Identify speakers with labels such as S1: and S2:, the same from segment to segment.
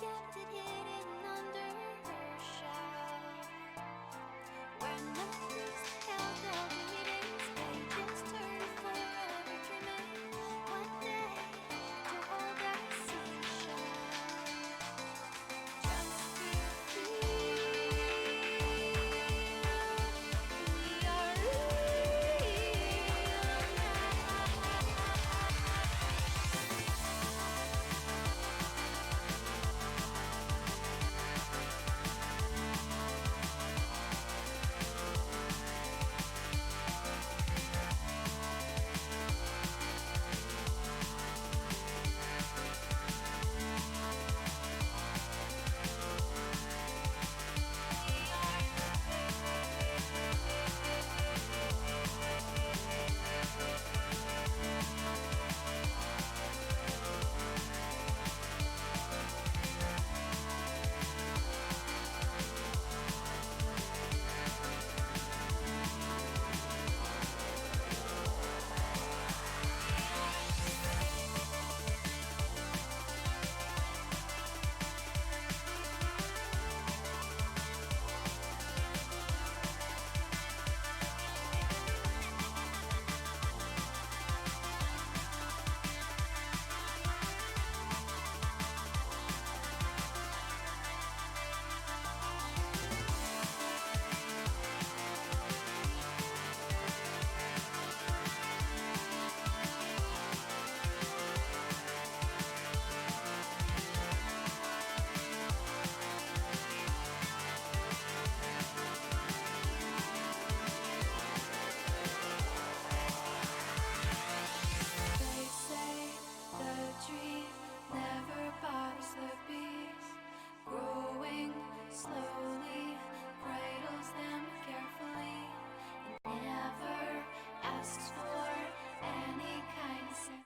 S1: kept it hidden under her shell. Where memories held their readings, pages turned forever dreaming. One day to hold our seashell. Just to feel we are real They say the tree never bothers the bees, growing slowly, cradles them carefully, and never asks for any kind of sense.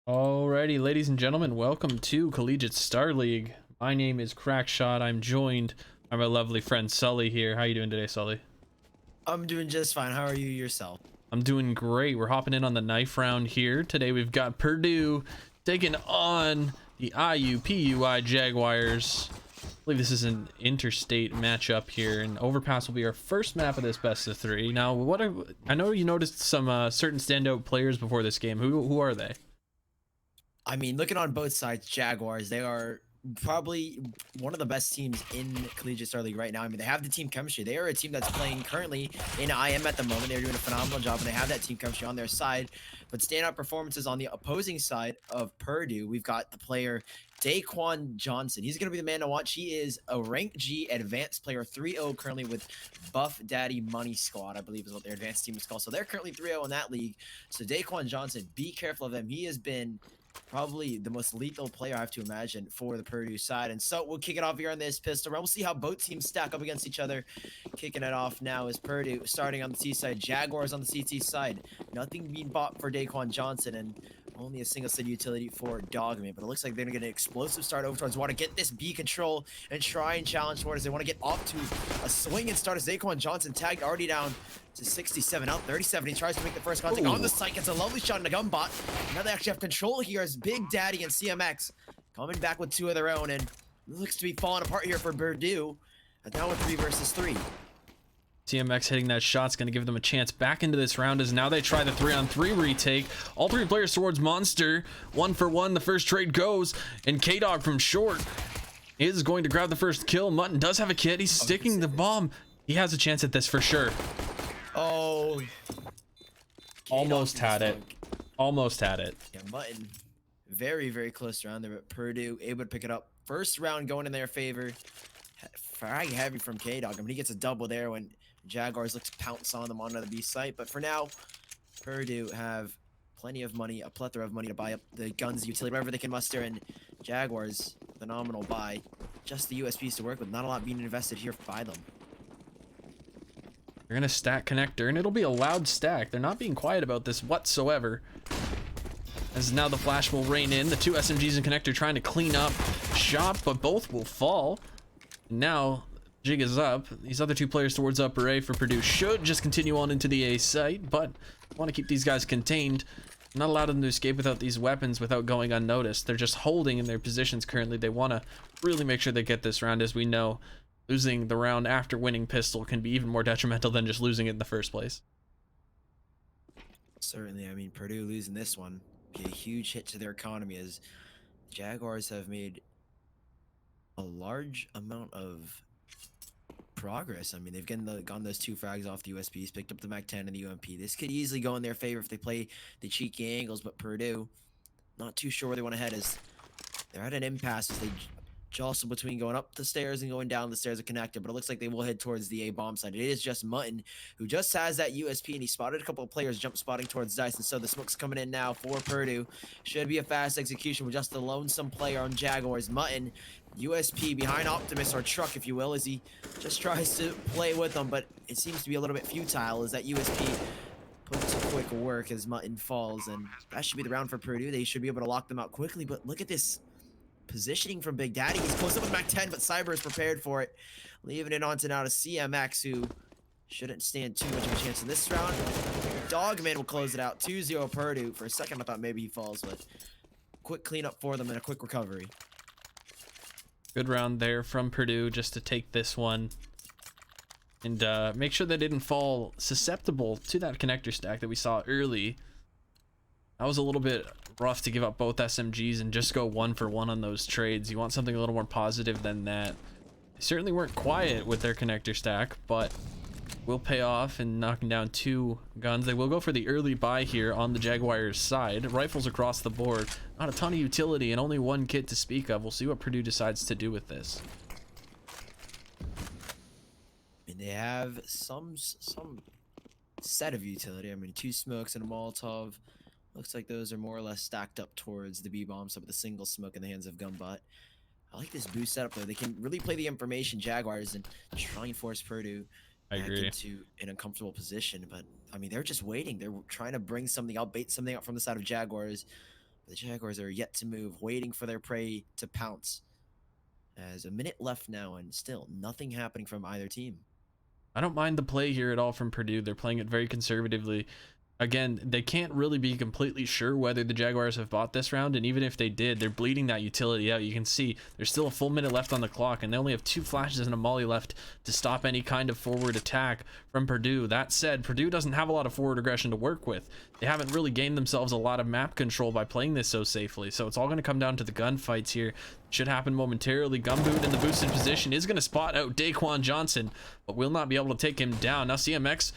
S2: Alrighty, ladies and gentlemen, welcome to Collegiate Star League. My name is Crackshot. I'm joined by my lovely friend Sully here. How you doing today, Sully?
S3: I'm doing just fine. How are you yourself?
S2: I'm doing great. We're hopping in on the knife round here. Today we've got Purdue taking on the IUPUI Jaguars. I believe this is an interstate matchup here, and Overpass will be our first map of this best of three. Now, I know you noticed some certain standout players before this game. Who are they?
S3: I mean, looking on both sides, Jaguars, they are probably one of the best teams in Collegiate Star League right now. I mean, they have the team chemistry. They are a team that's playing currently in IM at the moment. They're doing a phenomenal job, and they have that team chemistry on their side. But standout performances on the opposing side of Purdue, we've got the player Daquan Johnson. He's going to be the man to watch. He is a rank G advanced player, 3-0 currently with Buff Daddy Money Squad, I believe is what their advanced team is called. So they're currently 3-0 in that league. So Daquan Johnson, be careful of him. He has been probably the most lethal player I have to imagine for the Purdue side. And so we'll kick it off here on this pistol round. We'll see how both teams stack up against each other. Kicking it off now is Purdue starting on the C side, Jaguars on the CT side. Nothing being bought for Daquan Johnson, and only a single city utility for Dogman. But it looks like they're going to get an explosive start over towards. Want to get this B control and try and challenge towards. They want to get off to a swing and start as Daquan Johnson tagged already down to 67, out 37. He tries to make the first contact on the site. Gets a lovely shot in the gun bot. Now they actually have control here as Big Daddy and CMX coming back with two of their own. And it looks to be falling apart here for Purdue. And now with 3 versus 3.
S2: CMX hitting that shot's going to give them a chance back into this round as now they try the 3-on-3 retake. All 3 players towards Monster. 1 for 1. The first trade goes. And K-Dog from short is going to grab the first kill. Mutton does have a kit. He's sticking the bomb. He has a chance at this for sure.
S3: Oh.
S2: Almost had it. Almost had it.
S3: Yeah, Mutton very, very close around there, but Purdue able to pick it up. First round going in their favor. Very heavy from K-Dog. I mean, he gets a double there when Jaguars looks to pounce on them on the B site. But for now, Purdue have plenty of money, a plethora of money to buy up the guns, utility, whatever they can muster. And Jaguars, phenomenal buy. Just the USPs to work with. Not a lot being invested here by them.
S2: They're going to stack connector, and it'll be a loud stack. They're not being quiet about this whatsoever. As now the flash will rain in. The 2 SMGs and connector trying to clean up shop, but both will fall. Now Jig is up. These other two players towards upper A for Purdue should just continue on into the A site, but want to keep these guys contained. Not allow them to escape without these weapons, without going unnoticed. They're just holding in their positions currently. They want to really make sure they get this round. As we know, losing the round after winning pistol can be even more detrimental than just losing it in the first place.
S3: Certainly, I mean, Purdue losing this one be a huge hit to their economy, as Jaguars have made a large amount of progress. I mean, they've gotten those 2 frags off the USPs, picked up the MAC-10 and the UMP. This could easily go in their favor if they play the cheeky angles, but Purdue, not too sure where they want to head, as they're at an impasse as they jostle between going up the stairs and going down the stairs of connector, but it looks like they will head towards the A bomb side. It is just Mutton who just has that USP, and he spotted a couple of players jump spotting towards Dice, and so the smoke's coming in now for Purdue. Should be a fast execution with just the lonesome player on Jaguars. Mutton, USP behind Optimus, or Truck if you will, as he just tries to play with them, but it seems to be a little bit futile as that USP puts quick work as Mutton falls, and that should be the round for Purdue. They should be able to lock them out quickly, but look at this positioning from Big Daddy. He's close up with MAC-10, but Cyber is prepared for it, leaving it on to now to CMX, who shouldn't stand too much of a chance in this round. Dogman will close it out, 2-0 Purdue. For a second, I thought maybe he falls, but quick cleanup for them and a quick recovery.
S2: Good round there from Purdue just to take this one and make sure they didn't fall susceptible to that connector stack that we saw early. That was a little bit rough to give up both SMGs and just go 1 for 1 on those trades. You want something a little more positive than that. They certainly weren't quiet with their connector stack, but will pay off in knocking down 2 guns. They will go for the early buy here on the Jaguars side. Rifles across the board. Not a ton of utility and only 1 kit to speak of. We'll see what Purdue decides to do with this.
S3: And they have some set of utility. I mean, 2 smokes and a Molotov. Looks like those are more or less stacked up towards the B bomb, so with a single smoke in the hands of Gumbutt. I like this boost setup though. They can really play the information, Jaguars, and try and force Purdue back into an uncomfortable position. But I mean, they're just waiting. They're trying to bring something out, bait something out from the side of Jaguars. But the Jaguars are yet to move, waiting for their prey to pounce. As a minute left now, and still nothing happening from either team.
S2: I don't mind the play here at all from Purdue. They're playing it very conservatively. Again, they can't really be completely sure whether the Jaguars have bought this round, and even if they did, they're bleeding that utility out. You can see there's still a full minute left on the clock, and they only have 2 flashes and a molly left to stop any kind of forward attack from Purdue. That said, Purdue doesn't have a lot of forward aggression to work with. They haven't really gained themselves a lot of map control by playing this so safely, so it's all going to come down to the gunfights here. Should happen momentarily. Gumboot in the boosted position is going to spot out Daquan Johnson, but will not be able to take him down. Now CMX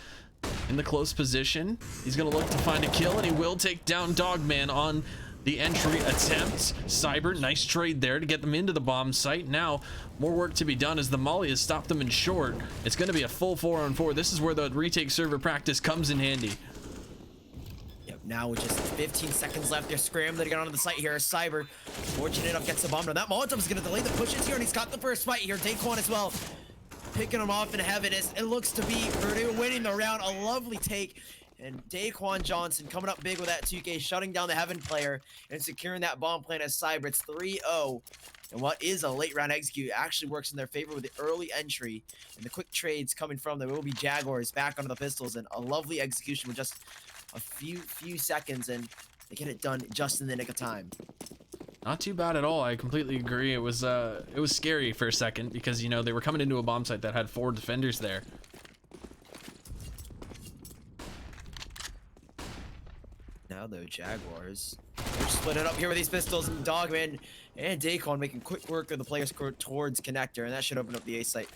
S2: in the close position. He's going to look to find a kill, and he will take down Dogman on the entry attempt. Cyber, nice trade there to get them into the bomb site. Now, more work to be done as the molly has stopped them in short. It's going to be a full 4-on-4. This is where the retake server practice comes in handy.
S3: Yep, now with just 15 seconds left, they're scrambling to get onto the site here. Cyber, fortunate enough, gets the bomb down. That Molotov is going to delay the pushes here, and he's got the first fight here. Daquan as well, picking him off in heaven as it looks to be Purdue winning the round. A lovely take, and Daquan Johnson coming up big with that 2K, shutting down the heaven player and securing that bomb plant as Cyber. It's 3-0, and what is a late round execute actually works in their favor with the early entry and the quick trades coming from them. It will be Jaguars back onto the pistols, and a lovely execution with just a few seconds, and they get it done just in the nick of time.
S2: Not too bad at all. I completely agree. It was scary for a second because, you know, they were coming into a bomb site that had 4 defenders there.
S3: Now though, Jaguars, they're split it up here with these pistols, and Dogman and Daquan making quick work of the players towards connector, and that should open up the A site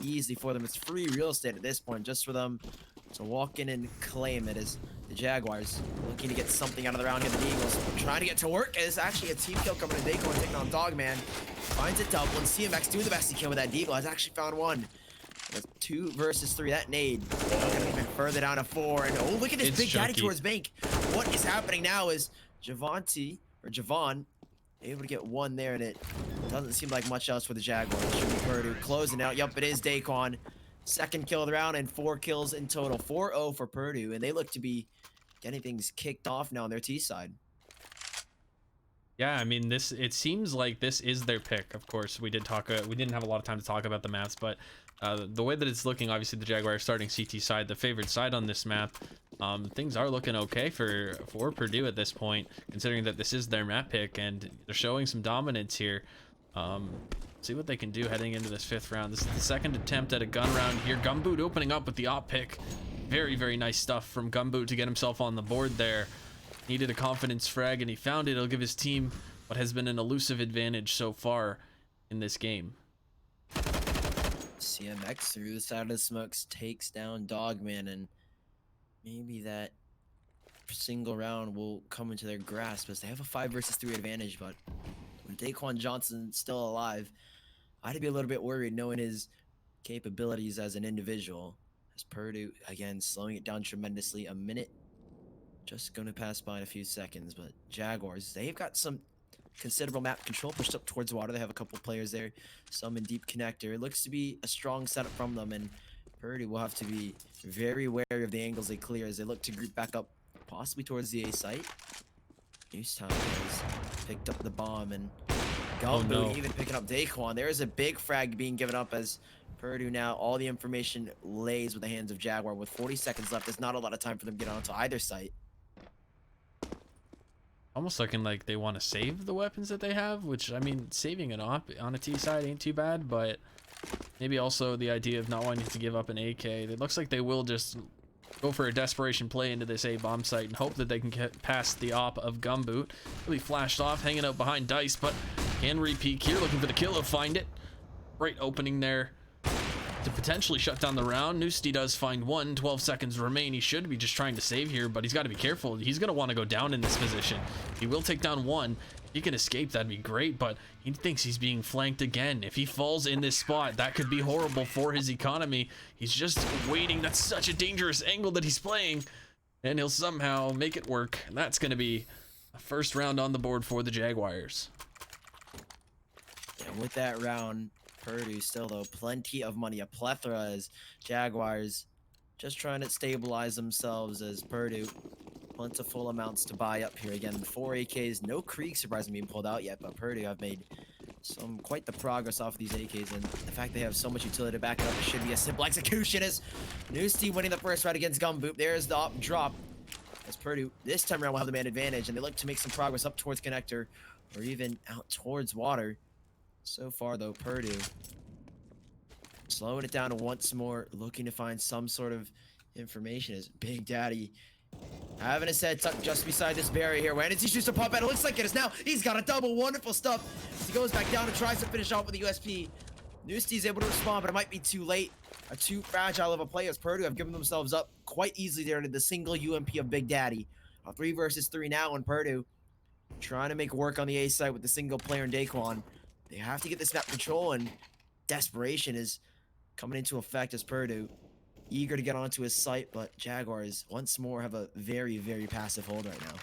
S3: easily for them. It's free real estate at this point, just for them to walk in and claim it, as the Jaguars looking to get something out of the round here. The Eagles trying to get to work. It's actually a team kill coming in. Daquan taking on Dogman, finds it double, and CMX doing the best he can with that Deagle. Has actually found one. That's 2 versus 3. That nade gonna even further down to 4. And oh, look at this big daddy towards bank. What is happening now is Javon able to get 1 there, and it doesn't seem like much else for the Jaguars. Should be Purdue closing out. Yup, it is Daquan. 2nd kill of the round and 4 kills in total. 4-0 for Purdue, and they look to be getting things kicked off now on their T side.
S2: Yeah, I mean, it seems like this is their pick. Of course, we didn't have a lot of time to talk about the maps, but the way that it's looking, obviously the Jaguars starting CT side, the favored side on this map. Things are looking okay for Purdue at this point, considering that this is their map pick and they're showing some dominance here. See what they can do heading into this 5th round. This is the 2nd attempt at a gun round here. Gumboot opening up with the op pick. Very, very nice stuff from Gumboot to get himself on the board there. Needed a confidence frag and he found it. It'll give his team what has been an elusive advantage so far in this game.
S3: CMX through the side of the smokes takes down Dogman, and maybe that single round will come into their grasp as they have a 5 versus 3 advantage. But with Daquan Johnson still alive, I'd be a little bit worried knowing his capabilities as an individual. As Purdue again slowing it down tremendously. A minute just going to pass by in a few seconds, but Jaguars, they've got some considerable map control pushed up towards water. They have a couple players there, some in deep connector. It looks to be a strong setup from them, and Purdue will have to be very wary of the angles they clear as they look to group back up, possibly towards the A site. Newstown has picked up the bomb, and Gumboot even picking up Daquan. There is a big frag being given up as Purdue now, all the information lays with the hands of Jaguar. With 40 seconds left, there's not a lot of time for them to get onto either site.
S2: Almost looking like they want to save the weapons that they have, which, I mean, saving an op on a T side ain't too bad, but maybe also the idea of not wanting to give up an AK. It looks like they will just go for a desperation play into this A bomb site and hope that they can get past the op of Gumboot. He'll be flashed off, hanging out behind Dice, but can re-peek here, looking for the kill. He'll find it. Great opening there to potentially shut down the round. Noosty does find one. 12 seconds remain. He should be just trying to save here, but he's got to be careful. He's going to want to go down in this position. He will take down one. If he can escape, that'd be great, but he thinks he's being flanked again. If he falls in this spot, that could be horrible for his economy. He's just waiting. That's such a dangerous angle that he's playing, and he'll somehow make it work. That's going to be a 1st round on the board for the Jaguars.
S3: And with that round, Purdue still, though, plenty of money, a plethora, as Jaguars just trying to stabilize themselves as Purdue plentiful amounts to buy up here. Again, 4 AKs, no Krieg surprisingly being pulled out yet, but Purdue have made quite the progress off of these AKs, and the fact they have so much utility to back it up, it should be a simple execution as Noosty winning the 1st round against Gumboot. There's the op drop as Purdue this time around will have the man advantage, and they look to make some progress up towards connector or even out towards water. So far, though, Purdue slowing it down once more, looking to find some sort of information as Big Daddy having his head tucked just beside this barrier here. When does he choose to pop out? It looks like it is now. He's got a double. Wonderful stuff. As he goes back down and tries to finish off with the USP. Noosty's able to respond, but it might be too late. Too fragile of a play as Purdue have given themselves up quite easily there to the single UMP of Big Daddy. 3 versus 3 now, and Purdue trying to make work on the A side with the single player in Daquan. They have to get this map control, and desperation is coming into effect as Purdue eager to get onto his site, but Jaguars once more have a very, very passive hold right now.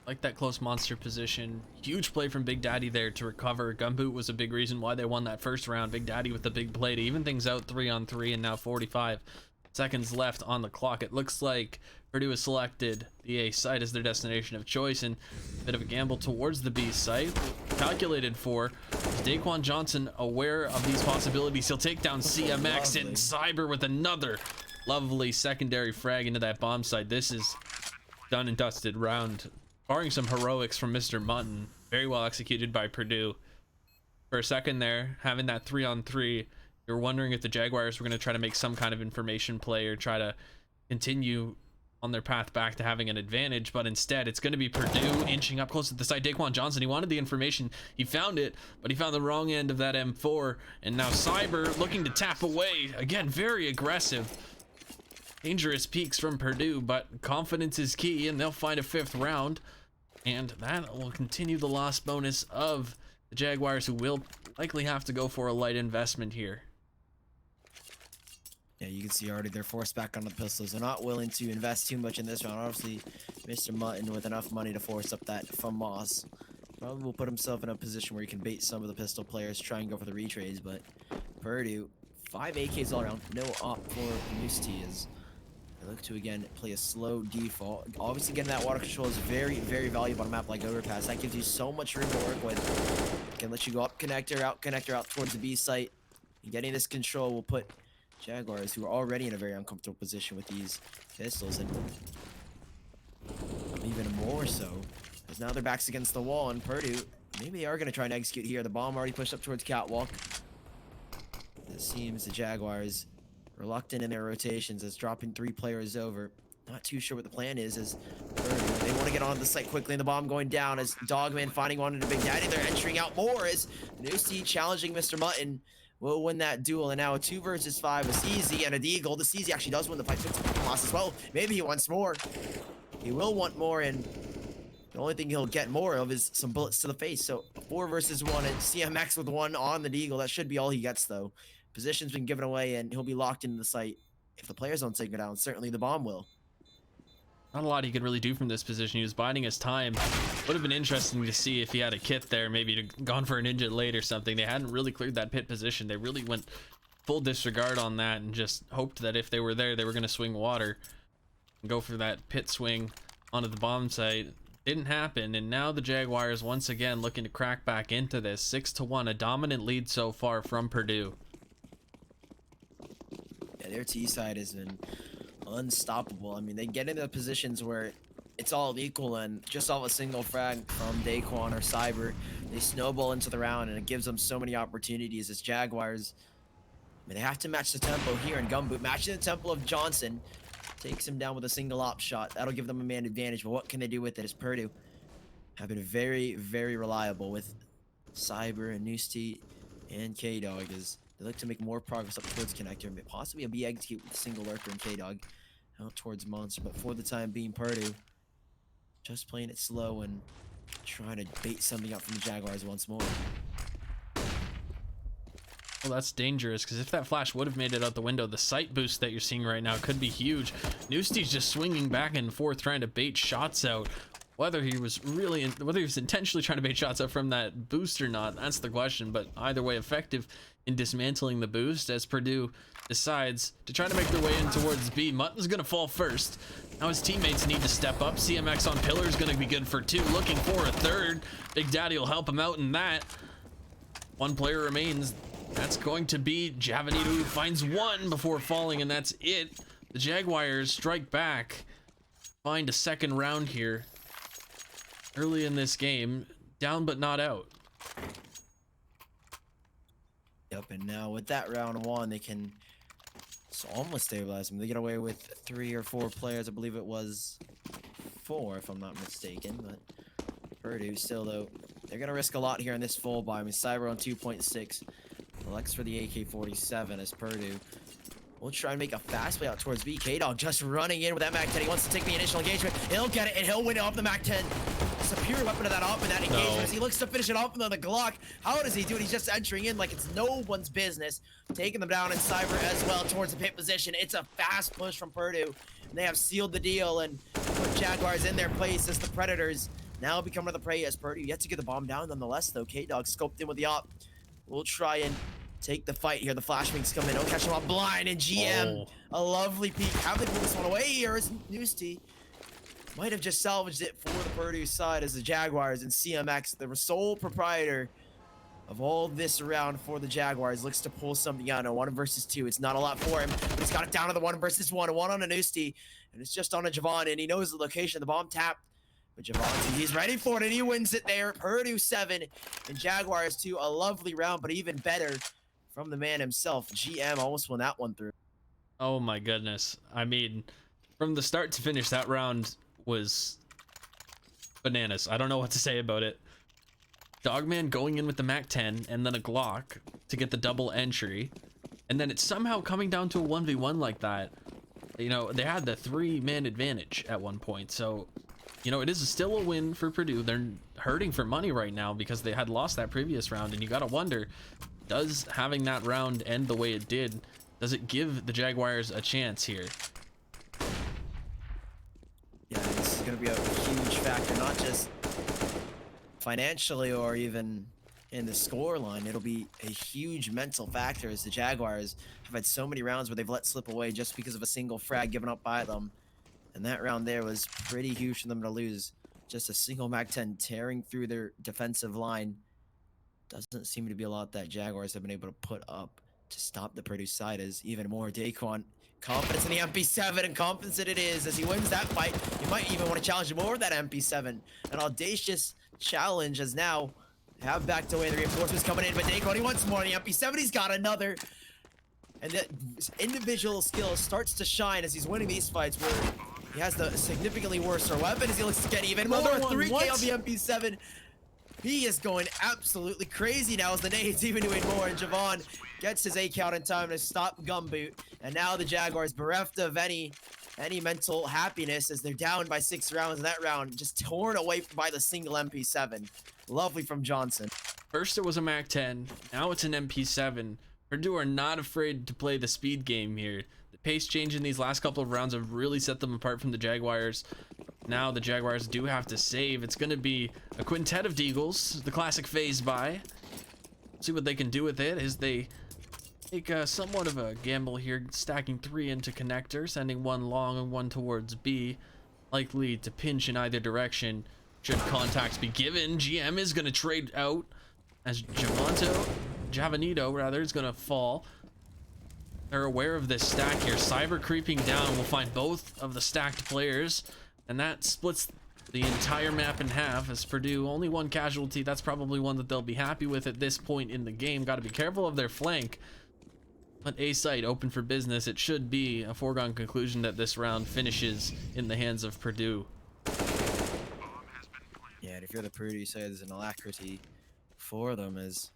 S2: Like that close monster position. Huge play from Big Daddy there to recover. Gumboot was a big reason why they won that 1st round. Big Daddy with the big play to even things out 3-on-3, and now 45 seconds left on the clock. It looks like Purdue has selected the A site as their destination of choice, and a bit of a gamble towards the B site. Calculated for. Is Daquan Johnson aware of these possibilities? He'll take down CMX and Cyber with another lovely secondary frag into that bomb site. This is done and dusted round. Barring some heroics from Mr. Mutton, very well executed by Purdue. For a second there, having that 3-on-3, you're wondering if the Jaguars were going to try to make some kind of information play or try to continue on their path back to having an advantage, but instead it's going to be Purdue inching up close to the side. Daquan Johnson, he wanted the information, he found it, but he found the wrong end of that M4, and now Cyber looking to tap away. Again, very aggressive. Dangerous peaks from Purdue, but confidence is key, and they'll find a 5th round, and that will continue the loss bonus of the Jaguars, who will likely have to go for a light investment here.
S3: Yeah, you can see already they're forced back on the pistols. They're not willing to invest too much in this round. Obviously, Mr. Mutton with enough money to force up that from Moss probably will put himself in a position where he can bait some of the pistol players, try and go for the retrades. But Purdue, 5 AKs all around, no op for Noosty as look to again play a slow default. Obviously, getting that water control is very, very valuable on a map like Overpass. That gives you so much room to work with. Can let you go up connector, out towards the B site. And getting this control will put Jaguars, who are already in a very uncomfortable position with these pistols, and even more so, because now their backs against the wall, and Purdue, maybe they are going to try and execute here. The bomb already pushed up towards Catwalk. It seems the Jaguars reluctant in their rotations as dropping 3 players over. Not too sure what the plan is as Purdue, they want to get onto the site quickly, and the bomb going down as Dogman finding one into Big Daddy. They're entering out more as Noosey challenging Mr. Mutton will win that duel, and now a 2 versus 5 with CZ and a Deagle. The CZ actually does win the fight, loss as well. Maybe he wants more. He will want more, and the only thing he'll get more of is some bullets to the face. So 4 versus 1, and CMX with 1 on the Deagle. That should be all he gets, though. Position's been given away, and he'll be locked into the site. If the players don't take it down, certainly the bomb will.
S2: Not a lot he could really do from this position. He was biding his time. Would have been interesting to see if he had a kit there, maybe gone for an ninja late or something. They hadn't really cleared that pit position. They really went full disregard on that and just hoped that if they were there, they were going to swing water and go for that pit swing onto the bomb site. Didn't happen, and now the Jaguars once again looking to crack back into this. 6-1, a dominant lead so far from Purdue.
S3: Yeah, their T side has been unstoppable. I mean, they get into positions where it's all equal, and just off a single frag from Daquan or Cyber, they snowball into the round, and it gives them so many opportunities as Jaguars. I mean, they have to match the tempo here, and Gumboot matching the tempo of Johnson takes him down with a single op shot. That'll give them a man advantage, but what can they do with it as Purdue have been very, very reliable with Cyber and Noosey and K-Dog as they look to make more progress up towards connector, and possibly a B execute with a single lurker and K-Dog out towards Monster. But for the time being, Purdue just playing it slow and trying to bait something up from the Jaguars once more.
S2: Well, that's dangerous, because if that flash would have made it out the window, the sight boost that you're seeing right now could be huge. Noosey's just swinging back and forth trying to bait shots out. Whether he was intentionally trying to bait shots out from that boost or not, that's the question. But either way, effective in dismantling the boost as Purdue decides to try to make their way in towards B. Mutton's gonna fall first. Now his teammates need to step up. CMX on pillar is gonna be good for 2, looking for a 3rd. Big Daddy will help him out in that. 1 player remains. That's going to be Javanito, who finds 1 before falling, and that's it. The Jaguars strike back, find a 2nd round here early in this game, down but not out.
S3: Yep, and now with that round 1, they can almost stabilize them. They get away with 3 or 4 players. I believe it was 4, if I'm not mistaken. But Purdue still, though, they're going to risk a lot here in this full buy. I mean, Cyber on 2.6. Alex for the AK-47 as Purdue will try and make a fast play out towards B. K-Dog just running in with that MAC-10. He wants to take the initial engagement. He'll get it, and he'll win it off the MAC-10. Superior weapon to that op and that engagement as he looks to finish it off with the Glock. How does he do it? He's just entering in like it's no one's business. Taking them down in Cyber as well towards the pit position. It's a fast push from Purdue. And they have sealed the deal and put Jaguars in their place as the Predators now become the prey as Purdue yet to get the bomb down nonetheless, though. K-Dog scoped in with the op. We'll try and take the fight here. The flashbangs come in. Don't catch him off blind. And GM, a lovely peek. How they put this one away here is Noosey. Might have just salvaged it for the Purdue side as the Jaguars and CMX, the sole proprietor of all this round for the Jaguars, looks to pull something out. A 1 versus 2. It's not a lot for him, but he's got it down to the 1 versus 1. A 1 on a Noosey, and it's just on a Javon, and he knows the location of the bomb tapped. But Javon, he's ready for it, and he wins it there. Purdue 7 and Jaguars 2. A lovely round, but even better from the man himself. GM almost won that one through.
S2: Oh my goodness. I mean, from the start to finish, that round was bananas. I don't know what to say about it. Dogman going in with the MAC-10 and then a Glock to get the double entry, and then it's somehow coming down to a 1v1 like that. You know, they had the 3-man advantage at one point, so you know, it is still a win for Purdue. They're hurting for money right now because they had lost that previous round, and you gotta wonder, does having that round end the way it did, does it give the Jaguars a chance here?
S3: Yeah, this is going to be a huge factor, not just financially or even in the score line, it'll be a huge mental factor as the Jaguars have had so many rounds where they've let slip away just because of a single frag given up by them. And that round there was pretty huge for them to lose. Just a single MAC-10 tearing through their defensive line. Doesn't seem to be a lot that Jaguars have been able to put up to stop the Purdue side as even more Daquan. Confidence in the MP7, and confidence that it is as he wins that fight. He might even want to challenge more of that MP7. An audacious challenge as now have backed away the reinforcements coming in, but Daquan, he wants more. The MP7, he's got another. And that individual skill starts to shine as he's winning these fights where he has the significantly worse weapon as he looks to get even more. 3K on the MP7. He is going absolutely crazy now as the nade's even doing more, and Javon gets his A count in time to stop Gumboot. And now the Jaguars bereft of any mental happiness as they're down by 6 rounds in that round, just torn away by the single MP7. Lovely from Johnson.
S2: First it was a MAC-10, now it's an MP7. Purdue are not afraid to play the speed game here. The pace change in these last couple of rounds have really set them apart from the Jaguars. Now the Jaguars do have to save. It's going to be a quintet of Deagles, the classic phase buy. See what they can do with it as they take somewhat of a gamble here, stacking 3 into connector, sending 1 long and 1 towards B, likely to pinch in either direction should contacts be given. GM is going to trade out as Javanito rather is going to fall. They're aware of this stack here. Cyber creeping down will find both of the stacked players, and that splits the entire map in half as Purdue only 1 casualty. That's probably one that they'll be happy with at this point in the game. Got to be careful of their flank, but A site open for business. It should be a foregone conclusion that this round finishes in the hands of Purdue.
S3: Yeah, and if you're the Purdue side, there's an alacrity for them as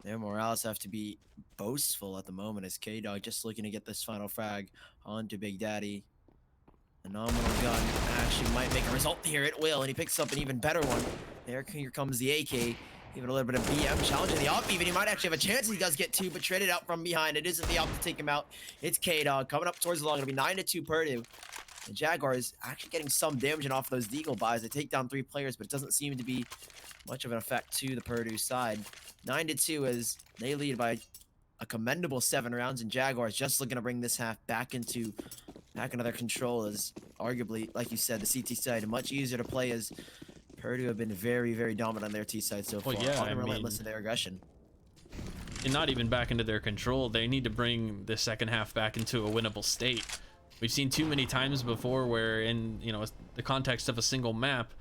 S3: their morales have to be boastful at the moment as K-Dog just looking to get this final frag onto Big Daddy. A nominal gun actually might make a result here. It will, and he picks up an even better one. Here comes the AK. Even a little bit of BM challenging the op. Even he might actually have a chance. He does get 2, but traded out from behind. It isn't the op to take him out. It's K-Dog coming up towards the long. It'll be 9-2 Purdue. The Jaguars actually getting some damage off those Deagle buys. They take down 3 players, but it doesn't seem to be much of an effect to the Purdue side. 9-2 as they lead by a commendable 7 rounds, and Jaguars just looking to bring this half back into their control as arguably, like you said, the CT side much easier to play as Purdue have been very, very dominant on their T side so far.
S2: Well, yeah,
S3: Unrelentless in their aggression.
S2: And not even back into their control. They need to bring the second half back into a winnable state. We've seen too many times before where in, the context of a single map,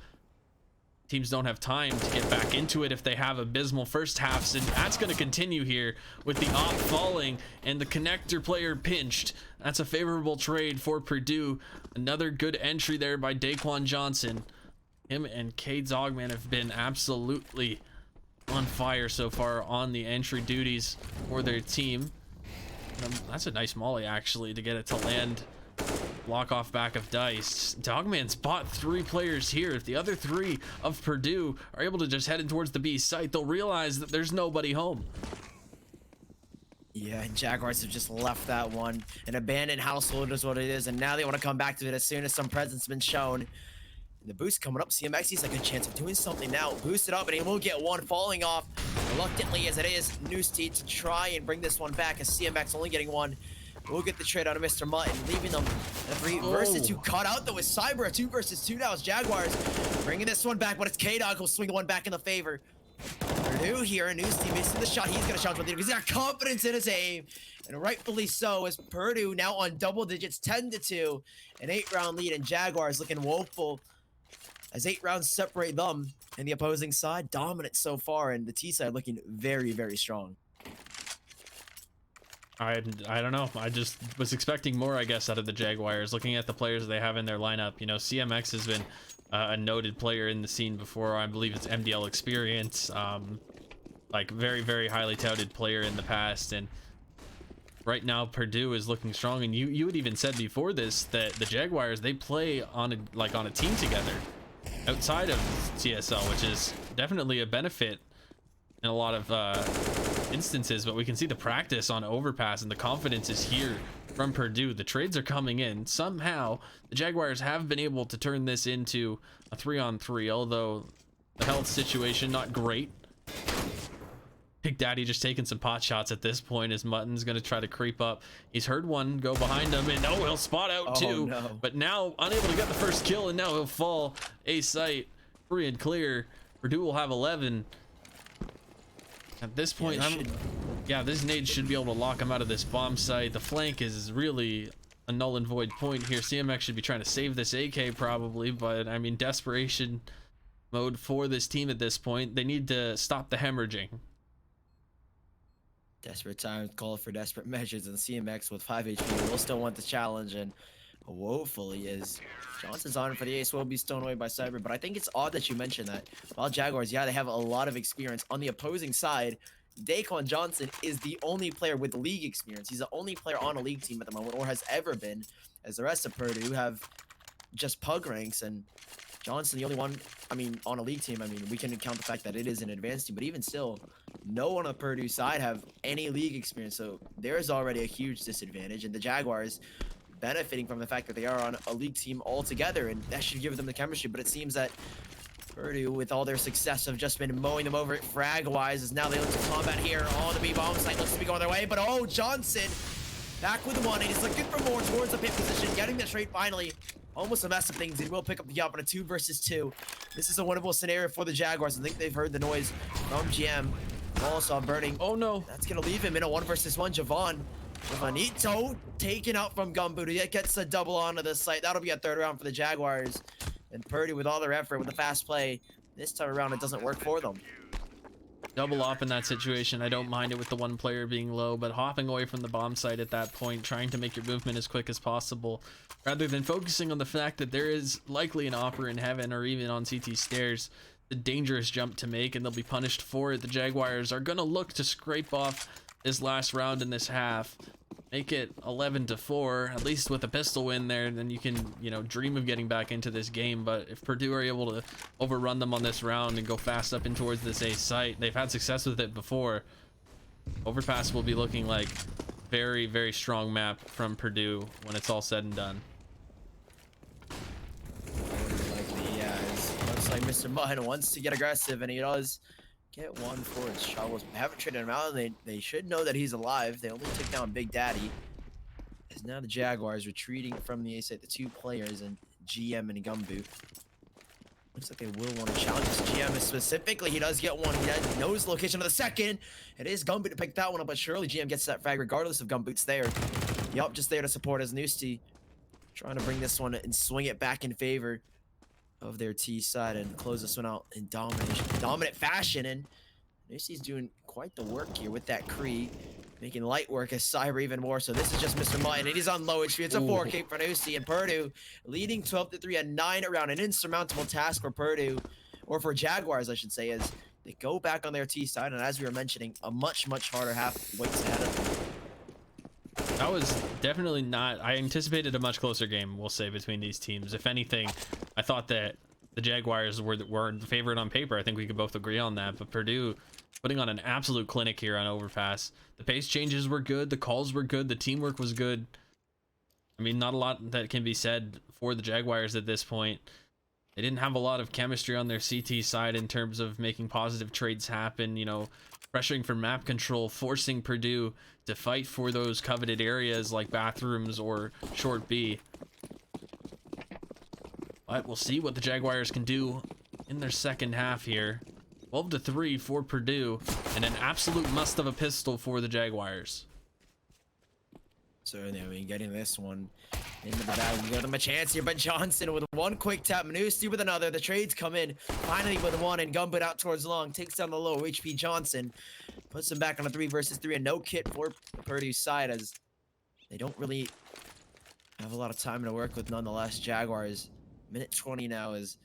S2: teams don't have time to get back into it if they have abysmal first halves, and that's going to continue here with the op falling and the connector player pinched. That's a favorable trade for Purdue. Another good entry there by Daquan Johnson. Him and Cade Zogman have been absolutely on fire so far on the entry duties for their team. That's a nice molly actually to get it to land. Block off back of Dice. Dogman's bought 3 players here. If the other 3 of Purdue are able to just head in towards the B site, they'll realize that there's nobody home.
S3: Yeah, and Jaguars have just left that one. An abandoned household is what it is, and now they want to come back to it as soon as some presence has been shown. And the boost coming up, CMX, he's like a chance of doing something now. Boost it up, and he will get one falling off reluctantly as it is Noosty to try and bring this one back as CMX only getting 1. We'll get the trade out of Mr. Mutton, leaving them a 3 versus 2 caught out though with Cyber. A 2 versus 2 now as Jaguars bringing this one back, but it's K-Dog who'll swing the one back in the favor. Purdue here, and Noosty missing the shot. He's gonna shout with it because he's got confidence in his aim, and rightfully so as Purdue now on double digits, 10-2, an 8-round lead, and Jaguars looking woeful as 8 rounds separate them and the opposing side dominant so far, and the T side looking very, very strong.
S2: I don't know. I just was expecting more, I guess, out of the Jaguars. Looking at the players they have in their lineup, CMX has been a noted player in the scene before. I believe it's MDL experience, like very, very highly touted player in the past. And right now, Purdue is looking strong. And you had even said before this that the Jaguars, they play on a team together outside of CSL, which is definitely a benefit in a lot of instances, but we can see the practice on Overpass and the confidence is here from Purdue. The trades are coming in. Somehow the Jaguars have been able to turn this into a 3-on-3, although the health situation not great. Big Daddy just taking some pot shots at this point as Mutton's going to try to creep up. He's heard one go behind him, and no, he'll spot out too.
S3: No.
S2: But now unable to get the first kill, and now he'll fall. A site, free and clear. Purdue will have 11. At this point, this nade should be able to lock him out of this bomb site. The flank is really a null and void point here. CMX should be trying to save this AK probably, but I mean, desperation mode for this team at this point. They need to stop the hemorrhaging.
S3: Desperate times call for desperate measures, and CMX with 5 HP will still want the challenge, and woefully as Johnson's on for the ace will be stolen away by Cyber. But I think it's odd that you mentioned that. While Jaguars, yeah, they have a lot of experience. On the opposing side, Daquan Johnson is the only player with league experience. He's the only player on a league team at the moment, or has ever been, as the rest of Purdue have just pug ranks, and Johnson, the only one, I mean, on a league team. I mean, we can count the fact that it is an advanced team, but even still, no one on the Purdue side have any league experience, so there's already a huge disadvantage, and the Jaguars benefiting from the fact that they are on a league team altogether, and that should give them the chemistry. But it seems that Purdue, with all their success, have just been mowing them over frag-wise, as now they look to combat here on the B-bomb site. Looks to be going their way, but oh, Johnson back with one, and he's looking for more towards the pit position, getting the trade finally. Almost a mess of things. He will pick up the up on a 2 versus 2. This is a winnable scenario for the Jaguars. I think they've heard the noise from GM. Also burning.
S2: Oh no.
S3: That's going to leave him in a 1 versus 1. Javanito taken out from Gumboot. He gets a double onto the site. That'll be a 3rd round for the Jaguars. And Purdue, with all their effort, with the fast play, this time around it doesn't work for them.
S2: Double off in that situation. I don't mind it with the one player being low, but hopping away from the bomb site at that point, trying to make your movement as quick as possible, rather than focusing on the fact that there is likely an offer in heaven or even on CT stairs, the dangerous jump to make, and they'll be punished for it. The Jaguars are going to look to scrape off this last round in this half, make it 11-4, at least with a pistol win there, then you can, you know, dream of getting back into this game. But if Purdue are able to overrun them on this round and go fast up in towards this A site, they've had success with it before. Overpass will be looking like very, very strong map from Purdue when it's all said and done.
S3: Yeah, it looks like Mr. Mutton wants to get aggressive, and he does get one for his troubles. They haven't traded him out, and they should know that he's alive. They only took down Big Daddy. As now the Jaguars retreating from the A site, the 2 players, and GM and Gumboot. Looks like they will want to challenge this GM specifically. He does get one. He knows the location of the second. It is Gumboot to pick that one up, but surely GM gets that frag regardless of Gumboot's there. Yup, just there to support as Noosty trying to bring this one and swing it back in favor of their T side and close this one out in dominant fashion. And Noosty's doing quite the work here with that Kree, making light work as Cyber even more. So this is just Mr. Mutton, and he's on low HP. It's a 4K for Noosty, and Purdue leading 12-3, a 9 around, an insurmountable task for Purdue, or for Jaguars, I should say, as they go back on their T side. And as we were mentioning, a much harder half waits ahead of them.
S2: That was definitely not, I anticipated a much closer game, we'll say, between these teams. If anything, I thought that the Jaguars were favored on paper. I think we could both agree on that. But Purdue putting on an absolute clinic here on Overpass. The pace changes were good. The calls were good. The teamwork was good. I mean, not a lot that can be said for the Jaguars at this point. They didn't have a lot of chemistry on their CT side in terms of making positive trades happen, you know, pressuring for map control, forcing Purdue to fight for those coveted areas like bathrooms or short B. But we'll see what the Jaguars can do in their second half here. 12-3 for Purdue, and an absolute must of a pistol for the Jaguars.
S3: Certainly, I mean, getting this one into the bag, we give them a chance here, but Johnson with one quick tap, Noosty with another. The trades come in, finally with one, and Gumboot out towards long, takes down the low HP Johnson, puts him back on a 3 versus 3, and no kit for Purdue's side, as they don't really have a lot of time to work with nonetheless. Jaguars, minute 20 now, as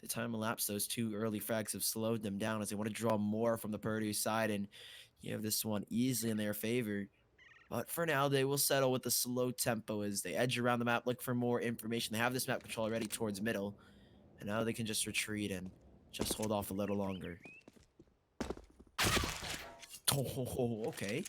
S3: the time elapsed. Those 2 early frags have slowed them down as they want to draw more from the Purdue side, and you have this one easily in their favor. But for now, they will settle with the slow tempo as they edge around the map, look for more information. They have this map control already towards middle, and now they can just retreat and just hold off a little longer. Oh, okay.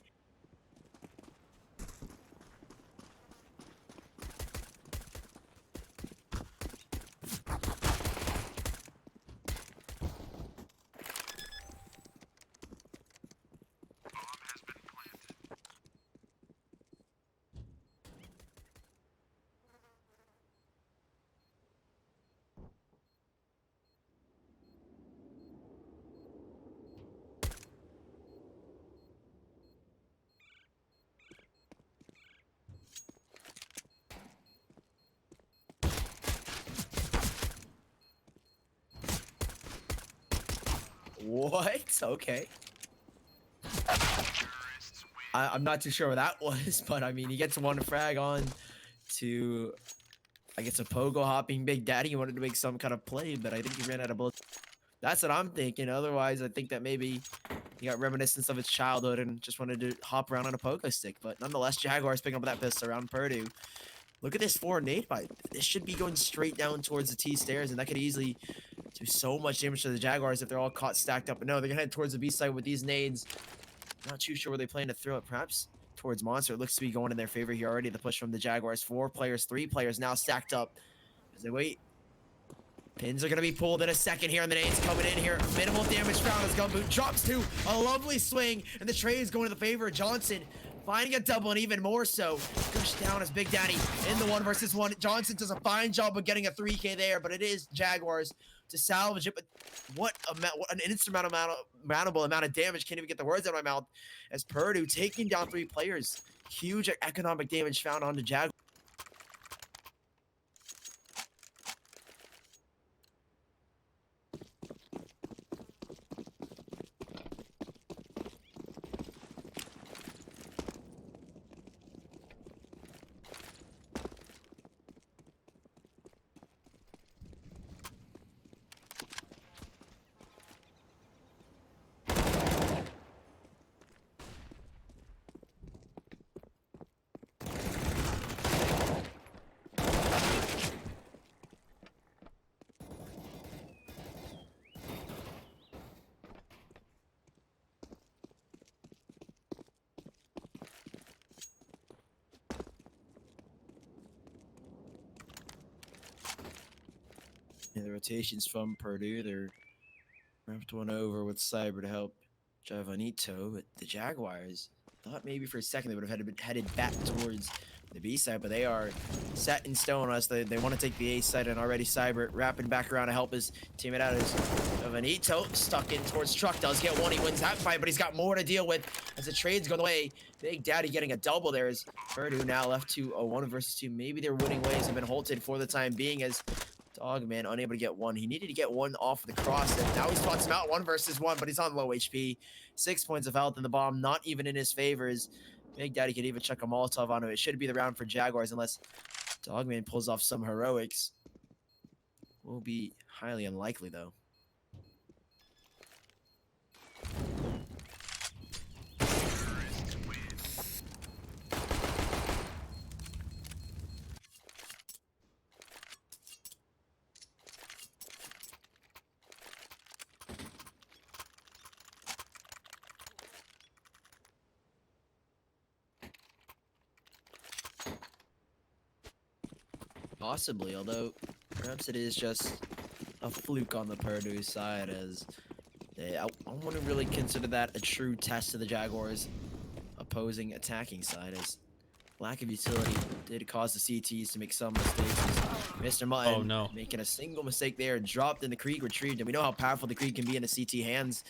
S3: What? Okay. I'm not too sure what that was, but I mean, he gets one frag on to, I guess, a pogo hopping Big Daddy. He wanted to make some kind of play, but I think he ran out of bullets. That's what I'm thinking. Otherwise, I think that maybe he got reminiscence of his childhood and just wanted to hop around on a pogo stick. But nonetheless, Jaguars picking up that pistol around Purdue. Look at this forward nade fight. This should be going straight down towards the T stairs, and that could easily do so much damage to the Jaguars if they're all caught stacked up. But no, they're gonna head towards the B side with these nades. Not too sure where they plan to throw it. Perhaps towards Monster. It looks to be going in their favor here already. The push from the Jaguars. 4 players, 3 players now stacked up as they wait. Pins are going to be pulled in a second here, and the nades coming in here. Minimal damage found as Gumboot drops to a lovely swing, and the trade is going to the favor of Johnson. Finding a double, and even more so, pushed down as Big Daddy in the 1v1. Johnson does a fine job of getting a 3K there, but it is Jaguars to salvage it. But what an insurmountable amount of damage. Can't even get the words out of my mouth as Purdue taking down 3 players. Huge economic damage found on the Jaguars. Yeah, the rotations from Purdue, they're wrapped one over with Cyber to help Giovanito, but the Jaguars thought maybe for a second they would have headed back towards the B side, but they are set in stone as they want to take the A side, and already Cyber wrapping back around to help his teammate out as Giovanito stuck in towards Truck, does get one, he wins that fight, but he's got more to deal with as the trade's going away. Big Daddy getting a double there as Purdue now left to a 1v2. Maybe their winning ways have been halted for the time being as Dogman unable to get one. He needed to get one off the cross, and now he's spots him out 1v1, but he's on low HP. 6 points of health, and the bomb not even in his favor. As Big Daddy could even chuck a Molotov on him. It should be the round for Jaguars unless Dogman pulls off some heroics. Will be highly unlikely though. Possibly, although perhaps it is just a fluke on the Purdue side, as I wouldn't really consider that a true test of the Jaguars' opposing attacking side, as lack of utility did cause the CTs to make some mistakes. Mr. Mutton making a single mistake there, dropped in the Krieg, retrieved, and we know how powerful the Krieg can be in the CT hands.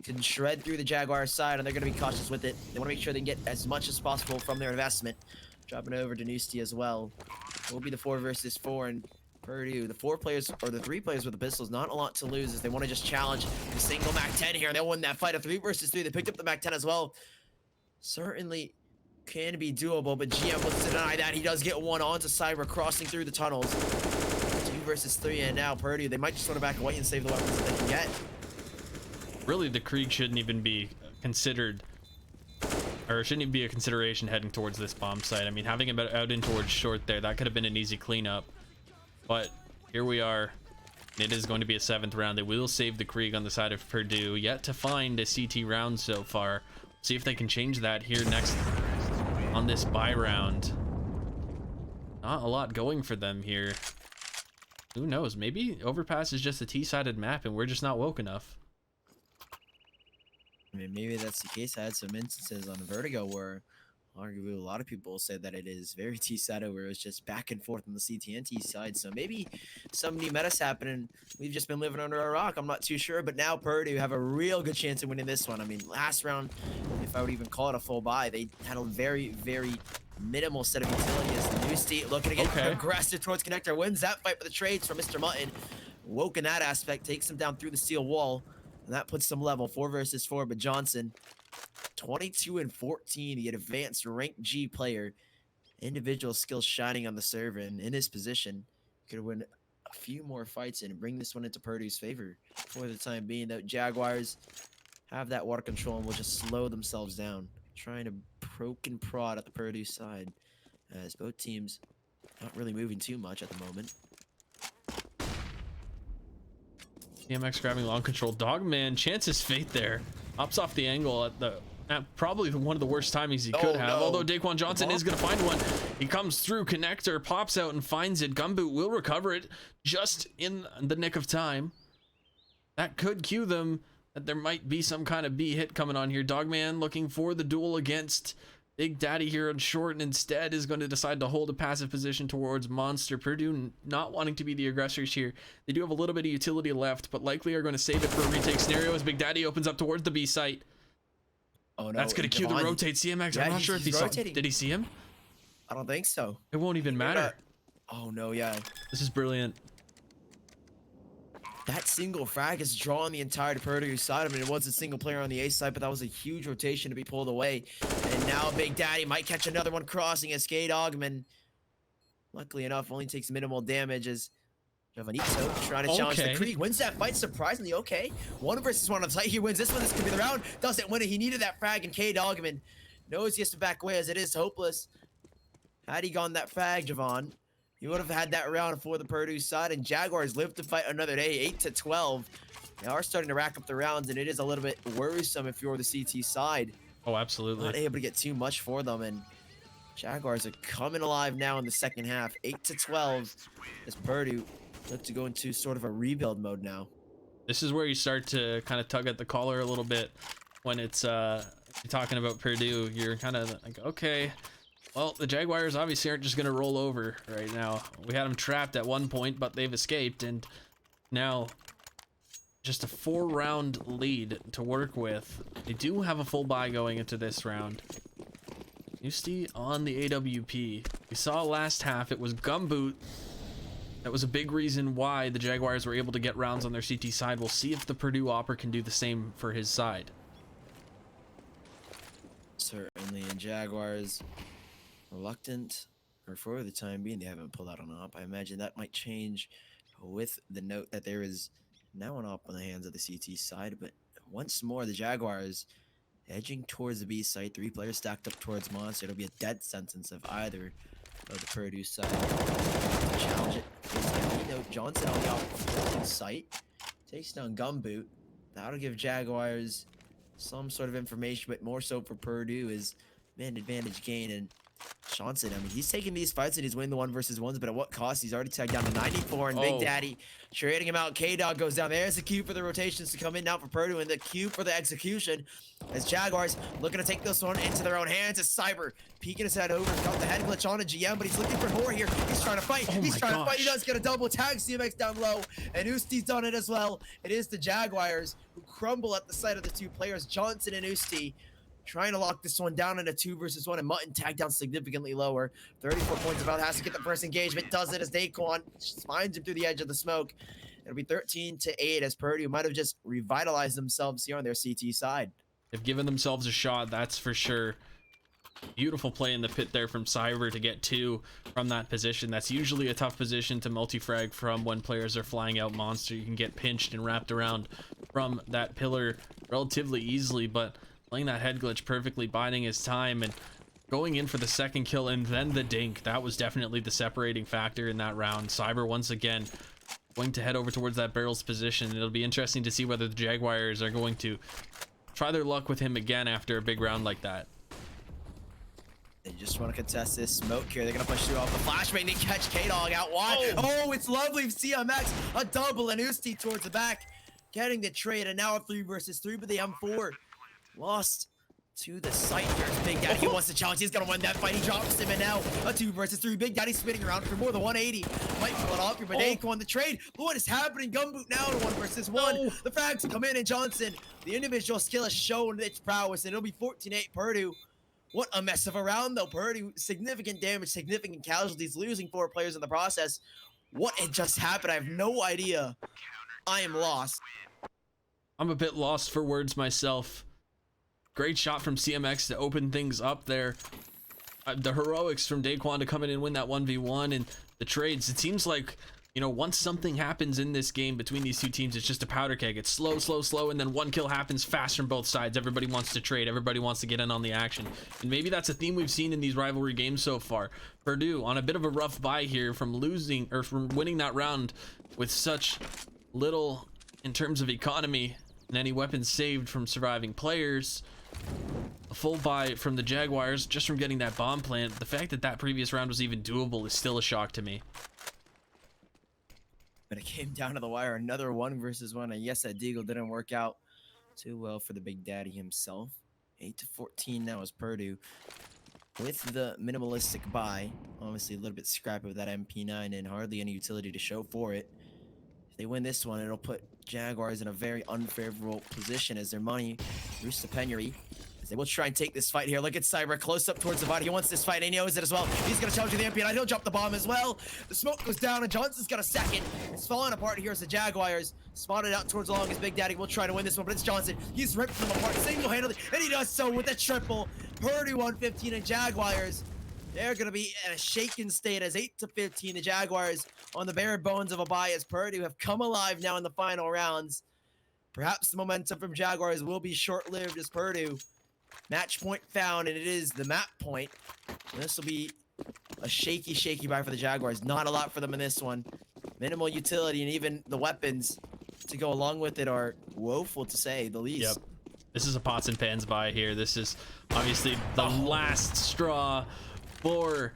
S3: Can shred through the Jaguars side, and they're going to be cautious with it. They want to make sure they can get as much as possible from their investment. Dropping over to Nusti as well. It will be the 4v4, and Purdue, the 4 players, or the 3 players with the pistols, not a lot to lose as they want to just challenge the single MAC-10 here. They'll win that fight of 3v3. They picked up the MAC-10 as well. Certainly can be doable, but GM wants to deny that. He does get one onto Cyber, crossing through the tunnels. 2v3, and now Purdue, they might just want to back away and save the weapons that they can get.
S2: Really, the Krieg shouldn't even be considered, or shouldn't even be a consideration heading towards this bomb site. I mean, having it out in towards short there, that could have been an easy cleanup. But here we are. It is going to be a 7th round. They will save the Krieg on the side of Purdue. Yet to find a CT round so far. See if they can change that here next on this bye round. Not a lot going for them here. Who knows? Maybe Overpass is just a T-sided map and we're just not woke enough.
S3: I mean, maybe that's the case. I had some instances on Vertigo where arguably a lot of people say that it is very T-sided, where it's just back and forth on the CT and T side. So maybe some new meta's happening. We've just been living under a rock. I'm not too sure, but now Purdue have a real good chance of winning this one. I mean, last round, if I would even call it a full buy, they had a very, very minimal set of utility as Nusti looking to get aggressive towards Connector, wins that fight with the trades from Mr. Mutton. Woke in that aspect, takes him down through the steel wall. And that puts them level 4 versus 4. But Johnson, 22 and 14, the advanced rank G player. Individual skills shining on the serve, and in his position, could win a few more fights and bring this one into Purdue's favor for the time being. That Jaguars have that water control and will just slow themselves down, trying to poke and prod at the Purdue side, as both teams not really moving too much at the moment.
S2: CMX grabbing long control. Dogman, chances fate there. Hops off the angle at probably one of the worst timings he could have.
S3: No.
S2: Although Daquan Johnson is going to find one. He comes through, connector, pops out and finds it. Gumboot will recover it just in the nick of time. That could cue them that there might be some kind of B hit coming on here. Dogman looking for the duel against Big Daddy here on short, and instead is going to decide to hold a passive position towards Monster. Purdue not wanting to be the aggressors here. They do have a little bit of utility left, but likely are going to save it for a retake scenario as Big Daddy opens up towards the B site.
S3: Oh no,
S2: That's going to cue the rotate. CMX,
S3: Yeah,
S2: I'm not sure if he saw.
S3: rotating.
S2: Did he see him?
S3: I don't think so.
S2: It won't even matter.
S3: Oh no, yeah.
S2: This is brilliant.
S3: That single frag is drawing the entire Purdue side. I mean, it was a single player on the A side, but that was a huge rotation to be pulled away. And now Big Daddy might catch another one crossing as K-Dogman. Luckily enough, only takes minimal damage as Javanito trying to challenge the Creek. Wins that fight surprisingly okay. 1 versus 1 on site. He wins this one. This could be the round. Doesn't win it. He needed that frag, and K-Dogman knows he has to back away as it is hopeless. Had he gone that frag, Javon, he would have had that round for the Purdue side, and Jaguars live to fight another day, 8-12. They are starting to rack up the rounds, and it is a little bit worrisome if you're the CT side.
S2: Oh, absolutely.
S3: Not able to get too much for them, and Jaguars are coming alive now in the second half, 8-12, as Purdue look to go into sort of a rebuild mode now.
S2: This is where you start to kind of tug at the collar a little bit when it's you're talking about Purdue. You're kind of like, okay, well, the Jaguars obviously aren't just going to roll over right now. We had them trapped at one point, but they've escaped, and now just a 4-round lead to work with. They do have a full buy going into this round. Usti on the AWP. We saw last half, it was Gumboot. That was a big reason why the Jaguars were able to get rounds on their CT side. We'll see if the Purdue Opper can do the same for his side.
S3: Certainly, and Jaguars reluctant, or for the time being, they haven't pulled out an op. I imagine that might change with the note that there is now an op on the hands of the CT side. But once more, the Jaguars edging towards the B site. 3 players stacked up towards Monster. It'll be a dead sentence of either of the Purdue side to challenge it. Johnson on the opposite site takes down Gumboot. That'll give Jaguars some sort of information, but more so for Purdue is man advantage gain. And Johnson, I mean, he's taking these fights and he's winning the 1 versus 1s, but at what cost? He's already tagged down to 94, and Big Daddy trading him out. K-Dog goes down. There's the cue for the rotations to come in now for Purdue, and the cue for the execution as Jaguars looking to take this one into their own hands. As Cyber peeking his head over, got the head glitch on a GM, but he's looking for more here. He's trying to fight. He's trying to fight. He does get a double tag. CMX down low, and Usti's done it as well. It is the Jaguars who crumble at the sight of the 2 players, Johnson and Usti, trying to lock this one down in a 2 versus 1, and Mutton tagged down significantly lower. 34 points about, has to get the first engagement, does it as Daquan finds him through the edge of the smoke. It'll be 13-8 as Purdue might have just revitalized themselves here on their CT side.
S2: They've given themselves a shot, that's for sure. Beautiful play in the pit there from Cyber to get 2 from that position. That's usually a tough position to multi-frag from when players are flying out Monster. You can get pinched and wrapped around from that pillar relatively easily, but playing that head glitch perfectly, biding his time and going in for the second kill and then the dink. That was definitely the separating factor in that round. Cyber once again going to head over towards that barrel's position. It'll be interesting to see whether the Jaguars are going to try their luck with him again after a big round like that.
S3: They just want to contest this smoke here. They're going to push through off the flashbang. They catch K-Dog out wide. Oh, it's lovely. CMX, a double, and Usti towards the back, getting the trade, and now a 3 versus 3, but the M4 lost to the site. Here's Big Daddy. He wants to challenge. He's going to win that fight. He drops him, and now a 2 versus 3. Big Daddy spinning around for more than 180. Might pull it off here, but Aiko on the trade. But what is happening? Gumboot now to 1 versus 1. The frags come in, and Johnson, the individual skill has shown its prowess, and it'll be 14-8 Purdue. What a mess of a round, though. Purdue, significant damage, significant casualties, losing 4 players in the process. What had just happened? I have no idea. I am lost.
S2: I'm a bit lost for words myself. Great shot from CMX to open things up there. The heroics from Daquan to come in and win that 1v1, and the trades. It seems like, you know, once something happens in this game between these two teams, it's just a powder keg. It's slow, slow, slow, and then one kill happens fast from both sides. Everybody wants to trade. Everybody wants to get in on the action. And maybe that's a theme we've seen in these rivalry games so far. Purdue on a bit of a rough bye here from losing, or from winning that round with such little in terms of economy and any weapons saved from surviving players. A full buy from the Jaguars just from getting that bomb plant. The fact that that previous round was even doable is still a shock to me.
S3: But it came down to the wire. Another 1v1. And yes, that Deagle didn't work out too well for the Big Daddy himself. 8-14 now is Purdue. With the minimalistic buy, obviously a little bit scrappy with that MP9 and hardly any utility to show for it. If they win this one, it'll put Jaguars in a very unfavorable position as their money reaches to penury. They will try and take this fight here. Look at Cyber close up towards the body. He wants this fight and he knows it as well. He's going to challenge the MP and he'll drop the bomb as well. The smoke goes down and Johnson's got a second. It's falling apart here as the Jaguars spotted out towards the long. His Big Daddy will try to win this one, but it's Johnson. He's ripped them apart single-handedly, and he does so with a triple. Purdue 115 and Jaguars. They're going to be in a shaken state as 8-15. The Jaguars on the bare bones of a bye as Purdue have come alive now in the final rounds. Perhaps the momentum from Jaguars will be short-lived as Purdue. Match point found, and it is the map point. And this will be a shaky buy for the Jaguars. Not a lot for them in this one. Minimal utility, and even the weapons to go along with it are woeful, to say the least.
S2: Yep. This is a pots and pans buy here. This is obviously the last straw for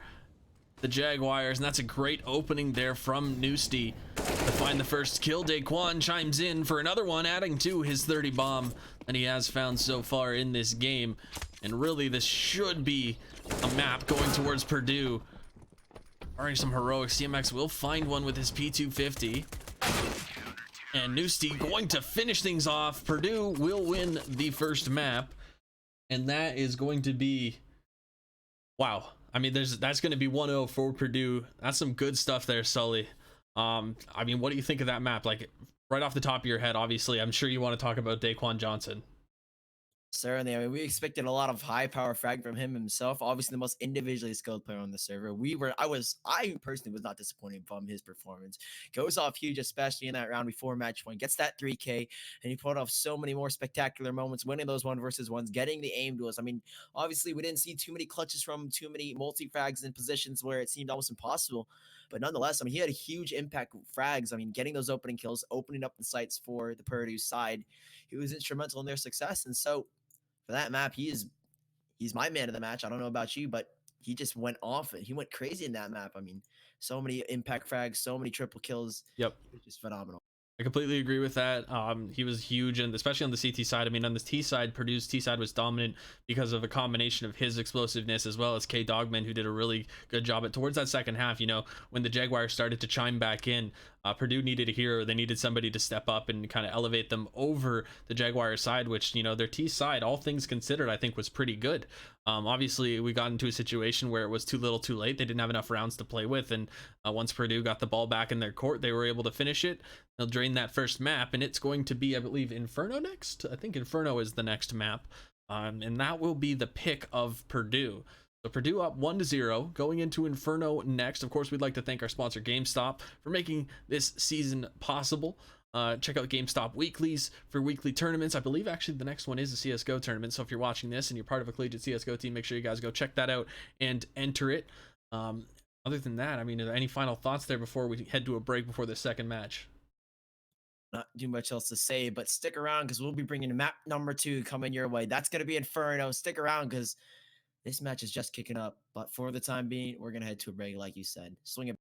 S2: the Jaguars, and that's a great opening there from Noosty to find the first kill. Daquan chimes in for another one, adding to his 30 bomb that he has found so far in this game. And really, this should be a map going towards Purdue. Barring some heroics, CMX will find one with his P250. And Noosty going to finish things off. Purdue will win the first map. And that is going to be... wow. I mean, that's going to be 1-0 for Purdue. That's some good stuff there, Sully. I mean, what do you think of that map? Like, right off the top of your head, obviously, I'm sure you want to talk about Daquan Johnson.
S3: Certainly. I mean, we expected a lot of high power frag from him himself. Obviously, the most individually skilled player on the server. I personally was not disappointed from his performance. Goes off huge, especially in that round before match point. Gets that 3K, and he pulled off so many more spectacular moments, winning those 1v1s, getting the aim duels. I mean, obviously, we didn't see too many clutches from too many multi frags in positions where it seemed almost impossible. But nonetheless, I mean, he had a huge impact frags. I mean, getting those opening kills, opening up the sights for the Purdue side. He was instrumental in their success, and so. For that map, he's my man of the match. I don't know about you, but he just went off and he went crazy in that map. I mean, so many impact frags, so many triple kills.
S2: Yep.
S3: It was just phenomenal.
S2: I completely agree with that. He was huge, and especially on the CT side. I mean, on the T side, Purdue's T side was dominant because of a combination of his explosiveness as well as K Dogman, who did a really good job at towards that second half. You know, when the Jaguars started to chime back in, Purdue needed a hero. They needed somebody to step up and kind of elevate them over the Jaguars side, which, you know, their T side, all things considered, I think was pretty good. Obviously, we got into a situation where it was too little too late. They didn't have enough rounds to play with, and once Purdue got the ball back in their court, they were able to finish it. They'll drain that first map, and it's going to be, I believe, Inferno next. I think Inferno is the next map, and that will be the pick of Purdue. So Purdue up 1-0, going into Inferno next. Of course, we'd like to thank our sponsor GameStop for making this season possible. Check out GameStop weeklies for weekly tournaments. I believe actually the next one is a CSGO tournament. So if you're watching this and you're part of a collegiate CSGO team, make sure you guys go check that out and enter it. Other than that, I mean, are there any final thoughts there before we head to a break before the second match?
S3: Not too much else to say, but stick around because we'll be bringing map number 2 coming your way. That's going to be Inferno. Stick around because this match is just kicking up. But for the time being, we're going to head to a break, like you said. Swing it.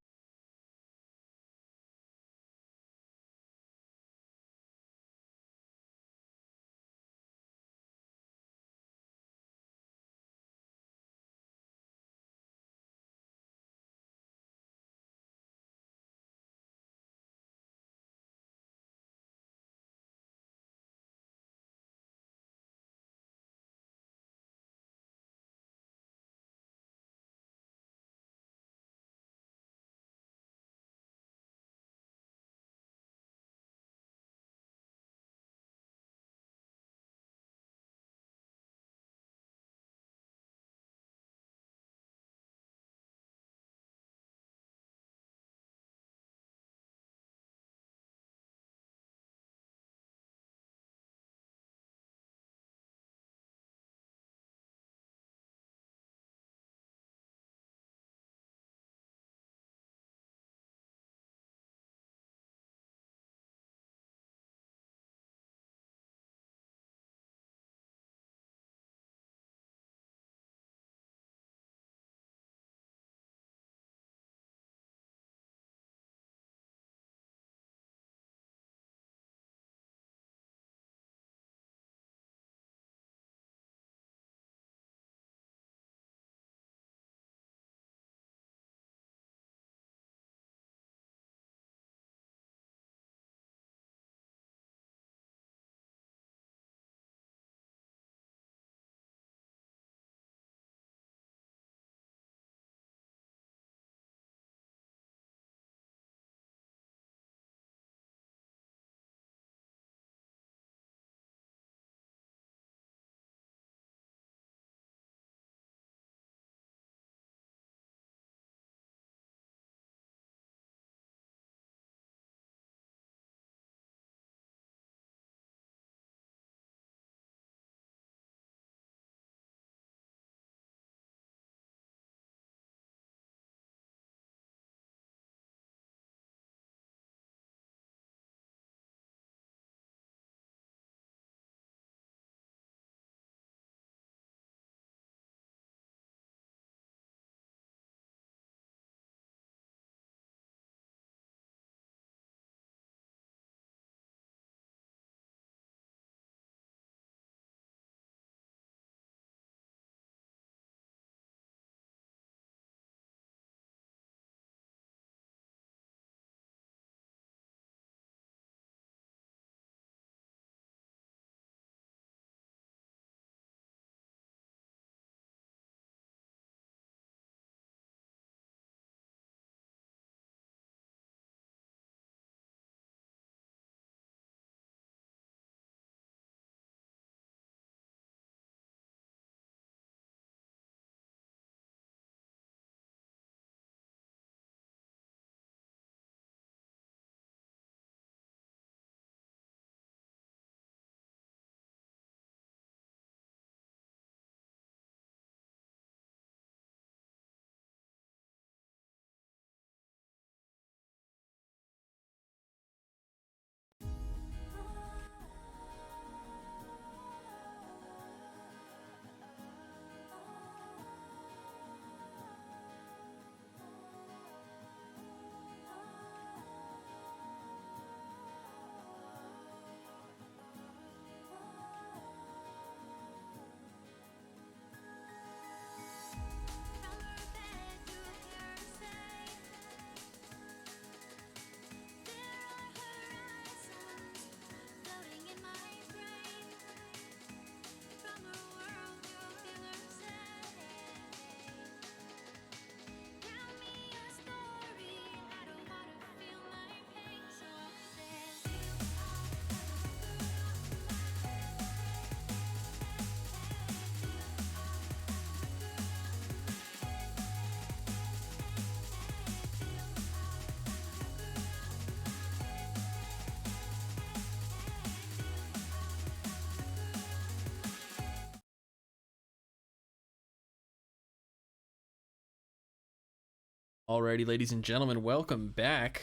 S2: Alrighty, ladies and gentlemen, welcome back.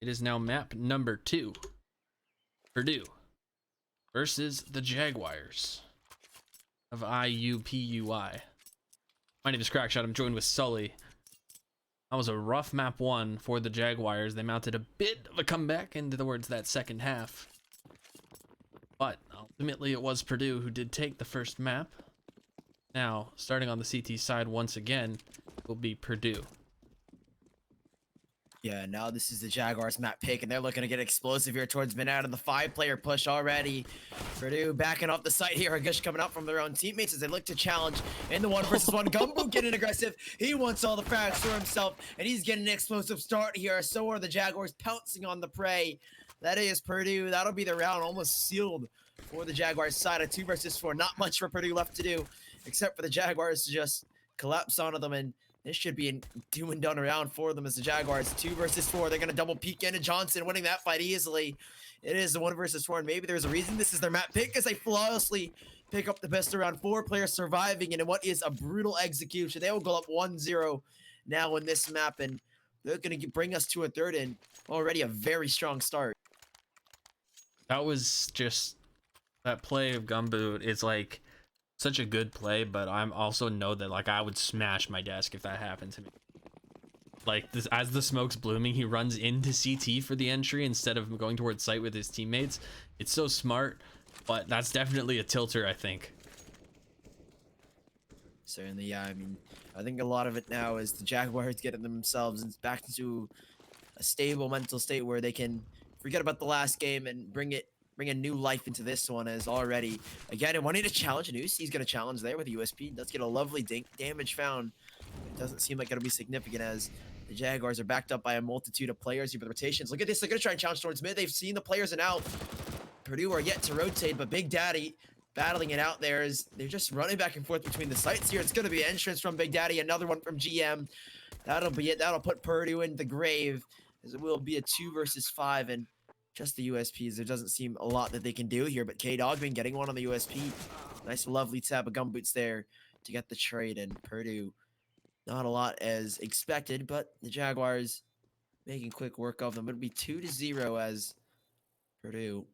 S2: It is now map number 2. Purdue versus the Jaguars of IUPUI. My name is Crackshot. I'm joined with Sully. That was a rough map 1 for the Jaguars. They mounted a bit of a comeback into towards that second half. But ultimately it was Purdue who did take the first map. Now, starting on the CT side once again, will be Purdue.
S3: Yeah, now this is the Jaguars map pick, and they're looking to get explosive here towards mid out of the 5-player push already. Purdue backing off the site here. A gush coming out from their own teammates as they look to challenge in the 1-versus-1. Gumbo getting aggressive. He wants all the frags for himself, and he's getting an explosive start here. So are the Jaguars pouncing on the prey. That is Purdue. That'll be the round almost sealed for the Jaguars side. A 2-versus-4. Not much for Purdue left to do, except for the Jaguars to just collapse onto them, and this should be a do and done around for them as the Jaguars. 2-versus-4. They're going to double peek into Johnson, winning that fight easily. It is the 1-versus-4, and maybe there's a reason this is their map pick as they flawlessly pick up the best around 4 players surviving, and in what is a brutal execution. They will go up 1-0 now in this map, and they're going to bring us to a third and already a very strong start.
S2: That was just that play of Gumboot is like such a good play, but I'm also know that like I would smash my desk if that happened to me. Like this, as the smoke's blooming, he runs into CT for the entry instead of going towards site with his teammates. It's so smart, but that's definitely a tilter, I think.
S3: Certainly, yeah. I mean, I think a lot of it now is the Jaguars getting themselves back into a stable mental state where they can forget about the last game and bring a new life into this one. As already again and wanting to challenge Noose, he's going to challenge there with USP. Does get a lovely damage found. It doesn't seem like it'll be significant as the Jaguars are backed up by a multitude of players here with rotations. Look at this, they're going to try and challenge towards mid. They've seen the players and out. Purdue are yet to rotate, but Big Daddy battling it out there as they're just running back and forth between the sites here. It's going to be an entrance from Big Daddy, another one from GM. That'll be it. That'll put Purdue in the grave, as it will be a 2-versus-5, and just the USPs. There doesn't seem a lot that they can do here, but K-Dog been getting one on the USP. Nice lovely tab of gumboots there to get the trade, and Purdue not a lot as expected, but the Jaguars making quick work of them. It'll be 2-0 as Purdue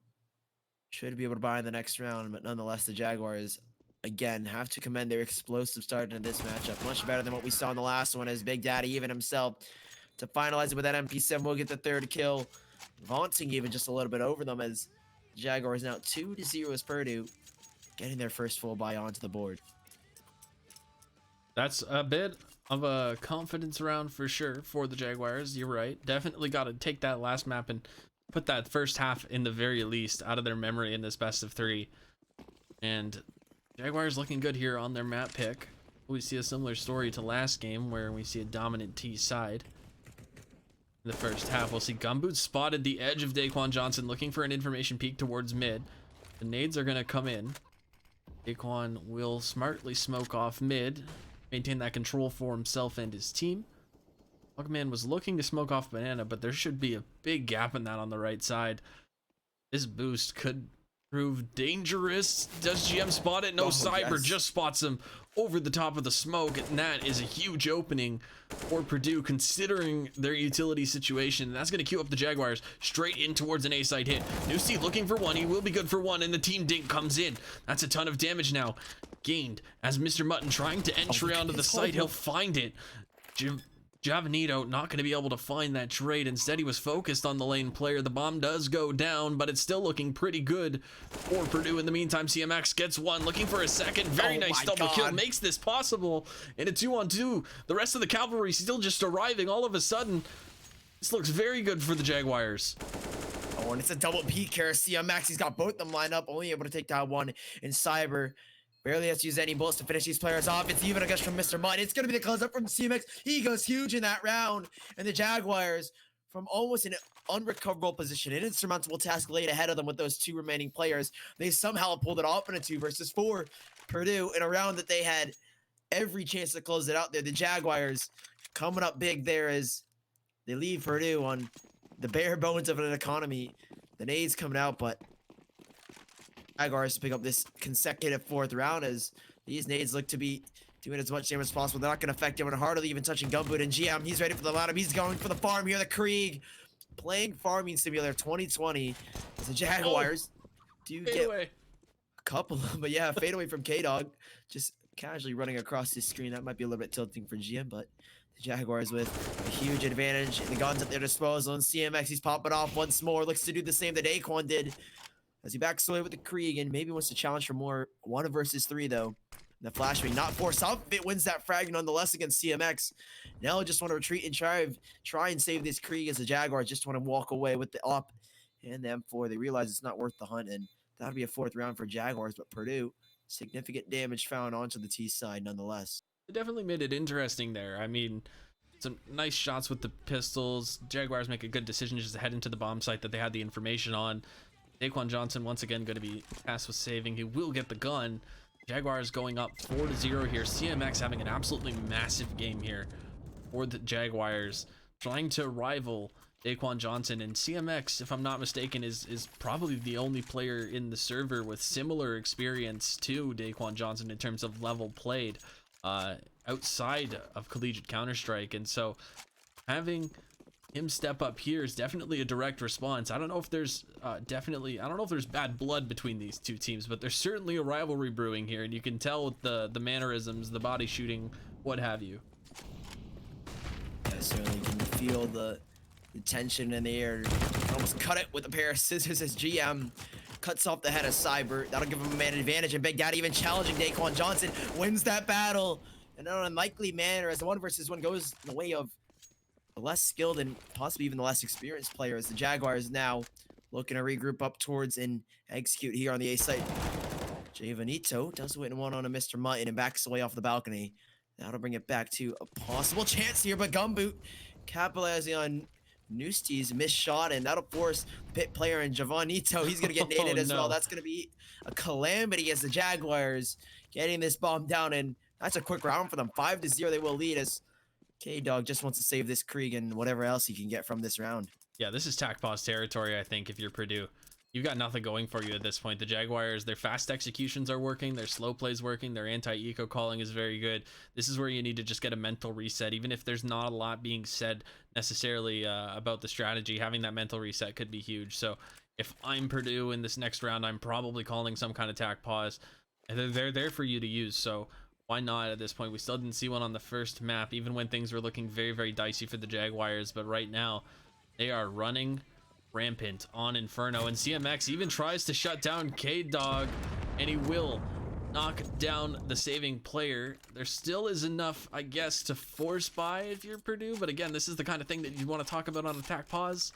S3: should be able to buy in the next round, but nonetheless the Jaguars again have to commend their explosive start in this matchup. Much better than what we saw in the last one, as Big Daddy even himself to finalize it with that MP7 will get the 3rd kill. Vaunting even just a little bit over them as the Jaguars now 2-0 as Purdue getting their first full buy onto the board.
S2: That's a bit of a confidence round for sure for the Jaguars. You're right. Definitely got to take that last map and put that first half in the very least out of their memory in this best of 3. And Jaguars looking good here on their map pick. We see a similar story to last game where we see a dominant T side. In the first half, we'll see Gumboot spotted the edge of Daquan Johnson looking for an information peek towards mid. The nades are going to come in. Daquan will smartly smoke off mid, maintain that control for himself and his team. Buckman was looking to smoke off Banana, but there should be a big gap in that on the right side. This boost could prove dangerous. Does GM spot it? No, Cyber
S3: yes.
S2: just spots him over the top of the smoke, and that is a huge opening for Purdue considering their utility situation. That's going to queue up the Jaguars straight in towards an A-side hit. Nusi looking for one. He will be good for one, and the team dink comes in. That's a ton of damage now gained as Mr. Mutton trying to entry onto the site. He'll find it. Javanito not going to be able to find that trade. Instead, he was focused on the lane player. The bomb does go down, but it's still looking pretty good for Purdue. In the meantime, CMX gets one, looking for a second. Very nice double kill, makes this possible. And a 2-on-2. The rest of the cavalry still just arriving all of a sudden. This looks very good for the Jaguars.
S3: Oh, and it's a double peek here. CMX, he's got both of them lined up, only able to take down one. And Cyber barely has to use any bullets to finish these players off. It's even a guess from Mr. Mud. It's going to be the close up from CMX. He goes huge in that round. And the Jaguars, from almost an unrecoverable position, an insurmountable task laid ahead of them with those 2 remaining players, they somehow pulled it off in a 2-versus-4. Purdue, in a round that they had every chance to close it out there. The Jaguars coming up big there as they leave Purdue on the bare bones of an economy. The nades coming out, but Jaguars to pick up this consecutive 4th round as these nades look to be doing as much damage as possible. They're not going to affect him, and hardly even touching Gumboot. And GM, he's ready for the lineup. He's going for the farm here. The Krieg playing Farming Simulator 2020. As the Jaguars do
S2: Fade
S3: get
S2: away.
S3: a couple, but yeah, fade away from K-Dog. Just casually running across his screen. That might be a little bit tilting for GM, but the Jaguars with a huge advantage and the guns at their disposal. And CMX, he's popping off once more. Looks to do the same that Daquan did as he backs away with the Krieg and maybe wants to challenge for more 1 versus 3 though. The flashbang not forced up. It wins that frag nonetheless against CMX. Now just want to retreat and try and save this Krieg as the Jaguars just want to walk away with the up and the M4. They realize it's not worth the hunt, and that'll be a 4th round for Jaguars, but Purdue, significant damage found onto the T side nonetheless.
S2: It definitely made it interesting there. I mean, some nice shots with the pistols. Jaguars make a good decision just to head into the bomb site that they had the information on. Daquan Johnson once again going to be tasked with saving. He will get the gun. Jaguars going up 4-0 here. CMX having an absolutely massive game here for the Jaguars, trying to rival Daquan Johnson. And CMX, if I'm not mistaken, is probably the only player in the server with similar experience to Daquan Johnson in terms of level played outside of collegiate Counter-Strike. And so having him step up here is definitely a direct response. I don't know if there's bad blood between these two teams, but there's certainly a rivalry brewing here, and you can tell with the mannerisms, the body shooting, what have you.
S3: Yeah, certainly you can feel the tension in the air. Can almost cut it with a pair of scissors as GM cuts off the head of Cyber. That'll give him a man advantage, and Big Daddy even challenging Daquan Johnson wins that battle in an unlikely manner as the 1 versus 1 goes in the way of the less skilled and possibly even the less experienced player, as the Jaguars now looking to regroup up towards and execute here on the A site. Javanito does win one on a Mr. Mutton and backs away off the balcony. That'll bring it back to a possible chance here, but Gumboot capitalizing on Nusti's missed shot, and that'll force the pit player and Javanito. He's going to get naded as well. That's going to be a calamity as the Jaguars getting this bomb down, and that's a quick round for them. 5-0 they will lead as K-Dog just wants to save this Krieg and whatever else he can get from this round.
S2: Yeah, this is tac pause territory, I think, if you're Purdue. You've got nothing going for you at this point. The Jaguars, their fast executions are working, their slow plays working, their anti-eco calling is very good. This is where you need to just get a mental reset. Even if there's not a lot being said necessarily about the strategy, having that mental reset could be huge. So if I'm Purdue in this next round, I'm probably calling some kind of tac pause. And they're there for you to use, so why not at this point? We still didn't see one on the first map, even when things were looking very, very dicey for the Jaguars. But right now, they are running rampant on Inferno. And CMX even tries to shut down K-Dog, and he will knock down the saving player. There still is enough, I guess, to force by if you're Purdue. But again, this is the kind of thing that you want to talk about on attack pause.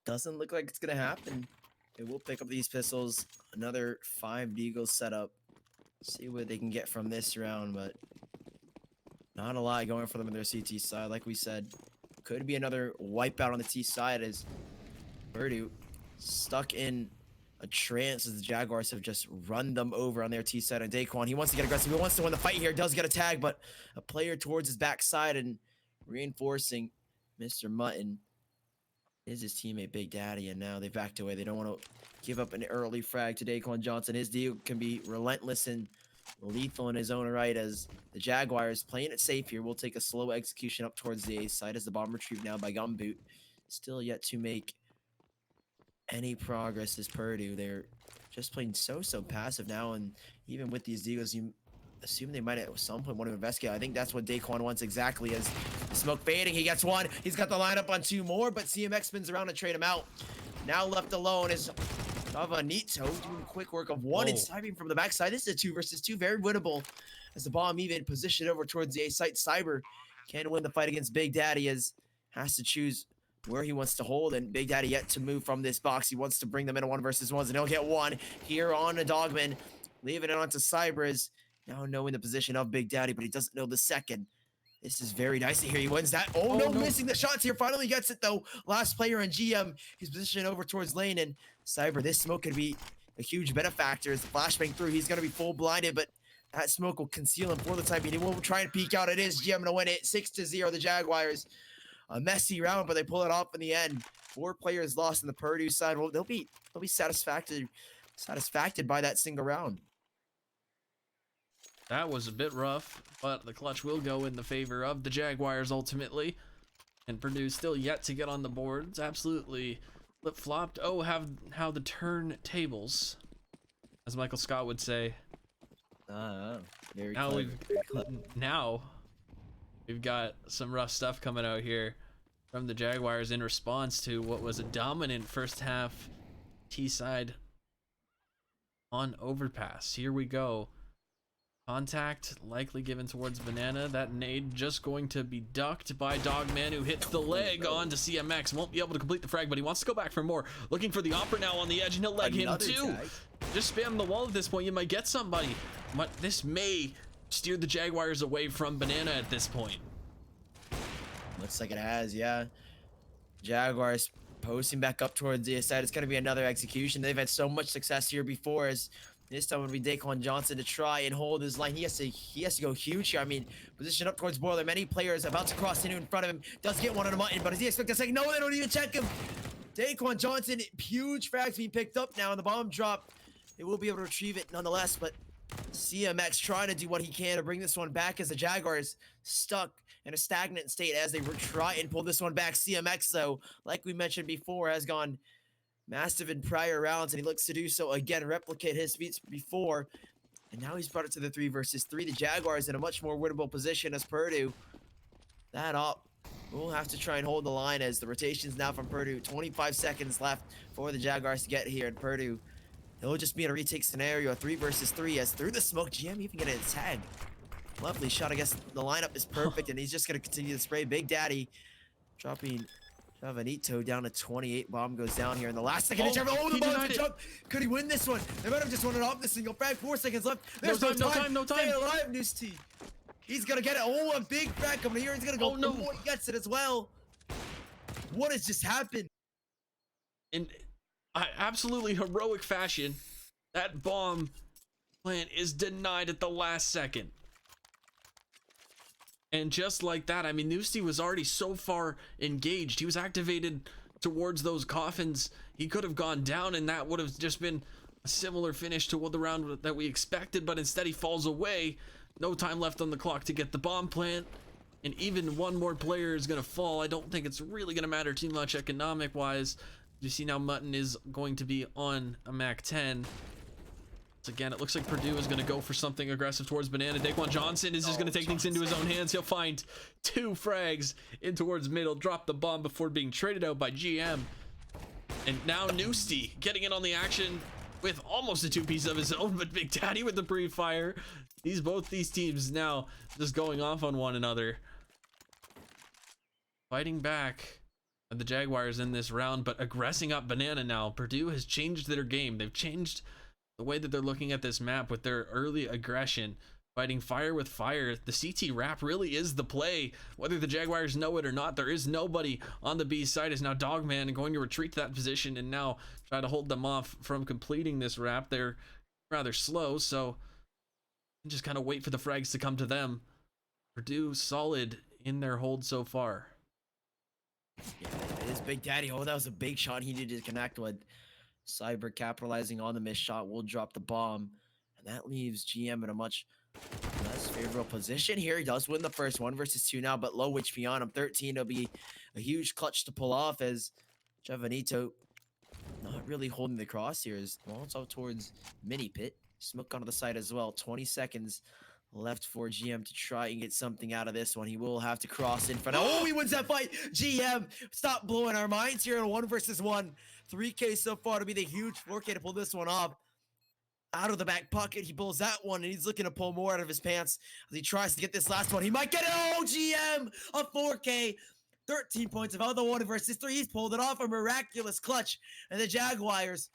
S3: Doesn't look like it's going to happen. They will pick up these pistols. Another 5 Deagles setup. See what they can get from this round, but not a lot going for them on their CT side. Like we said, could be another wipeout on the T side as Purdue stuck in a trance as the Jaguars have just run them over on their T side. And Daquan, he wants to get aggressive. He wants to win the fight here. Does get a tag, but a player towards his backside and reinforcing Mr. Mutton is his teammate Big Daddy, and now they backed away. They don't want to give up an early frag to Daquan Johnson. His deal can be relentless and lethal in his own right as the Jaguars playing it safe here. We'll take a slow execution up towards the A side as the bomb retrieved now by Gumboot. Still yet to make any progress as Purdue. They're just playing so passive now, and even with these Deagles, you assume they might at some point want to investigate. I think that's what Daquan wants exactly, as the smoke fading. He gets one. He's got the lineup on 2 more, but CMX spins around to trade him out. Now left alone is Javanito doing quick work of 1 and sniping from the backside. This is a 2 versus 2, very winnable as the bomb even positioned over towards the A site. Cyber can win the fight against Big Daddy as has to choose where he wants to hold, and Big Daddy yet to move from this box. He wants to bring them in a 1 versus 1s, and he'll get one here on a Dogman, leaving it onto Cyber as now knowing the position of Big Daddy, but he doesn't know the second. This is very dicey here. He wins that. Oh, no, missing the shots here. Finally gets it, though. Last player on GM. He's positioned over towards lane, and Cyber, this smoke could be a huge benefactor as the flashbang through. He's going to be full blinded, but that smoke will conceal him for the time being. He will try and peek out. It is GM to win it. 6-0, the Jaguars. A messy round, but they pull it off in the end. 4 players lost on the Purdue side. Well, they'll be satisfied by that single round.
S2: That was a bit rough, but the clutch will go in the favor of the Jaguars ultimately. And Purdue still yet to get on the board. It's absolutely flip-flopped. Oh, how the turntables, as Michael Scott would say.
S3: Very
S2: Now
S3: clever. Very clever.
S2: we've got some rough stuff coming out here from the Jaguars in response to what was a dominant first half T-side on Overpass. Here we go. Contact likely given towards Banana. That nade just going to be ducked by Dogman, who hits the leg onto CMX. Won't be able to complete the frag, but he wants to go back for more. Looking for the Opera now on the edge, and he'll leg him too.
S3: Tag.
S2: Just spam the wall at this point. You might get somebody. But this may steer the Jaguars away from Banana at this point.
S3: Looks like it has, yeah. Jaguars posting back up towards the side. It's going to be another execution. They've had so much success here before, as this time would be Daquan Johnson to try and hold his line. He has to go huge here. I mean, position up towards Boiler. Many players about to cross in front of him. Does get one on a mutton, but does he expect a second? No, they don't even check him. Daquan Johnson, huge frags being picked up now, and the bomb drop. They will be able to retrieve it nonetheless, but CMX trying to do what he can to bring this one back, as the Jaguars stuck in a stagnant state as they try and pull this one back. CMX, though, like we mentioned before, has gone massive in prior rounds, and he looks to do so again, replicate his feats before, and now he's brought it to the 3 versus 3. The Jaguars in a much more winnable position as Purdue. That up. We'll have to try and hold the line as the rotations now from Purdue. 25 seconds left for the Jaguars to get here, and Purdue, it'll just be in a retake scenario, a 3 versus 3, as through the smoke, GM even getting a tag. Lovely shot. I guess the lineup is perfect, and he's just going to continue to spray. Big Daddy dropping Javanito down to 28. Bomb goes down here in the last second. The bomb jump. Could he win this one? They might have just won it off the single frag. 4 seconds left. There's no time. Stay alive, News T. He's going to get it. Oh, a big frag coming here. He's going to go. Oh, no. He gets it as well. What has just happened?
S2: In absolutely heroic fashion, that bomb plant is denied at the last second. And just like that, I mean, Newsty was already so far engaged. He was activated towards those coffins. He could have gone down, and that would have just been a similar finish to the round that we expected, but instead he falls away. No time left on the clock to get the bomb plant, and even one more player is going to fall. I don't think it's really going to matter too much economic-wise. You see now Mutton is going to be on a MAC 10. Again, it looks like Purdue is going to go for something aggressive towards Banana. Daquan Johnson is just going to take things into his own hands. He'll find 2 frags in towards middle, drop the bomb before being traded out by GM. And now Newsty getting in on the action with almost a 2-piece of his own, but Big Daddy with the pre-fire. Both these teams now just going off on one another. Fighting back the Jaguars in this round, but aggressing up Banana now. Purdue has changed their game. They've changed the way that they're looking at this map with their early aggression, fighting fire with fire. The CT wrap really is the play, whether the Jaguars know it or not. There is nobody on the B side. Is now Dogman going to retreat to that position and now try to hold them off from completing this wrap. They're rather slow, so just kind of wait for the frags to come to them. Purdue solid in their hold so far.
S3: Yeah, it is Big Daddy. Oh, that was a big shot he needed to connect with. Cyber capitalizing on the missed shot will drop the bomb, and that leaves GM in a much less favorable position here. He does win the first 1 versus 2 now, but low HP on him. 13. It'll be a huge clutch to pull off, as Javanito not really holding the crosshairs. Molotov towards mini pit. Smoke onto the side as well. 20 seconds left for GM to try and get something out of this one. He will have to cross in front. Oh, he wins that fight. GM, stop blowing our minds here in a 1 versus 1. 3K so far to be the huge 4K to pull this one off. Out of the back pocket, he pulls that one, and he's looking to pull more out of his pants as he tries to get this last one. He might get it. Oh, GM, a 4K. 13 points of other 1 versus 3. He's pulled it off, a miraculous clutch. And the Jaguars,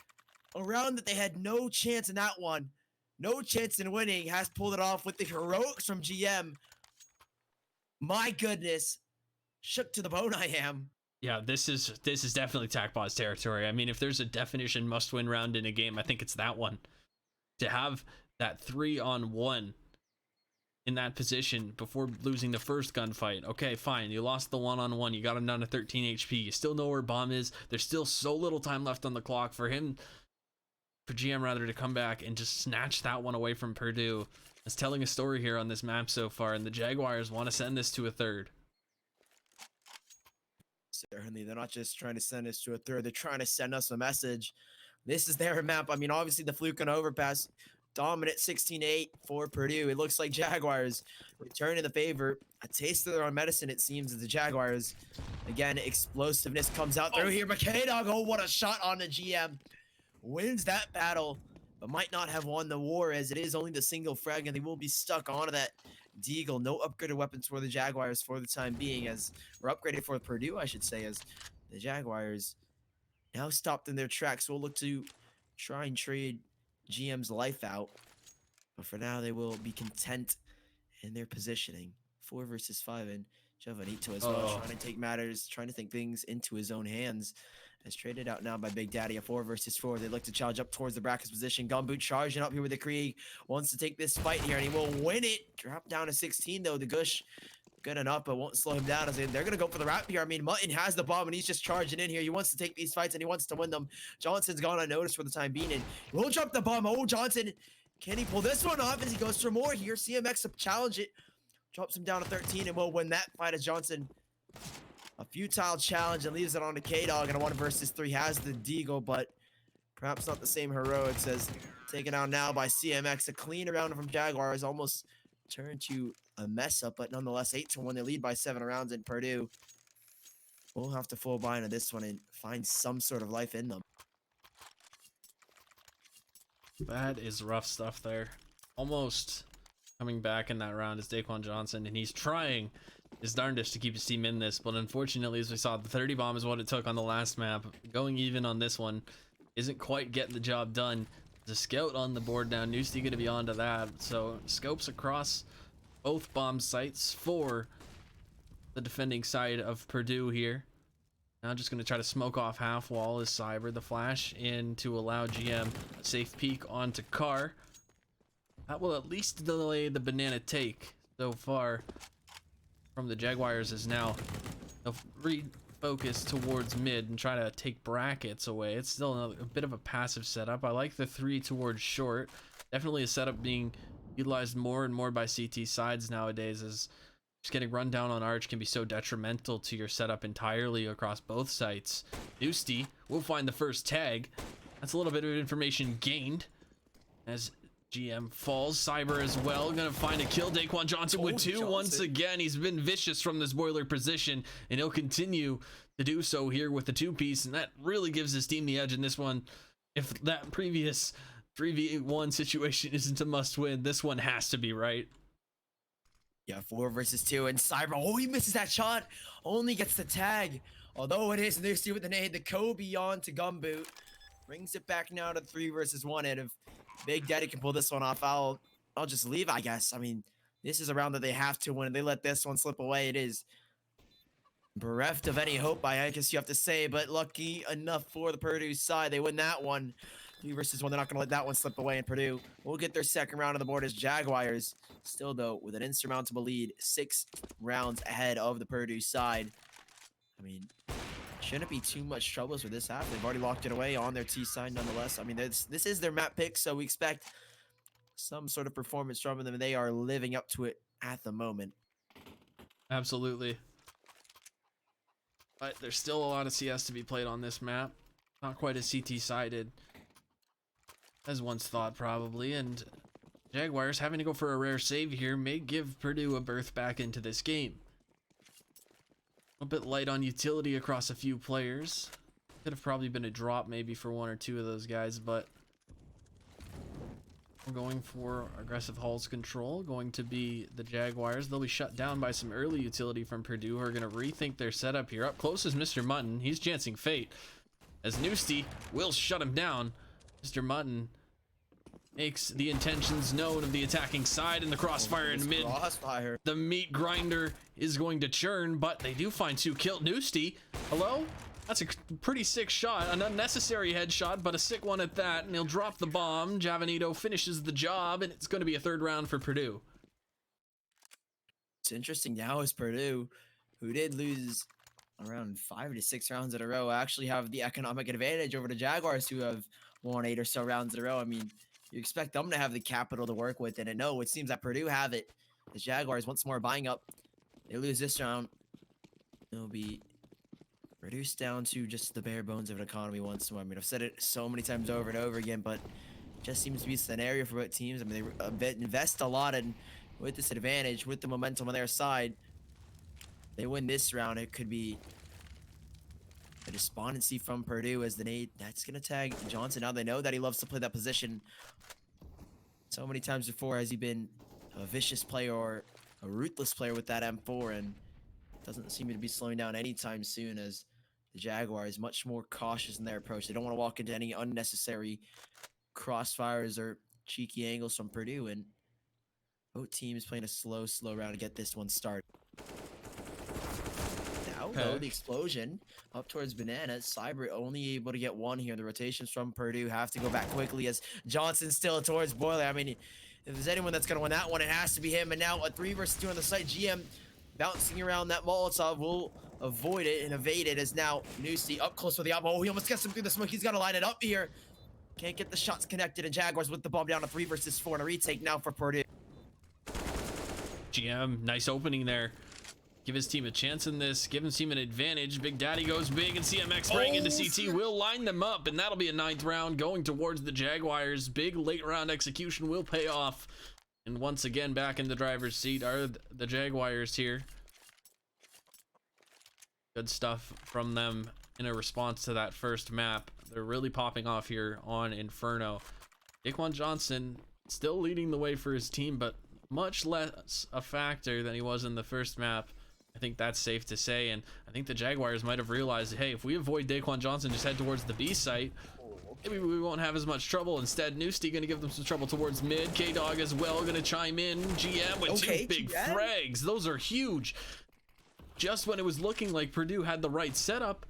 S3: a round that they had no chance in that one, no chance in winning, has pulled it off with the heroics from GM. My goodness. Shook to the bone I am.
S2: Yeah, this is definitely TACPOS territory. I mean, if there's a definition must-win round in a game, I think it's that one. To have that 3-on-1 in that position before losing the first gunfight. Okay, fine. You lost the 1-on-1. You got him down to 13 HP. You still know where Bomb is. There's still so little time left on the clock for him for GM rather to come back and just snatch that one away from Purdue. It's telling a story here on this map so far, and the Jaguars want to send this to a third.
S3: Certainly, they're not just trying to send us to a third. They're trying to send us a message. This is their map. I mean, obviously, the fluke and overpass. Dominant 16-8 for Purdue. It looks like Jaguars returning the favor. A taste of their own medicine, it seems, as the Jaguars. Again, explosiveness comes out through here. But K-Dog, oh, what a shot on the GM. Wins that battle, but might not have won the war, as it is only the single frag, and they will be stuck onto that Deagle. No upgraded weapons for the Jaguars for the time being, as we're upgraded for Purdue, I should say, as the Jaguars now stopped in their tracks. We'll look to try and trade GM's life out, but for now they will be content in their positioning. 4 versus 5, and Giovanito as well, trying to take matters, trying to think things into his own hands. As traded out now by Big Daddy, a 4 versus 4. They look to charge up towards the brackets position. Gumboot charging up here with the Krieg, wants to take this fight here, and he will win it. Drop down to 16 though. The Gush good enough, but won't slow him down, as they're going to go for the wrap here. I mean, Mutton has the bomb, and he's just charging in here. He wants to take these fights, and he wants to win them. Johnson's gone unnoticed for the time being, and will drop the bomb. Oh, Johnson, can he pull this one off as he goes for more here? CMX to challenge it. Drops him down to 13, and will win that fight as Johnson. A futile challenge and leaves it on to K-Dog, and a 1 versus 3 has the Deagle, but perhaps not the same heroics as taken out now by CMX. A clean round from Jaguars, almost turned to a mess up, but nonetheless 8-1. They lead by 7 rounds, in Purdue we'll have to full buy into this one and find some sort of life in them.
S2: That is rough stuff there. Almost coming back in that round is Daquan Johnson, and he's trying his darndest to keep his team in this, but unfortunately, as we saw, the 30 bomb is what it took on the last map. Going even on this one isn't quite getting the job done. The scout on the board now. Noosty going to be onto that, so scopes across both bomb sites for the defending side of Purdue here. Now just going to try to smoke off half wall is Cyber. The flash in to allow GM a safe peek onto Carr. That will at least delay the banana take so far from the Jaguars, is now they'll refocus towards mid and try to take brackets away. It's still a bit of a passive setup. I like the 3 towards short. Definitely a setup being utilized more and more by CT sides nowadays, as just getting run down on arch can be so detrimental to your setup entirely across both sites. Noosty will find the first tag. That's a little bit of information gained as GM falls. Cyber as well, gonna find a kill. Daquan Johnson with 2 once again. He's been vicious from this boiler position, and he'll continue to do so here with the 2-piece, and that really gives his team the edge in this one. If that previous 3v1 situation isn't a must-win, this one has to be, right?
S3: Yeah, 4 versus 2, and Cyber, oh, he misses that shot, only gets the tag. Although it is Noosty with the nade, the Kobe on to Gumboot. Brings it back now to 3 versus 1, and if Big Daddy can pull this one off, I'll just leave, I guess. I mean, this is a round that they have to win. They let this one slip away. It is bereft of any hope, I guess you have to say, but lucky enough for the Purdue side. They win that one. 3 versus 1. They're not going to let that one slip away, and Purdue will get their second round on the board as Jaguars. Still, though, with an insurmountable lead, 6 rounds ahead of the Purdue side. I mean, shouldn't be too much troubles with this half. They've already locked it away on their T side nonetheless. I mean, this is their map pick, so we expect some sort of performance from them, and they are living up to it at the moment.
S2: Absolutely. But there's still a lot of CS to be played on this map. Not quite as CT-sided as once thought, probably, and Jaguars having to go for a rare save here may give Purdue a berth back into this game. A bit light on utility across a few players. Could have probably been a drop maybe for 1 or 2 of those guys, but we're going for aggressive hulls control. Going to be the Jaguars. They'll be shut down by some early utility from Purdue, who are going to rethink their setup here. Up close is Mr. Mutton. He's chancing fate, as Noosty will shut him down. Mr. Mutton makes the intentions known of the attacking side, in the crossfire in mid.
S3: Crossfire.
S2: The meat grinder is going to churn, but they do find 2 kills. Noosty, hello? That's a pretty sick shot. An unnecessary headshot, but a sick one at that. And he'll drop the bomb. Javanito finishes the job, and it's going to be a 3rd round for Purdue.
S3: It's interesting now is Purdue, who did lose around 5 to 6 rounds in a row, actually have the economic advantage over the Jaguars, who have won 8 or so rounds in a row. I mean, you expect them to have the capital to work with, and no, it seems that Purdue have it. The Jaguars once more buying up. They lose this round. It'll be reduced down to just the bare bones of an economy once more. I mean, I've said it so many times over and over again, but it just seems to be a scenario for both teams. I mean, they invest a lot in with this advantage, with the momentum on their side. They win this round, it could be a despondency from Purdue as the nade. That's going to tag Johnson. Now they know that he loves to play that position. So many times before has he been a vicious player or a ruthless player with that M4, and doesn't seem to be slowing down anytime soon as the Jaguars much more cautious in their approach. They don't want to walk into any unnecessary crossfires or cheeky angles from Purdue, and both teams playing a slow round to get this one started. Now, though, the explosion up towards Bananas. Cyber only able to get one here. The rotations from Purdue have to go back quickly as Johnson still towards Boiler. I mean, if there's anyone that's going to win that one, it has to be him. And now a 3 versus 2 on the site. GM bouncing around that Molotov will avoid it and evade it as now Noosey up close with the op. Oh, he almost gets him through the smoke. He's got to line it up here. Can't get the shots connected, and Jaguars with the bomb down to 3 versus 4 and a retake now for Purdue.
S2: GM, nice opening there. Give his team a chance in this. Give his team an advantage. Big Daddy goes big, and CMX spraying into CT will line them up, and that'll be a 9th round going towards the Jaguars. Big late round execution will pay off. And once again, back in the driver's seat are the Jaguars here. Good stuff from them in a response to that first map. They're really popping off here on Inferno. Daquan Johnson still leading the way for his team, but much less a factor than he was in the first map. I think that's safe to say, and I think the Jaguars might have realized, hey, if we avoid Daquan Johnson, just head towards the B site, maybe we won't have as much trouble. Instead, Noosey gonna give them some trouble towards mid. K-Dog as well gonna chime in. GM with 2 big frags. Those are huge. Just when it was looking like Purdue had the right setup,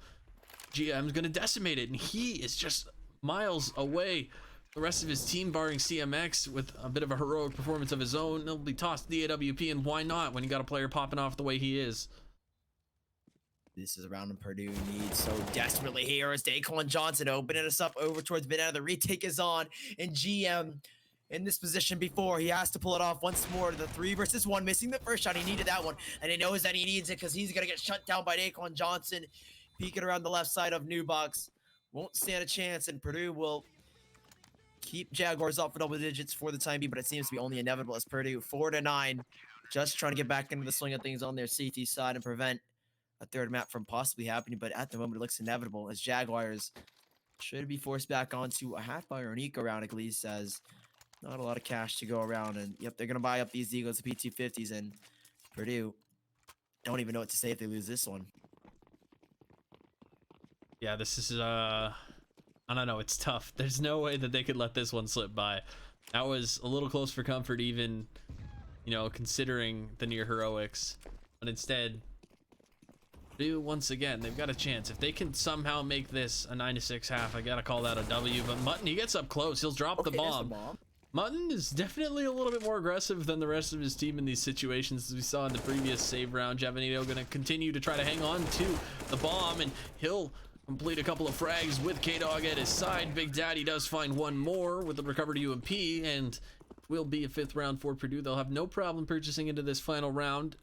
S2: GM's gonna decimate it, and he is just miles away. The rest of his team, barring CMX, with a bit of a heroic performance of his own, he'll be tossed to the AWP, and why not when you got a player popping off the way he is?
S3: This is a round Purdue needs so desperately here as Daquan Johnson opening us up over towards Banana. The retake is on, and GM in this position before. He has to pull it off once more. The 3 versus 1, missing the first shot. He needed that one, and he knows that he needs it because he's going to get shut down by Daquan Johnson. Peeking around the left side of New Box. Won't stand a chance, and Purdue will keep Jaguars up for double digits for the time being, but it seems to be only inevitable as Purdue 4-9, just trying to get back into the swing of things on their CT side and prevent a third map from possibly happening. But at the moment, it looks inevitable as Jaguars should be forced back onto a half buy or an eco round, at least, as not a lot of cash to go around. And yep, they're gonna buy up these Eagles, the P250s, and Purdue don't even know what to say if they lose this one.
S2: Yeah, this is I don't know, it's tough. There's no way that they could let this one slip by. That was a little close for comfort, even, you know, considering the near heroics. But instead, Purdue, once again, they've got a chance. If they can somehow make this a 9-6 half, I gotta call that a W. But Mutton, he gets up close. He'll drop the bomb. Mutton is definitely a little bit more aggressive than the rest of his team in these situations, as we saw in the previous save round. Javanito gonna continue to try to hang on to the bomb, and he'll complete a couple of frags with K-Dog at his side. Big Daddy does find one more with the recovered UMP, and will be a 5th round for Purdue. They'll have no problem purchasing into this final round.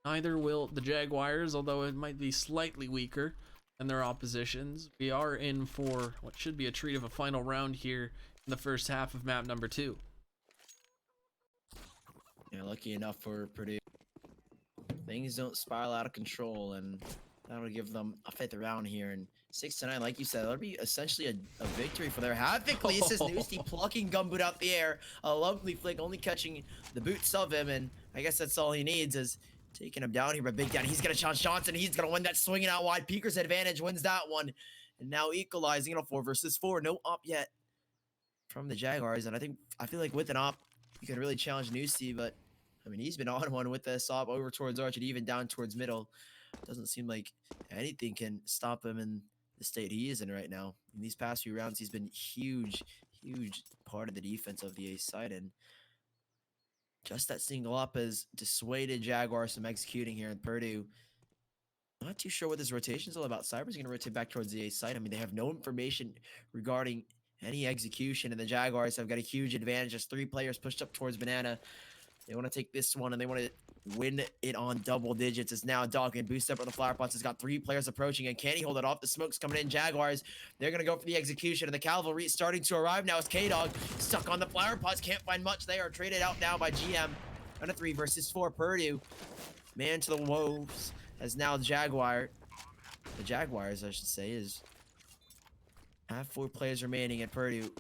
S2: Neither will the Jaguars, although it might be slightly weaker than their oppositions. We are in for what should be a treat of a final round here in the first half of map number 2.
S3: Yeah, lucky enough for Purdue, things don't spiral out of control, and that'll give them a 5th round here. And 6-9, like you said, that'll be essentially a victory for their Havoc. Lisa's Noosey plucking Gumboot out the air. A lovely flick, only catching the boots of him, and I guess that's all he needs is taking him down here. But Big Daddy, he's gonna challenge Johnson. He's gonna win that swinging out wide. Peeker's advantage wins that one, and now equalizing it on 4 versus 4. No op yet from the Jaguars, and I feel like with an op, you can really challenge Noosey, but I mean, he's been on one with this op over towards Arch and even down towards middle. Doesn't seem like anything can stop him in the state he is in right now. In these past few rounds, he's been huge part of the defense of the A side, and just that single up has dissuaded Jaguars from executing here in Purdue. Not too sure what this rotation is all about. Cyber's going to rotate back towards the A side. I mean, they have no information regarding any execution, and the Jaguars have got a huge advantage. Just 3 players pushed up towards Banana. They want to take this one, and they want to win it on double digits. It's now Dog and boost up on the flower pots. It's got 3 players approaching, and can he hold it off? The smoke's coming in. Jaguars, they're going to go for the execution, and the cavalry is starting to arrive now. It's K-Dog stuck on the flower pots. Can't find much. They are traded out now by GM. On a 3 versus 4. Purdue, man to the wolves, as now the Jaguars, I should say, is have 4 players remaining at Purdue.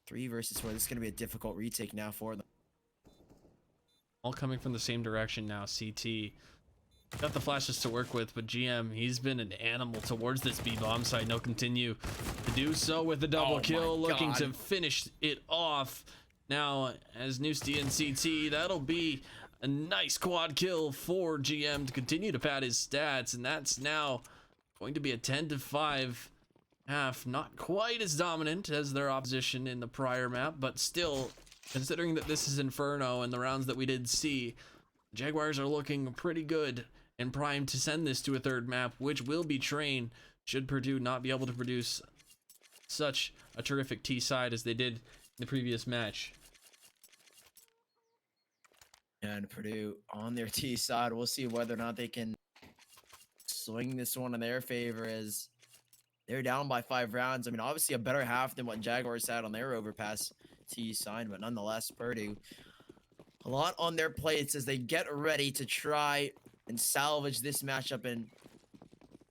S3: 3 versus 4. This is going to be a difficult retake now for them.
S2: All coming from the same direction now. CT got the flashes to work with, but GM, he's been an animal towards this B bomb site. No, continue to do so with the double kill, looking to finish it off. Now, as Newsty and CT, that'll be a nice quad kill for GM to continue to pad his stats, and that's now going to be a 10-5 half. Not quite as dominant as their opposition in the prior map, but still, considering that this is Inferno and the rounds that we did see, Jaguars are looking pretty good and primed to send this to a 3rd map, which will be Train, should Purdue not be able to produce such a terrific T side as they did in the previous match.
S3: And Purdue on their T side, we'll see whether or not they can swing this one in their favor, as they're down by 5 rounds. I mean, obviously a better half than what Jaguars had on their Overpass T side, but nonetheless, Purdue, a lot on their plates as they get ready to try and salvage this matchup. And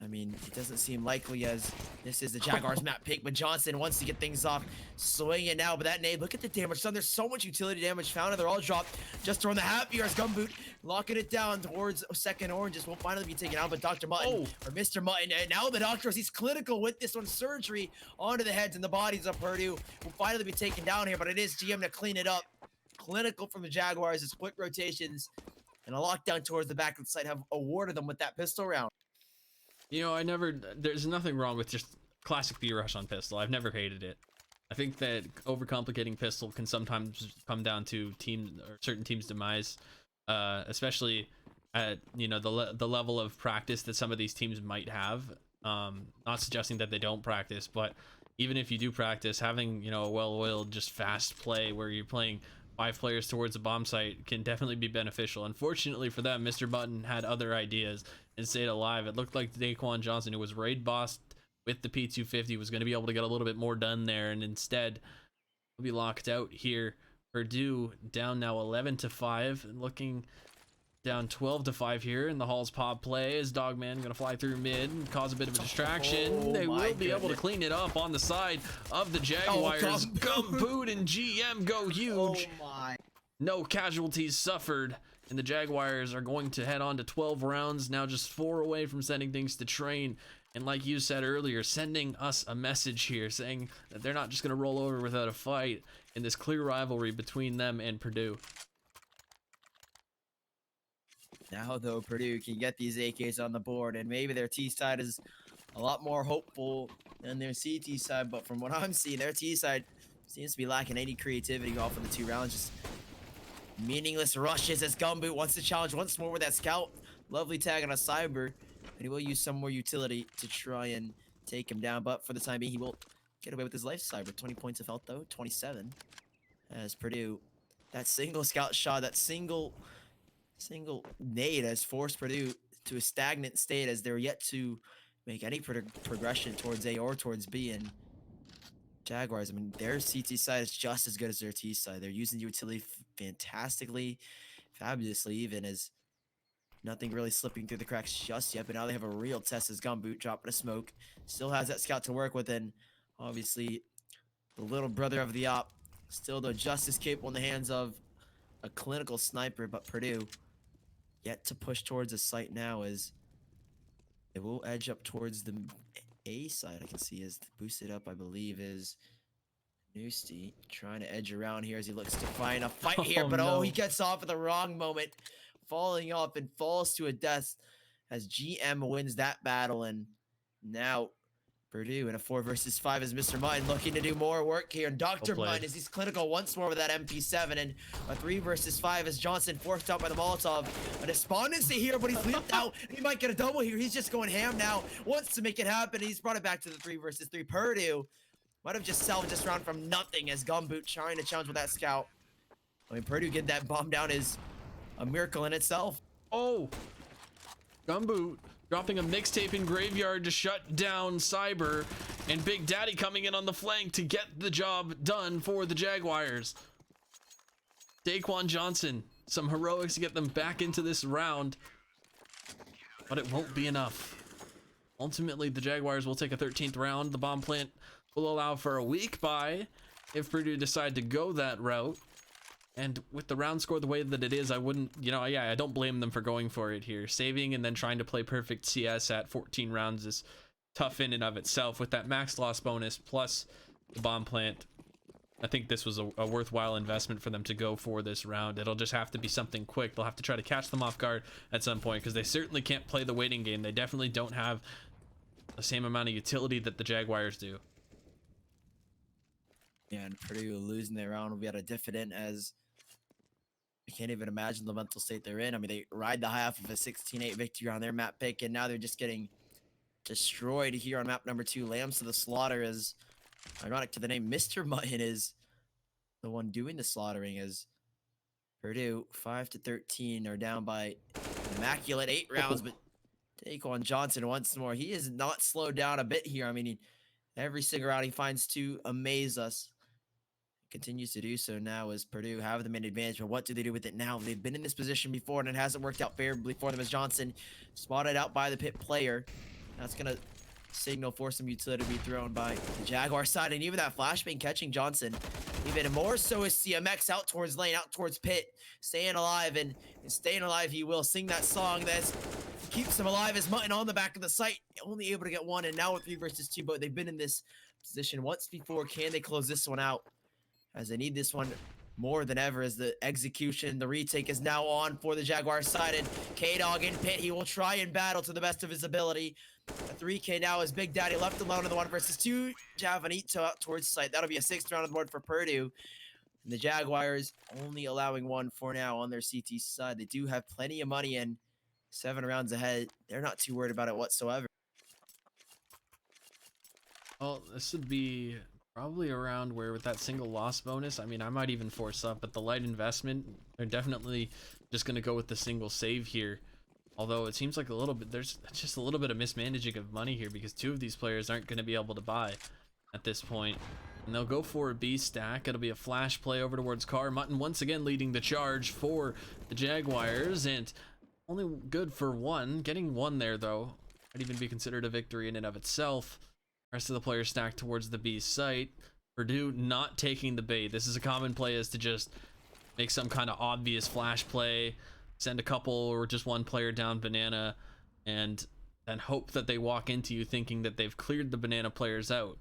S3: I mean, it doesn't seem likely as this is the Jaguars map pick, but Johnson wants to get things off. Swinging now, but that nade, look at the damage done. There's so much utility damage found, and they're all dropped. Just throwing the happy hours gumboot, locking it down towards second oranges. Will finally be taken out, but Dr. Mutton, or Mr. Mutton, and now the doctor, he's clinical with this one. Surgery onto the heads and the bodies of Purdue will finally be taken down here, but it is GM to clean it up. Clinical from the Jaguars as quick rotations and a lockdown towards the back of the site have awarded them with that pistol round.
S2: You know, there's nothing wrong with just classic B-rush on pistol. I've never hated it. I think that overcomplicating pistol can sometimes come down to certain teams' demise, especially at, you know, the level of practice that some of these teams might have. Not suggesting that they don't practice, but even if you do practice, having, you know, a well-oiled, just fast play where you're playing 5 players towards a bomb site can definitely be beneficial. Unfortunately for them, Mr. Button had other ideas and stayed alive. It looked like Daquan Johnson, who was raid bossed with the P250, was going to be able to get a little bit more done there, and instead will be locked out here. Purdue down now 11-5, and looking down 12-5 here in the Hall's pop play. Is Dogman going to fly through mid and cause a bit of a distraction? They will be able to clean it up on the side of the Jaguars. Gumboot and GM go huge. No casualties suffered, and the Jaguars are going to head on to 12 rounds, now just 4 away from sending things to Train. And like you said earlier, sending us a message here saying that they're not just going to roll over without a fight in this clear rivalry between them and Purdue.
S3: Now, though, Purdue can get these AKs on the board, and maybe their T side is a lot more hopeful than their CT side, but from what I'm seeing, their T side seems to be lacking any creativity off of the 2 rounds. Just meaningless rushes as Gumboot wants to challenge once more with that scout. Lovely tag on a cyber, and he will use some more utility to try and take him down, but for the time being, he will get away with his life cyber. 20 points of health, though, 27. As Purdue, that single scout shot, that single nade has forced Purdue to a stagnant state, as they're yet to make any progression towards A or towards B. And Jaguars, I mean, their CT side is just as good as their T side. They're using the utility fantastically, fabulously, even, as nothing really slipping through the cracks just yet. But now they have a real test as Gumboot dropping a smoke. Still has that scout to work with, and obviously the little brother of the op, still though just as capable in the hands of a clinical sniper. But Purdue yet to push towards the site now, as it will edge up towards the A side. I can see is boosted up, I believe, is Newsty trying to edge around here as he looks to find a fight here, but
S2: no.
S3: he gets off at the wrong moment, falling off and falls to a death as GM wins that battle. And now Purdue in a 4 versus 5 as Mr. Mutton looking to do more work here. And Dr. Mutton is he's clinical once more with that MP7, and a 3 versus 5 as Johnson forced out by the Molotov. A despondency here, but he's leaped out. He might get a double here. He's just going ham now. Wants to make it happen. He's brought it back to the 3 versus 3. Purdue Might have just salvaged this round from nothing as Gumboot trying to challenge with that scout. I mean, Purdue getting that bomb down is a miracle in itself.
S2: Oh, Gumboot dropping a mixtape in Graveyard to shut down Cyber, and Big Daddy coming in on the flank to get the job done for the Jaguars. Daquan Johnson, some heroics to get them back into this round, but it won't be enough. Ultimately, the Jaguars will take a 13th round. The bomb plant will allow for a weak bye if Purdue decide to go that route. And with the round score the way that it is, I wouldn't, I don't blame them for going for it here. Saving and then trying to play perfect CS at 14 rounds is tough in and of itself. With that max loss bonus plus the bomb plant, I think this was a worthwhile investment for them to go for this round. It'll just have to be something quick. They'll have to try to catch them off guard at some point, because they certainly can't play the waiting game. They definitely don't have the same amount of utility that the Jaguars do.
S3: Yeah, and Purdue losing their round will be at a dividend, as I can't even imagine the mental state they're in. I mean, they ride the high off of a 16-8 victory on their map pick, and now they're just getting destroyed here on map number 2. Lambs to the slaughter, is ironic to the name. Mr. Mutton is the one doing the slaughtering, as Purdue 5-13 are down by immaculate 8 rounds. But Daquan Johnson once more, he is not slowed down a bit here. I mean, every single round he finds to amaze us. Continues to do so now as Purdue have them in advantage. But what do they do with it now? They've been in this position before, and it hasn't worked out favorably for them, as Johnson spotted out by the pit player. That's going to signal for some utility to be thrown by the Jaguar side. And even that flashbang catching Johnson. Even more so is CMX out towards lane, out towards pit, staying alive, and staying alive he will. Sing that song that keeps him alive as Mutton on the back of the site, only able to get one, and now with 3 versus 2, but they've been in this position once before. Can they close this one out, as they need this one more than ever, as the execution, the retake is now on for the Jaguar side, and K-Dog in pit, he will try and battle to the best of his ability. A 3K now is Big Daddy left alone in the 1 versus 2. Javanito out towards site. That'll be a 6th round on the board for Purdue. And the Jaguars only allowing 1 for now on their CT side. They do have plenty of money and 7 rounds ahead. They're not too worried about it whatsoever.
S2: Well, this would be probably around where, with that single loss bonus, I mean, I might even force up, but the light investment, they're definitely just going to go with the single save here. Although it seems like there's just a little bit of mismanaging of money here, because 2 of these players aren't going to be able to buy at this point. And they'll go for a B stack. It'll be a flash play over towards Car. Mutton once again leading the charge for the Jaguars, and only good for 1. Getting 1 there, though, might even be considered a victory in and of itself. Rest of the players stacked towards the B site. Purdue not taking the bait. This is a common play, is to just make some kind of obvious flash play, send a couple or just 1 player down banana, and then hope that they walk into you thinking that they've cleared the banana players out.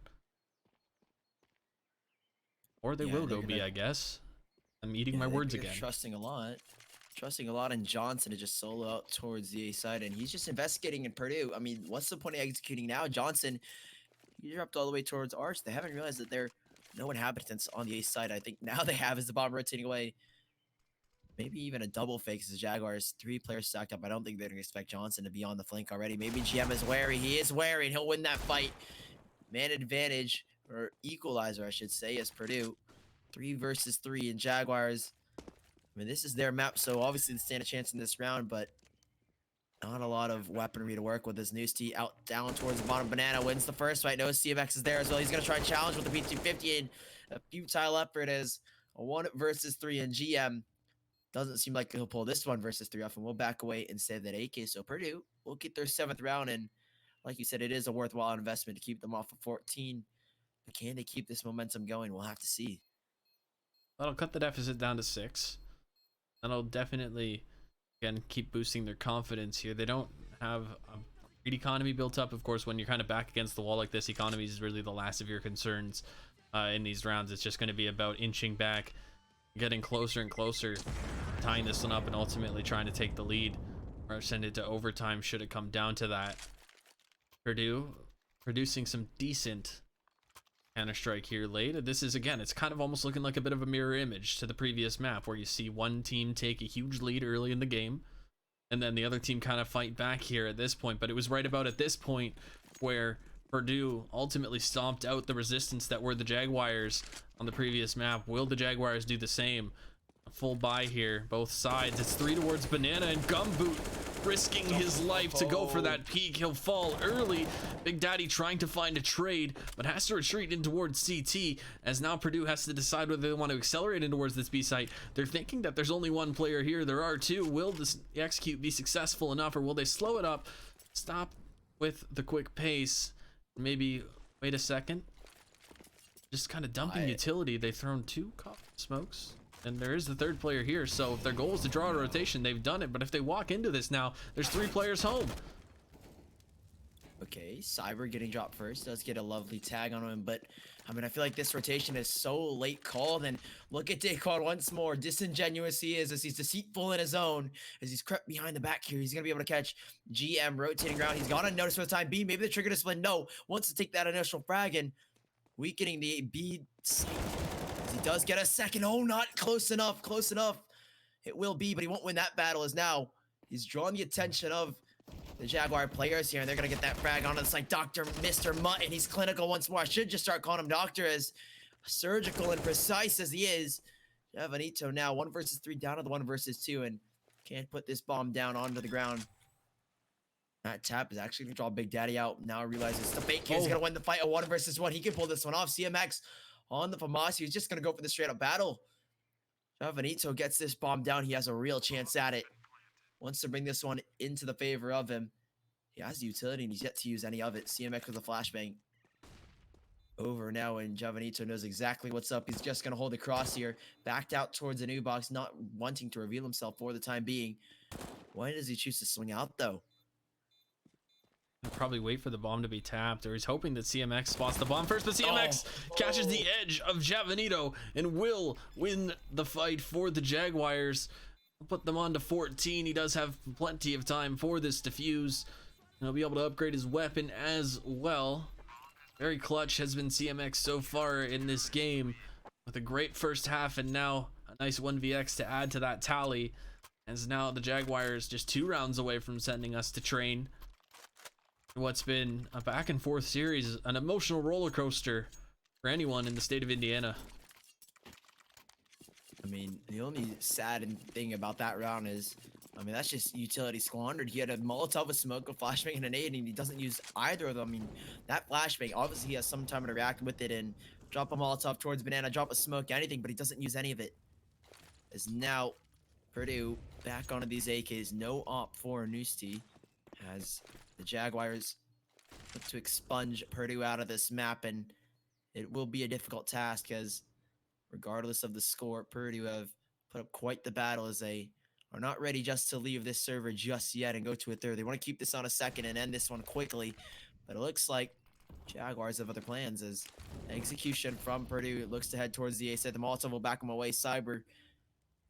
S2: Or they will go B, I guess. I'm eating my words again.
S3: Trusting a lot in Johnson to just solo out towards the A side, and he's just investigating in Purdue. I mean, what's the point of executing now? Johnson, he dropped all the way towards Arch. They haven't realized that there are no inhabitants on the A side. I think now they have, as the bomb rotating away. Maybe even a double fake as the Jaguars, 3 players stacked up. I don't think they're going to expect Johnson to be on the flank already. Maybe GM is wary. He is wary, and he'll win that fight. Man advantage, or equalizer, I should say, as Purdue. 3 versus 3, and Jaguars, I mean, this is their map, so obviously they stand a chance in this round, but not a lot of weaponry to work with. As Newsty out down towards the bottom. Banana wins the first fight. No, CMX is there as well. He's going to try and challenge with the P250, and a futile effort as a 1 versus 3, and GM doesn't seem like he'll pull this 1 versus 3 off, and we'll back away and save that AK. So Purdue will get their 7th round, and like you said, it is a worthwhile investment to keep them off of 14. But can they keep this momentum going? We'll have to see.
S2: That'll cut the deficit down to 6. That'll definitely, again, keep boosting their confidence here. They don't have a great economy built up. Of course, when you're kind of back against the wall like this, economy is really the last of your concerns in these rounds. It's just going to be about inching back, getting closer and closer, tying this one up, and ultimately trying to take the lead or send it to overtime should it come down to that. Purdue producing some decent Counter-Strike here late. This is, again, it's kind of almost looking like a bit of a mirror image to the previous map, where you see one team take a huge lead early in the game, and then the other team kind of fight back here at this point. But it was right about at this point where Purdue ultimately stomped out the resistance that were the Jaguars on the previous map. Will the Jaguars do the same? A full buy here, both sides. It's 3 towards Banana, and Gumboot risking his life to go for that peek. He'll fall early. Big Daddy trying to find a trade, but has to retreat in towards CT, as now Purdue has to decide whether they want to accelerate in towards this B site. They're thinking that there's only one player here. There are 2. Will this execute be successful enough, or will they slow it up, stop with the quick pace, maybe wait a second? Just kind of dumping utility. They've thrown 2 smokes, and there is the 3rd player here. So if their goal is to draw a rotation, they've done it. But if they walk into this now, there's 3 players home.
S3: Okay, Cyber getting dropped first does get a lovely tag on him, but I mean, I feel like this rotation is so late called. And look at Daquan once more, disingenuous he is, as he's deceitful in his own, as he's crept behind the back here. He's gonna be able to catch GM rotating around. He's gone unnoticed for the time being. Maybe the trigger discipline, no, wants to take that initial frag and weakening the B site. As he does get a second. Oh, not close enough, close enough. It will be, but he won't win that battle, as now he's drawn the attention of the Jaguar players here, and they're gonna get that frag onto the site. Dr. Mr. Mutt, and he's clinical once more. I should just start calling him Doctor, as surgical and precise as he is. Javanito now 1 versus 3 down to the 1 versus 2, and can't put this bomb down onto the ground. That tap is actually gonna draw Big Daddy out. Now realizes the fake here is gonna win the fight. A 1 versus 1. He can pull this one off. CMX on the Famas. He's just gonna go for the straight up battle. Javanito gets this bomb down. He has a real chance at it. Wants to bring this one into the favor of him. He has the utility, and he's yet to use any of it. CMX with a flashbang. Over now, and Javanito knows exactly what's up. He's just going to hold the cross here. Backed out towards the new box, not wanting to reveal himself for the time being. Why does he choose to swing out, though?
S2: He'll probably wait for the bomb to be tapped, or he's hoping that CMX spots the bomb first, but CMX catches the edge of Javanito and will win the fight for the Jaguars. Put them on to 14. He does have plenty of time for this defuse. He'll be able to upgrade his weapon as well. Very clutch has been CMX so far in this game, with a great first half and now a nice 1vx to add to that tally, as now the Jaguars just 2 rounds away from sending us to train. What's been a back and forth series, an emotional roller coaster for anyone in the state of Indiana.
S3: I mean, the only sad thing about that round is, I mean, that's just utility squandered. He had a Molotov, a smoke, a flashbang, and a nade, and he doesn't use either of them. I mean, that flashbang, obviously he has some time to react with it and drop a Molotov towards Banana, drop a smoke, anything, but he doesn't use any of it. As now, Purdue back onto these AKs. No op for Noosty, as the Jaguars look to expunge Purdue out of this map, and it will be a difficult task, as regardless of the score, Purdue have put up quite the battle, as they are not ready just to leave this server just yet and go to a 3rd. They want to keep this on a 2nd and end this one quickly, but it looks like Jaguars have other plans, as execution from Purdue looks to head towards the A side. The Molotov will back him away. Cyber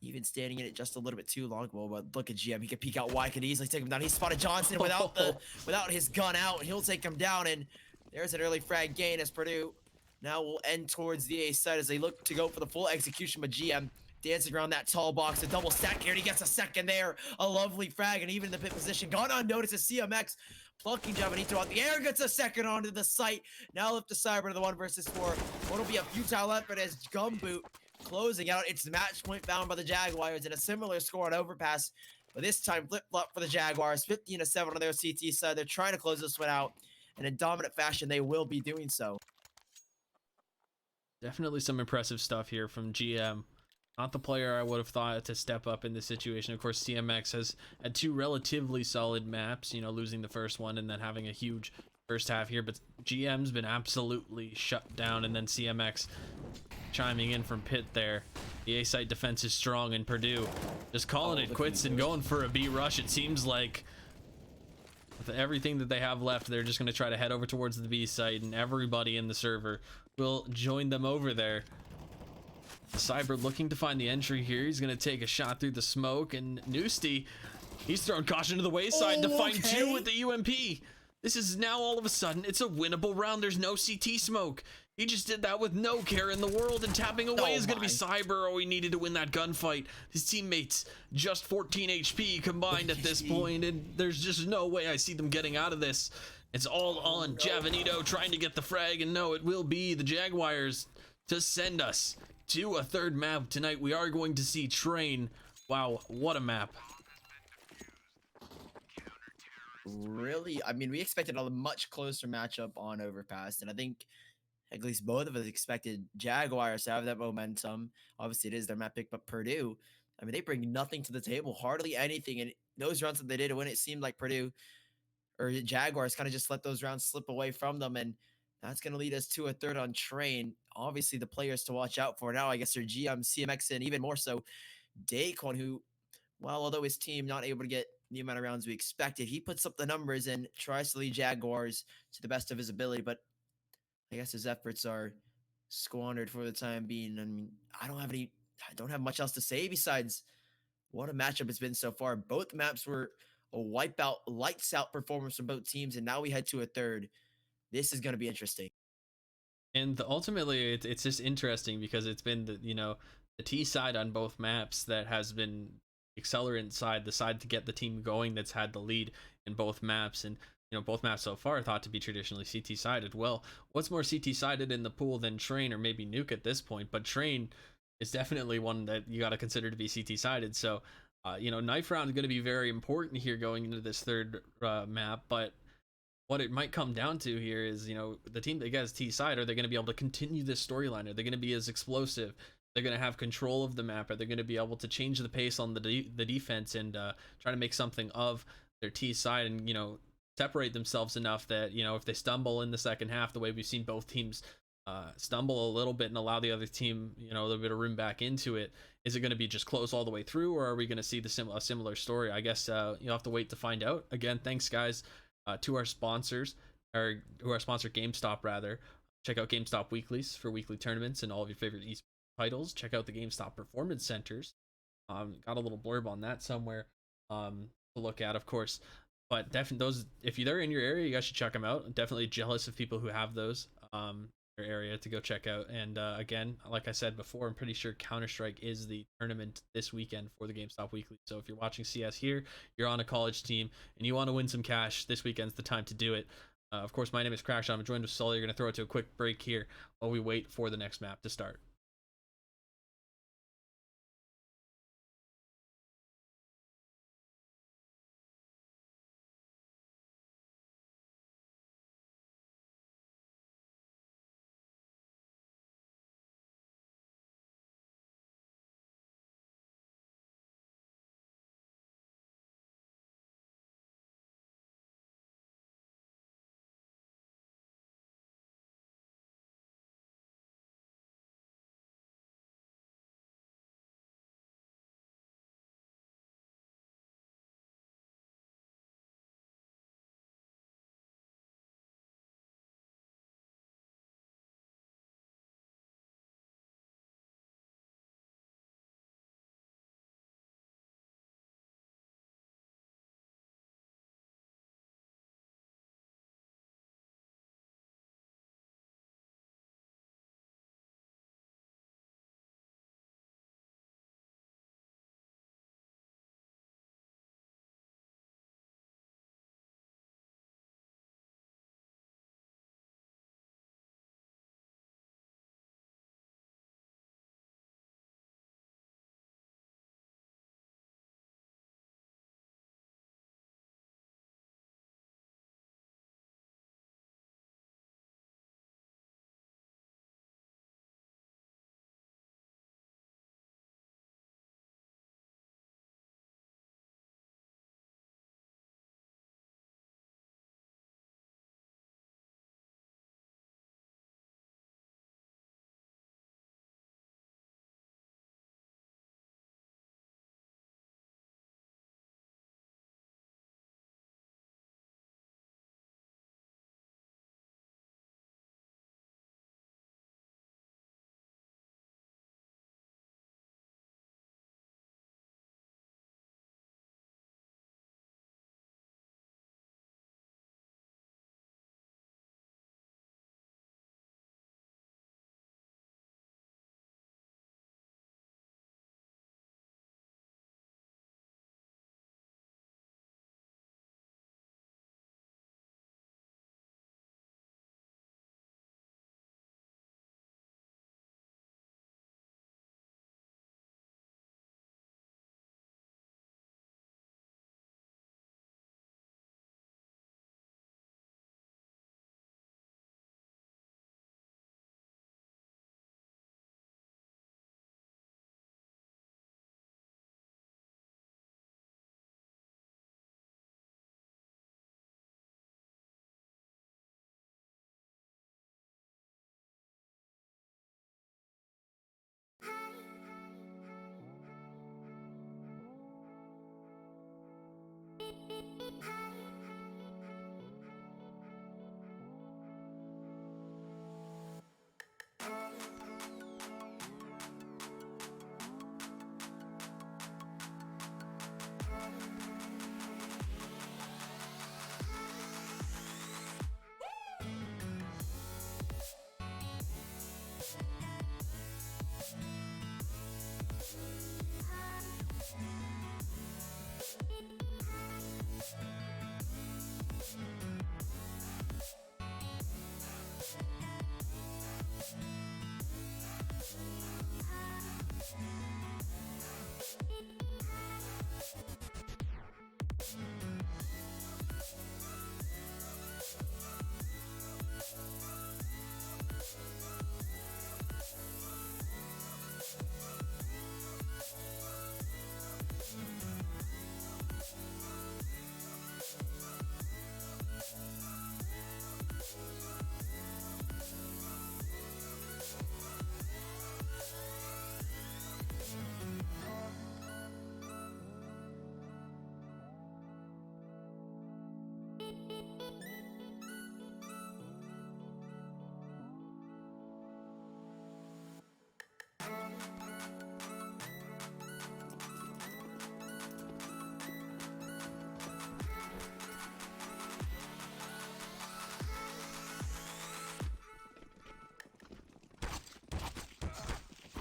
S3: even standing in it just a little bit too long. Well, but look at GM. He can peek out wide, could easily take him down. He spotted Johnson without his gun out, and he'll take him down, and there's an early frag gain, as Purdue now will end towards the A side as they look to go for the full execution. But GM dancing around that tall box, a double stack here, and he gets a second there. A lovely frag, and even in the pit position, gone unnoticed as CMX plucking Javanito out the air, gets a second onto the site. Now lift the Cyber to the 1 versus 4. What'll be a futile effort as Gumboot closing out. It's match point found by the Jaguars, and a similar score on Overpass, but this time flip-flop for the Jaguars. 15-7 on their CT side. They're trying to close this one out, and in dominant fashion, they will be doing so.
S2: Definitely some impressive stuff here from GM. Not the player I would have thought to step up in this situation. Of course, CMX has had 2 relatively solid maps, you know, losing the first one and then having a huge first half here, but GM's been absolutely shut down, and then CMX chiming in from pit there. The A site defense is strong, and Purdue just calling it quits and going for a B rush. It seems like with everything that they have left, they're just going to try to head over towards the B site, and everybody in the server will join them over there. Cyber looking to find the entry here. He's going to take a shot through the smoke, and Noosty, he's thrown caution to the wayside to find 2 with the UMP. This is now all of a sudden, it's a winnable round. There's no CT smoke. He just did that with no care in the world, and tapping away is going to be Cyber. Oh, he needed to win that gunfight. His teammates just 14 HP combined at this point, and there's just no way I see them getting out of this. It's all
S3: Oh,
S2: on
S3: no.
S2: Javanito trying to get the frag, and no, it will be the Jaguars to send us to a third map tonight. We are going to see Train. Wow, what a map.
S3: Really? I mean, we expected a much closer matchup on Overpass, and I think at least both of us expected Jaguars to have that momentum. Obviously, it is their map pick, but Purdue, I mean, they bring nothing to the table, hardly anything. And those rounds that they did to win, it seemed like Purdue or Jaguars kind of just let those rounds slip away from them. And that's going to lead us to a third on Train. Obviously, the players to watch out for now, I guess, are GM, CMX, and even more so Daquan, who, well, although his team not able to get the amount of rounds we expected, he puts up the numbers and tries to lead Jaguars to the best of his ability. But I guess his efforts are squandered for the time being. I mean, I don't have much else to say besides what a matchup it's been so far. Both maps were a wipeout, lights out performance from both teams, and now we head to a third. This is going to be interesting.
S2: And ultimately, it's just interesting because it's been the T side on both maps that has been accelerant side, the side to get the team going that's had the lead in both maps. And both maps so far are thought to be traditionally CT sided. Well, what's more CT sided in the pool than Train or maybe Nuke at this point? But Train is definitely one that you got to consider to be CT sided. So knife round is going to be very important here going into this third map. But what it might come down to here is, the team that gets T side, are they going to be able to continue this storyline? Are they going to be as explosive? They're going to have control of the map. Are they going to be able to change the pace on the defense and try to make something of their T side and, separate themselves enough that, if they stumble in the second half, the way we've seen both teams stumble a little bit and allow the other team, a little bit of room back into it, is it going to be just close all the way through, or are we going to see a similar story? I guess you'll have to wait to find out. Again, thanks, guys. To our sponsors, or who our sponsor GameStop rather. Check out GameStop weeklies for weekly tournaments and all of your favorite esports titles. Check out the GameStop performance centers. Got a little blurb on that somewhere to look at, of course. But definitely those, if they're in your area, you guys should check them out. I'm definitely jealous of people who have those in your area to go check out. And again, like I said before, I'm pretty sure Counter-Strike is the tournament this weekend for the GameStop Weekly. So if you're watching CS here, you're on a college team, and you want to win some cash, this weekend's the time to do it. Of course, my name is Crackshot. I'm joined with Sully. You're going to throw it to a quick break here while we wait for the next map to start.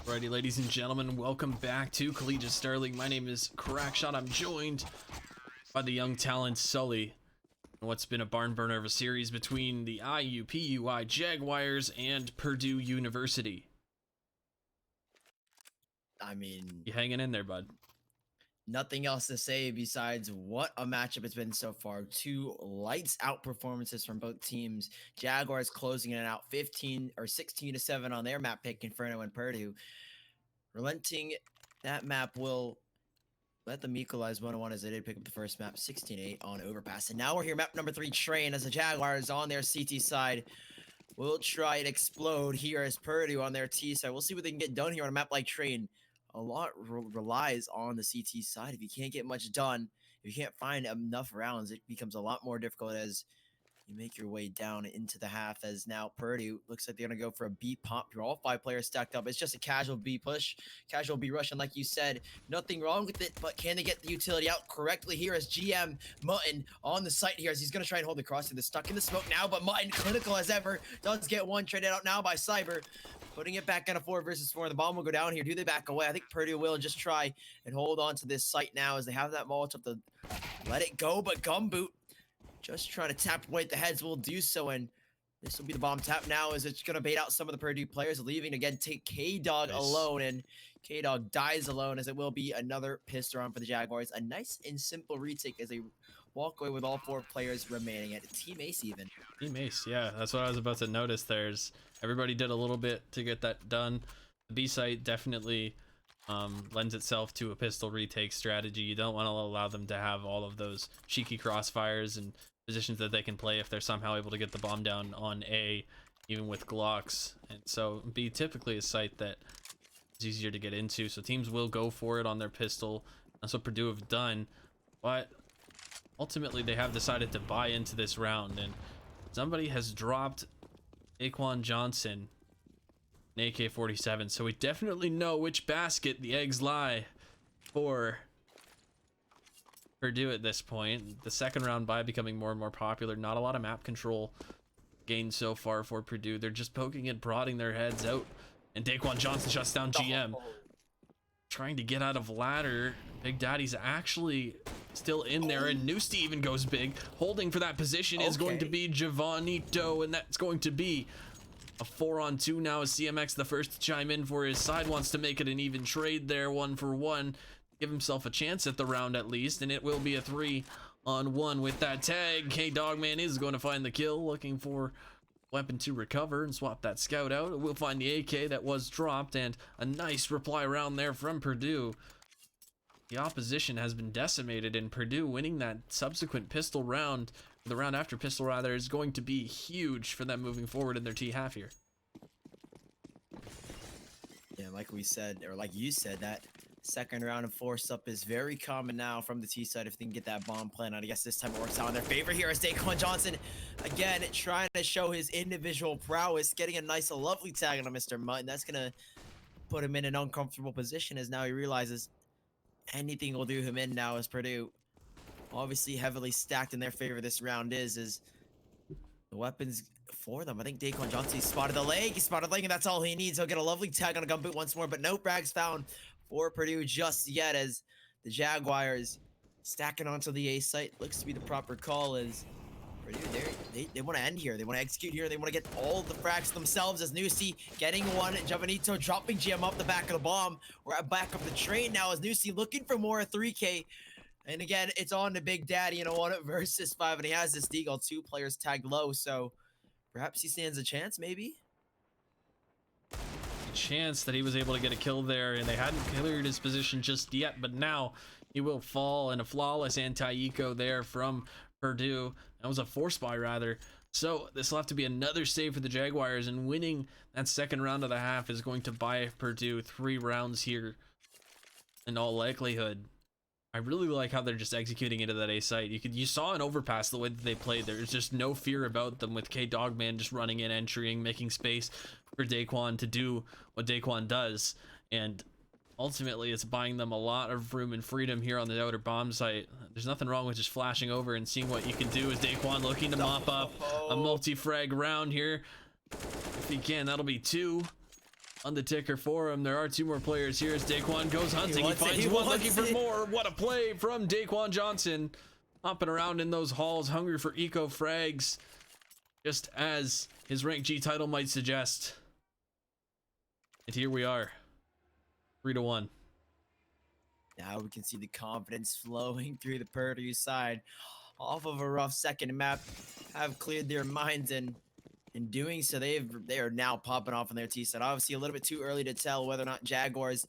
S2: Alrighty, ladies and gentlemen, welcome back to Collegiate Starling. My name is Crackshot. I'm joined by the young talent Sully. What's been a barn burner of a series between the IUPUI Jaguars and Purdue University.
S3: I mean,
S2: You hanging in there, bud?
S3: nothing else to say besides what a matchup it's been so far. Two lights out performances from both teams. Jaguars closing it out 15 or 16-7 on their map pick, Inferno and Purdue. Relenting that map will let them equalize 1-1 as they did pick up the first map 16-8 on Overpass. And now we're here, map number 3, Train, as the Jaguars on their CT side will try and explode here as Purdue on their T side. We'll see what they can get done here on a map like Train. A lot relies on the CT side. If you can't get much done, if you can't find enough rounds, it becomes a lot more difficult as you make your way down into the half. As now Purdue looks like they're going to go for a B pump. You're all 5 players stacked up. It's just a casual B push, casual B rush. And like you said, nothing wrong with it, but can they get the utility out correctly here as GM Mutton on the site here as he's going to try and hold the cross. They're stuck in the smoke now, but Mutton, clinical as ever, does get one traded out now by Cyber. Putting it back on a 4 versus 4. The bomb will go down here. Do they back away? I think Purdue will just try and hold on to this site now as they have that Molotov to let it go. But Gumboot just trying to tap away at the heads will do so. And this will be the bomb tap now as it's going to bait out some of the Purdue players, leaving again take K-Dog alone. And K-Dog dies alone as it will be another pistol round for the Jaguars. A nice and simple retake as they walk away with all 4 players remaining at Team Ace even.
S2: Team Ace, yeah, that's what I was about to notice. Everybody did a little bit to get that done. The B site definitely lends itself to a pistol retake strategy. You don't want to allow them to have all of those cheeky crossfires and positions that they can play if they're somehow able to get the bomb down on A, even with Glocks. And so B typically a site that is easier to get into, so teams will go for it on their pistol. That's what Purdue have done, but ultimately they have decided to buy into this round, and somebody has dropped Daquan Johnson an AK-47, so we definitely know which basket the eggs lie for Purdue at this point. The second round buy becoming more and more popular. Not a lot of map control gained so far for Purdue. They're just poking and prodding their heads out, and Daquan Johnson shuts down GM. Trying to get out of ladder. Big Daddy's actually still in there, and Noosty even goes big. Holding for that position is going to be Javonito, and that's going to be a 4-on-2 now as CMX the first to chime in for his side. Wants to make it an even trade there, 1-for-1. Give himself a chance at the round at least, and it will be a 3-on-1 with that tag. K-Dogman is going to find the kill, looking for weapon to recover and swap that scout out. We'll find the AK that was dropped, and a nice reply round there from Purdue. The opposition has been decimated, and Purdue winning that subsequent pistol round, the round after pistol rather, is going to be huge for them moving forward in their T half here.
S3: Yeah, like we said, or like you said, that second round of force up is very common now from the T side if they can get that bomb plan out. I guess this time it works out in their favor here as Daquan Johnson again trying to show his individual prowess, getting a nice, lovely tag on Mr. Mutton. That's gonna put him in an uncomfortable position as now he realizes anything will do him in now as Purdue obviously heavily stacked in their favor this round is the weapons for them. I think Daquan Johnson spotted the leg, and that's all he needs. He'll get a lovely tag on a Gumboot once more, but no frags found for Purdue just yet as the Jaguars stacking onto the A site. Looks to be the proper call as Purdue, they want to end here. They want to execute here. They want to get all the frags themselves as Noosey getting one. Javonito dropping GM up the back of the bomb. We're at back of the train now as Noosey looking for more 3K. And again, it's on to Big Daddy in a 1 versus 5, and he has this deagle. 2 players tagged low, so perhaps he stands a chance, maybe?
S2: Chance that he was able to get a kill there, and they hadn't cleared his position just yet, but now he will fall in a flawless anti-eco there from Purdue. That was a force buy rather. So this will have to be another save for the Jaguars, and winning that second round of the half is going to buy Purdue 3 rounds here in all likelihood. I really like how they're just executing into that A site. You saw an Overpass the way that they played. There's just no fear about them with K-Dogman just running in, entering, making space for Daquan to do what Daquan does. And ultimately, it's buying them a lot of room and freedom here on the outer bomb site. There's nothing wrong with just flashing over and seeing what you can do as Daquan looking to mop up a multi-frag round here. If he can, that'll be 2. on the ticker for him. There are 2 more players here as Daquan goes hunting. He finds one, looking for more. What a play from Daquan Johnson. Hopping around in those halls, hungry for eco frags, just as his rank G title might suggest. And here we are, 3-1.
S3: Now we can see the confidence flowing through the Purdue side. Off of a rough second map, have cleared their minds, and in doing so, they are now popping off on their T side. Obviously, a little bit too early to tell whether or not Jaguars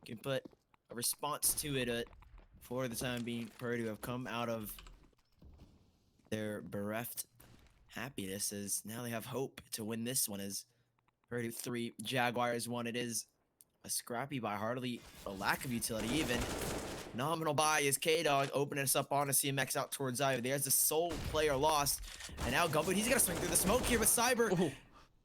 S3: can put a response to it. For the time being, Purdue have come out of their bereft happiness, as now they have hope to win this one. As Purdue 3, Jaguars 1. It is a scrappy by hardly a lack of utility even. Nominal buy is K-Dog opening us up on a CMX out towards IU. There's the sole player lost. And now Gumboot, he's gonna swing through the smoke here, but Cyber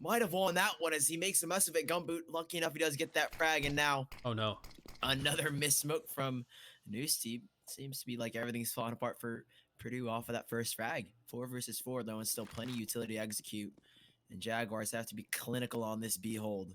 S3: might have won that one as he makes a mess of it. Gumboot, lucky enough, he does get that frag, and now
S2: Oh no.
S3: another missed smoke from Noosty. Seems to be like everything's falling apart for Purdue off of that first frag. 4 versus 4, though, and still plenty of utility to execute. And Jaguars have to be clinical on this behold.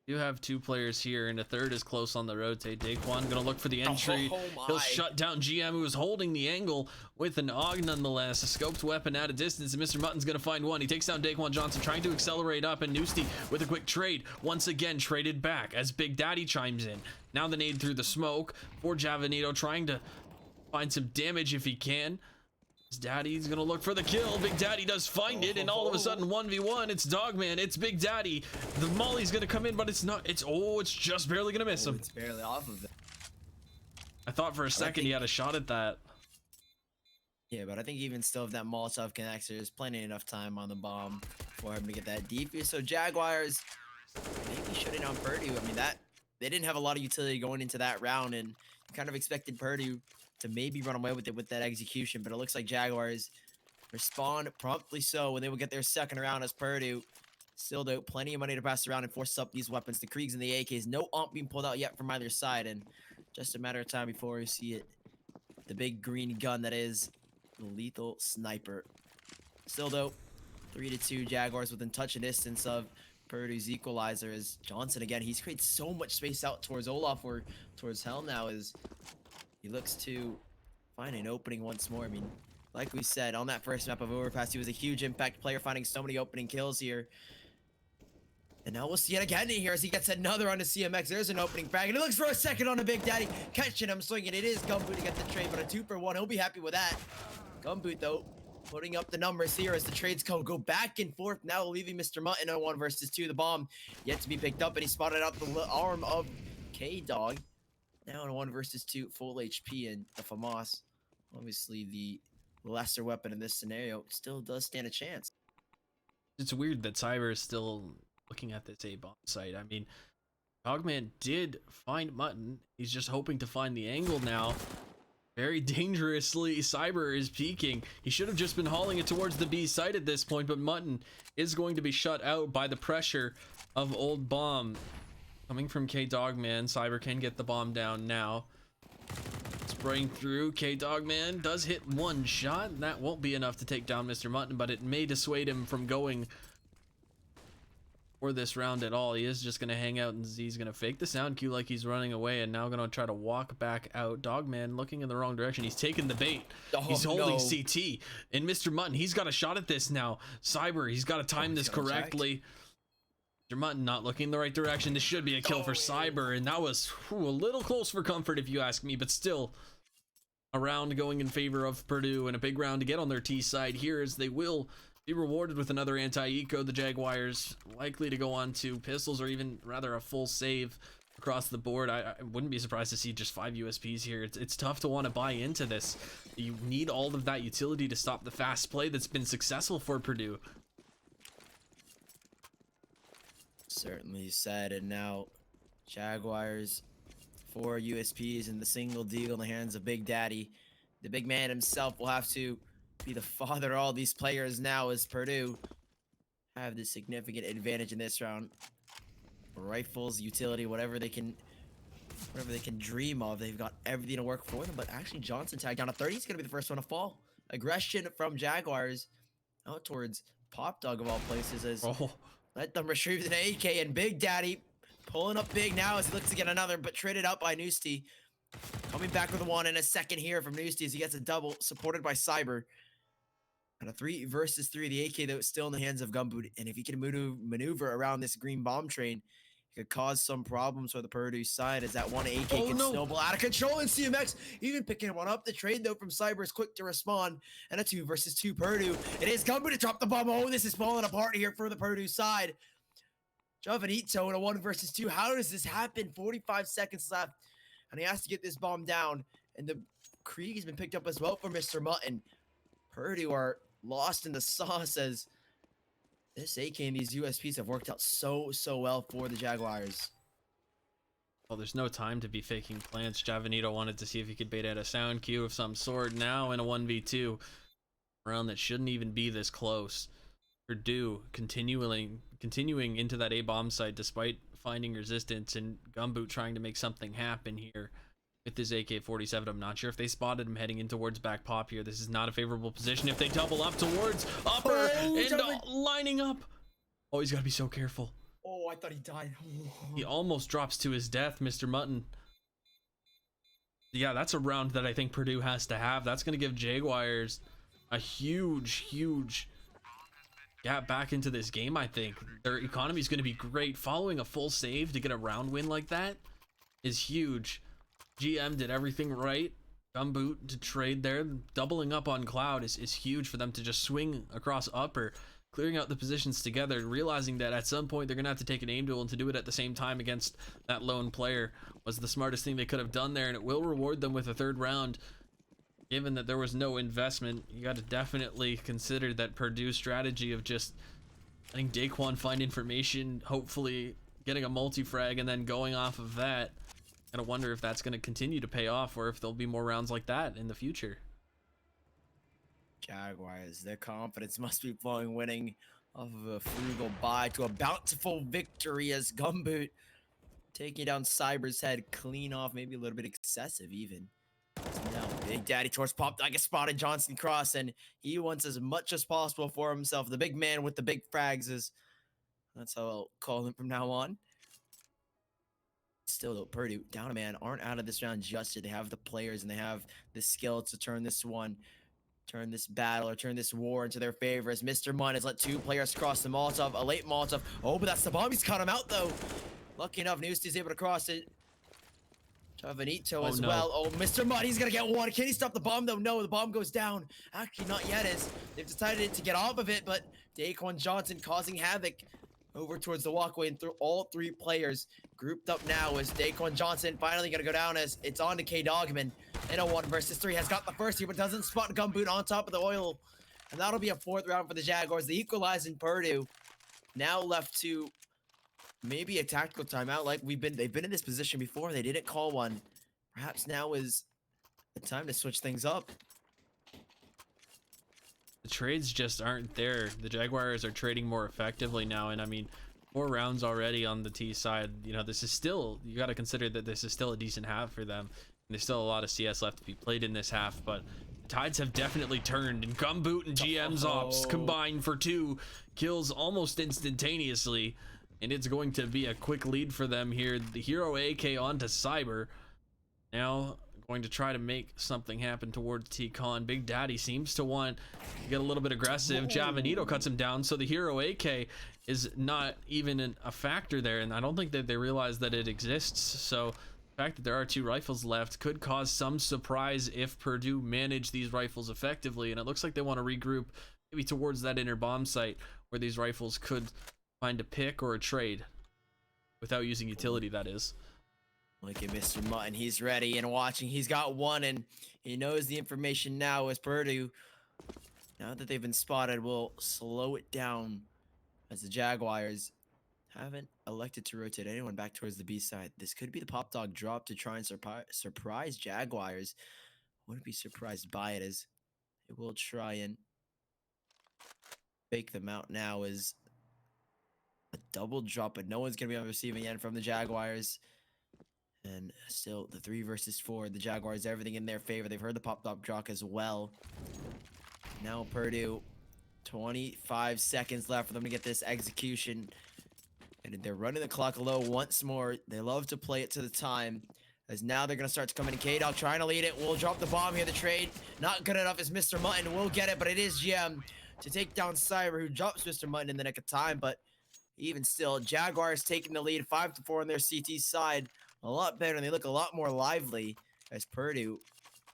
S2: You have 2 players here, and a third is close on the rotate. Daquan gonna look for the entry. He'll shut down GM, who is holding the angle with an AUG nonetheless. A scoped weapon at a distance, and Mr. Mutton's gonna find one. He takes down Daquan Johnson, trying to accelerate up, and Noosty with a quick trade. Once again, traded back as Big Daddy chimes in. Now the nade through the smoke for Javanito, trying to find some damage if he can. His Daddy's gonna look for the kill. Big Daddy does find it, and all of a sudden 1v1. It's Dogman. It's Big Daddy. The molly's gonna come in, but it's not. It's just barely gonna miss him.
S3: It's barely off of it.
S2: I thought for a second he had a shot at that.
S3: Yeah, but I think even still, if that Molotov connects, there's plenty enough time on the bomb for him to get that defuse. So Jaguars maybe shutting down Purdue. I mean, they didn't have a lot of utility going into that round, and kind of expected Purdue to maybe run away with it with that execution, but it looks like Jaguars respond promptly so when they will get their second round, as Purdue still do plenty of money to pass around and force up these weapons. The Kriegs and the AKs, no AWP being pulled out yet from either side, and just a matter of time before we see it. The big green gun that is the lethal sniper. Still though, 3-2 Jaguars within touch and distance of Purdue's equalizer, as Johnson again, he's created so much space out towards Olaf or towards Hell now, as he looks to find an opening once more. I mean, like we said, on that first map of Overpass, he was a huge impact player, finding so many opening kills here. And now we'll see it again here as he gets another on the CMX. There's an opening frag, and he looks for a second on the Big Daddy. Catching him swinging. It is Gumboot to get the trade, but a 2-for-1. He'll be happy with that. Gumboot, though, putting up the numbers here as the trades go back and forth. Now leaving Mr. Mutton on 1 versus 2. The bomb yet to be picked up, and he spotted out the arm of K-Dog. Now in 1 versus 2, full HP, and the FAMAS, obviously the lesser weapon in this scenario, still does stand a chance.
S2: It's weird that Cyber is still looking at this A-bomb site. I mean, Dogman did find Mutton. He's just hoping to find the angle now. Very dangerously, Cyber is peeking. He should have just been hauling it towards the B site at this point, but Mutton is going to be shut out by the pressure of Old Bomb. Coming from K-Dogman, Cyber can get the bomb down now. Spraying through, K-Dogman does hit 1 shot. That won't be enough to take down Mr. Mutton, but it may dissuade him from going for this round at all. He is just going to hang out, and Z's going to fake the sound cue like he's running away, and now going to try to walk back out. Dogman looking in the wrong direction. He's taking the bait. He's holding CT. And Mr. Mutton, he's got a shot at this now. Cyber, he's got to time this correctly. Mr. Mutton not looking in the right direction. This should be a kill for Cyber, and that was a little close for comfort if you ask me, but still a round going in favor of Purdue, and a big round to get on their T side here, as they will be rewarded with another anti-eco. The Jaguars likely to go on to pistols, or even rather a full save across the board. I wouldn't be surprised to see just 5 USPs here. It's tough to want to buy into this. You need all of that utility to stop the fast play that's been successful for Purdue.
S3: Certainly said. And now Jaguars 4 USPs and the single deal in the hands of Big Daddy. The big man himself will have to be the father of all these players now, as Purdue have the significant advantage in this round. Rifles, utility, whatever they can dream of, they've got everything to work for them. But actually, Johnson tagged down a 30. He's gonna be the first one to fall. Aggression from Jaguars out towards Pop Dog of all places, as Let them retrieve an AK, and Big Daddy pulling up big now as he looks to get another, but traded out by Noosty. Coming back with one in a second here from Noosty as he gets a double, supported by Cyber. And a 3 versus 3. The AK, though, is still in the hands of Gumboot. And if he can maneuver around this green bomb train, it could cause some problems for the Purdue side as that one AK can snowball out of control. And CMX even picking one up. The trade, though, from Cyber is quick to respond. And a 2 versus 2 Purdue. It is Gumboot to drop the bomb. Oh, this is falling apart here for the Purdue side. Javanito in a 1 versus 2. How does this happen? 45 seconds left. And he has to get this bomb down. And the Krieg has been picked up as well for Mr. Mutton. Purdue are lost in the sauce as this AK and these USPs have worked out so well for the Jaguars.
S2: Well, there's no time to be faking plants. Javanito wanted to see if he could bait out a sound cue of some sort. Now in a 1v2 round that shouldn't even be this close. Purdue continuing into that A bomb site despite finding resistance, and Gumboot trying to make something happen here with his AK-47. I'm not sure if they spotted him heading in towards back pop here. This is not a favorable position if they double up towards upper lining up. Oh, he's got to be so careful.
S3: Oh, I thought he died.
S2: He almost drops to his death, Mr. Mutton. Yeah, that's a round that I think Purdue has to have. That's going to give Jaguars a huge gap back into this game, I think. Their economy is going to be great. Following a full save to get a round win like that is huge. GM did everything right. Gumboot to trade there. Doubling up on Cloud is huge for them to just swing across upper, clearing out the positions together, realizing that at some point they're going to have to take an aim duel, and to do it at the same time against that lone player was the smartest thing they could have done there, and it will reward them with a third round. Given that there was no investment, you got to definitely consider that Purdue's strategy of just letting Daquan find information, hopefully getting a multi-frag, and then going off of that. Gotta wonder if that's going to continue to pay off, or if there'll be more rounds like that in the future.
S3: Jaguars, their confidence must be flowing, winning off of a frugal bye to a bountiful victory as Gumboot taking down Cyber's head clean off, maybe a little bit excessive even. Now Big Daddy towards Pop, I get spotted Johnson Cross, and he wants as much as possible for himself. The big man with the big frags is, that's how I'll call him from now on. Still though, Purdue down a man, aren't out of this round just yet. They have the players and they have the skill to turn this battle or turn this war into their favor, as Mr. Munn has let 2 players cross the Molotov, a late Molotov. Oh, but that's the bomb. He's cut him out though. Lucky enough, Noosty's able to cross it. Javanito as well. Oh, Mr. Munn, he's gonna get one. Can he stop the bomb though? No, the bomb goes down. Actually, not yet, as they've decided to get off of it, but Daquan Johnson causing havoc over towards the walkway, and through all 3 players grouped up now as Daquan Johnson finally gonna go down, as it's on to K Dogman in a 1 versus 3. Has got the first here, but doesn't spot Gumboot on top of the oil, and that'll be a 4th round for the Jaguars. They equalize in Purdue. Now left to maybe a tactical timeout, like they've been in this position before. They didn't call one. Perhaps now is the time to switch things up.
S2: The trades just aren't there. The Jaguars are trading more effectively now, and I mean, 4 rounds already on the T side. You know, this is still, you got to consider that this is still a decent half for them. And there's still a lot of CS left to be played in this half, but the tides have definitely turned, and Gumboot and GM's ops combined for 2 kills almost instantaneously, and it's going to be a quick lead for them here. The hero AK onto Cyber. Now going to try to make something happen towards T-Con. Big Daddy seems to want to get a little bit aggressive. Javanito cuts him down, so the hero AK is not even a factor there, and I don't think that they realize that it exists. So the fact that there are 2 rifles left could cause some surprise if Purdue manage these rifles effectively, and it looks like they want to regroup maybe towards that inner bomb site where these rifles could find a pick or a trade without using utility, that is.
S3: Look at Mr. Mutton. He's ready and watching. He's got one, and he knows the information now as Purdue, now that they've been spotted, will slow it down as the Jaguars haven't elected to rotate anyone back towards the B side. This could be the pop dog drop to try and surprise Jaguars. Wouldn't be surprised by it, as it will try and fake them out now as a double drop, but no one's going to be on the receiving end from the Jaguars. And still the 3 versus 4. The Jaguars, everything in their favor. They've heard the pop-up drop as well. Now Purdue, 25 seconds left for them to get this execution. And they're running the clock low once more. They love to play it to the time. As now they're going to start to come in. K-Dog trying to lead it. Will drop the bomb here. The trade not good enough as Mr. Mutton will get it, but it is GM to take down Cyber, who drops Mr. Mutton in the nick of time. But even still, Jaguars taking the lead 5-4 on their CT side. A lot better, and they look a lot more lively as Purdue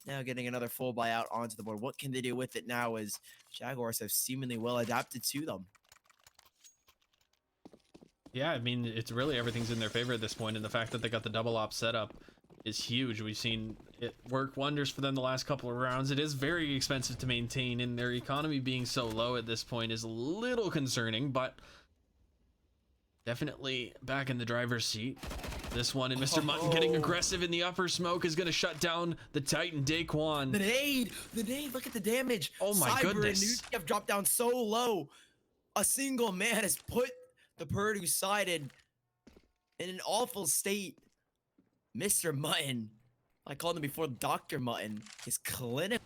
S3: now getting another full buyout onto the board. What can they do with it now as Jaguars have seemingly well adapted to them?
S2: Yeah, I mean, it's really everything's in their favor at this point, and the fact that they got the double op setup is huge. We've seen it work wonders for them the last couple of rounds. It is very expensive to maintain, and their economy being so low at this point is a little concerning, but definitely back in the driver's seat. This one, and Mr. Mutton getting aggressive in the upper smoke is going to shut down the Titan Daquan.
S3: The nade, look at the damage.
S2: Oh my
S3: Cyber
S2: goodness.
S3: and Nuki have dropped down so low. A single man has put the Purdue side in an awful state. Mr. Mutton, I called him before Dr. Mutton, his clinic.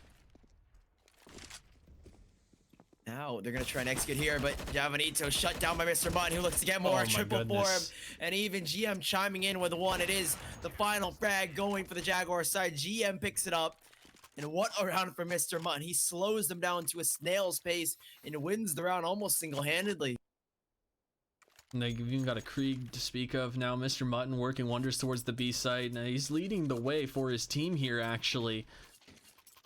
S3: Now they're going to try and execute here, but Javanito shut down by Mr. Mutton, who looks to get more.
S2: Oh my
S3: Triple for him.
S2: goodness.
S3: And even GM chiming in with one. It is the final frag going for the Jaguars side. GM picks it up. And what a round for Mr. Mutton. He slows them down to a snail's pace and wins the round almost single-handedly.
S2: And they've even got a Krieg to speak of now. Mr. Mutton working wonders towards the B side. Now he's leading the way for his team here, actually.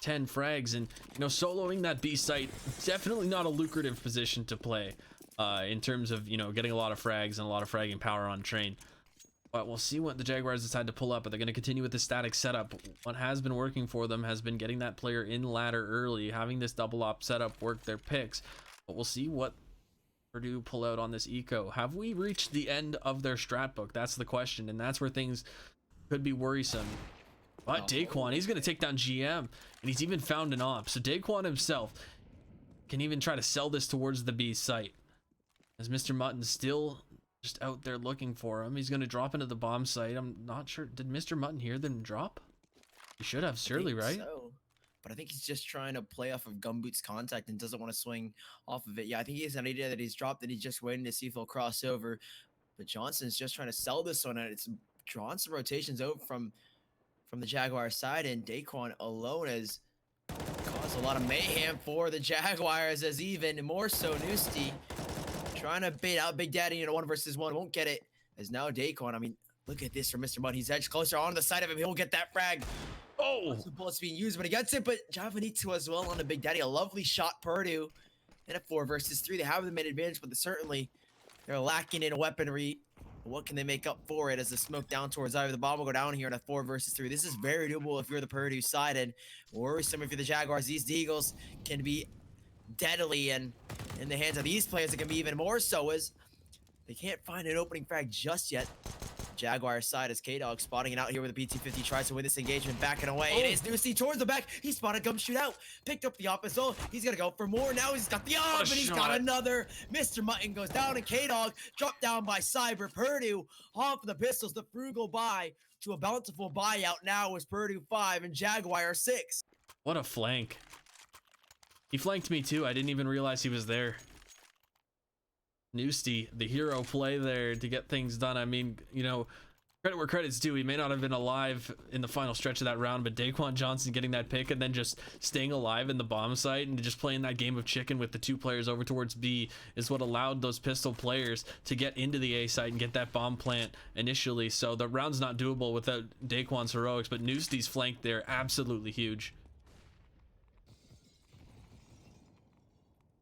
S2: 10 frags, and you know, soloing that B site, definitely not a lucrative position to play in terms of, you know, getting a lot of frags and a lot of fragging power on train. But we'll see what the Jaguars decide to pull up. Are they going to continue with the static setup? What has been working for them has been getting that player in ladder early, having this double op setup work their picks. But we'll see what Purdue pull out on this eco. Have we reached the end of their strat book? That's the question, and that's where things could be worrisome. But Daquan, he's going to take down GM, and he's even found an op. So Daquan himself can even try to sell this towards the B site. As Mr. Mutton's still just out there looking for him. He's going to drop into the bomb site. I'm not sure. Did Mr. Mutton hear them drop? He should have, surely, right?
S3: So. But I think he's just trying to play off of Gumboot's contact and doesn't want to swing off of it. Yeah, I think he has an idea that he's dropped, and he's just waiting to see if he'll cross over. But Johnson's just trying to sell this one, and it's drawn some rotations over from the Jaguar side, and Daquan alone has caused a lot of mayhem for the Jaguars, as even more so Nusti trying to bait out Big Daddy in a 1-versus-1. Won't get it, as now Daquan, I mean, look at this from Mr. Mutton. He's edged closer on the side of him. He'll get that frag.
S2: Oh!
S3: The bullets being used, but he gets it. But Javanito as well on the Big Daddy. A lovely shot, Purdue. In a 4-versus-3. They have the main advantage, but they're lacking in weaponry. What can they make up for it as the smoke down towards either? The bomb will go down here in a 4-versus-3. This is very doable if you're the Purdue side, and worrisome if you're the Jaguars. These Eagles can be deadly, and in the hands of these players, it can be even more so, as they can't find an opening frag just yet. Jaguars side as K-Dog spotting it out here with a PT-50, tries to win this engagement, backing away. It is Nusi towards the back. He spotted Gumshoot out, picked up the op as well. He's gonna go for more. Now he's got the op, and he's got another. Mr. Mutton goes down, and K-Dog dropped down by Cyber. Purdue off of the pistols, the frugal buy to a bountiful buyout now is Purdue 5 and Jaguar 6.
S2: What a flank. He flanked me too. I didn't even realize he was there. Nusti, the hero play there to get things done. I mean, you know, credit where credit's due. He may not have been alive in the final stretch of that round, but Daquan Johnson getting that pick and then just staying alive in the bomb site and just playing that game of chicken with the 2 players over towards B is what allowed those pistol players to get into the A site and get that bomb plant initially. So the round's not doable without Daquan's heroics, but Nusti's flank there, absolutely huge.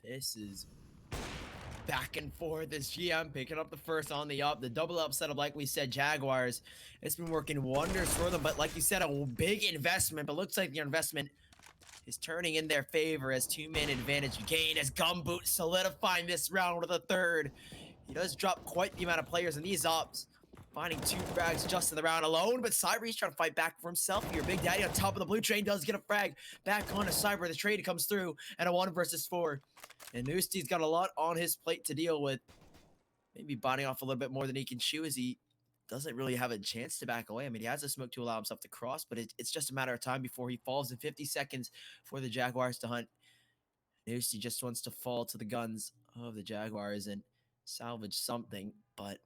S3: This is back and forth as GM picking up the first on the up. The double up setup, like we said, Jaguars, it's been working wonders for them. But like you said, a big investment, but looks like your investment is turning in their favor as 2-man advantage gained as Gumboot solidifying this round with a third. He does drop quite the amount of players in these ops, finding 2 frags just in the round alone, but Cyber's trying to fight back for himself here. Big Daddy on top of the blue train does get a frag back onto Cyber. The trade comes through and a 1-versus-4. And Nusti's got a lot on his plate to deal with. Maybe biting off a little bit more than he can chew, as he doesn't really have a chance to back away. I mean, he has a smoke to allow himself to cross, but it's just a matter of time before he falls in 50 seconds for the Jaguars to hunt. Nusti just wants to fall to the guns of the Jaguars and salvage something, but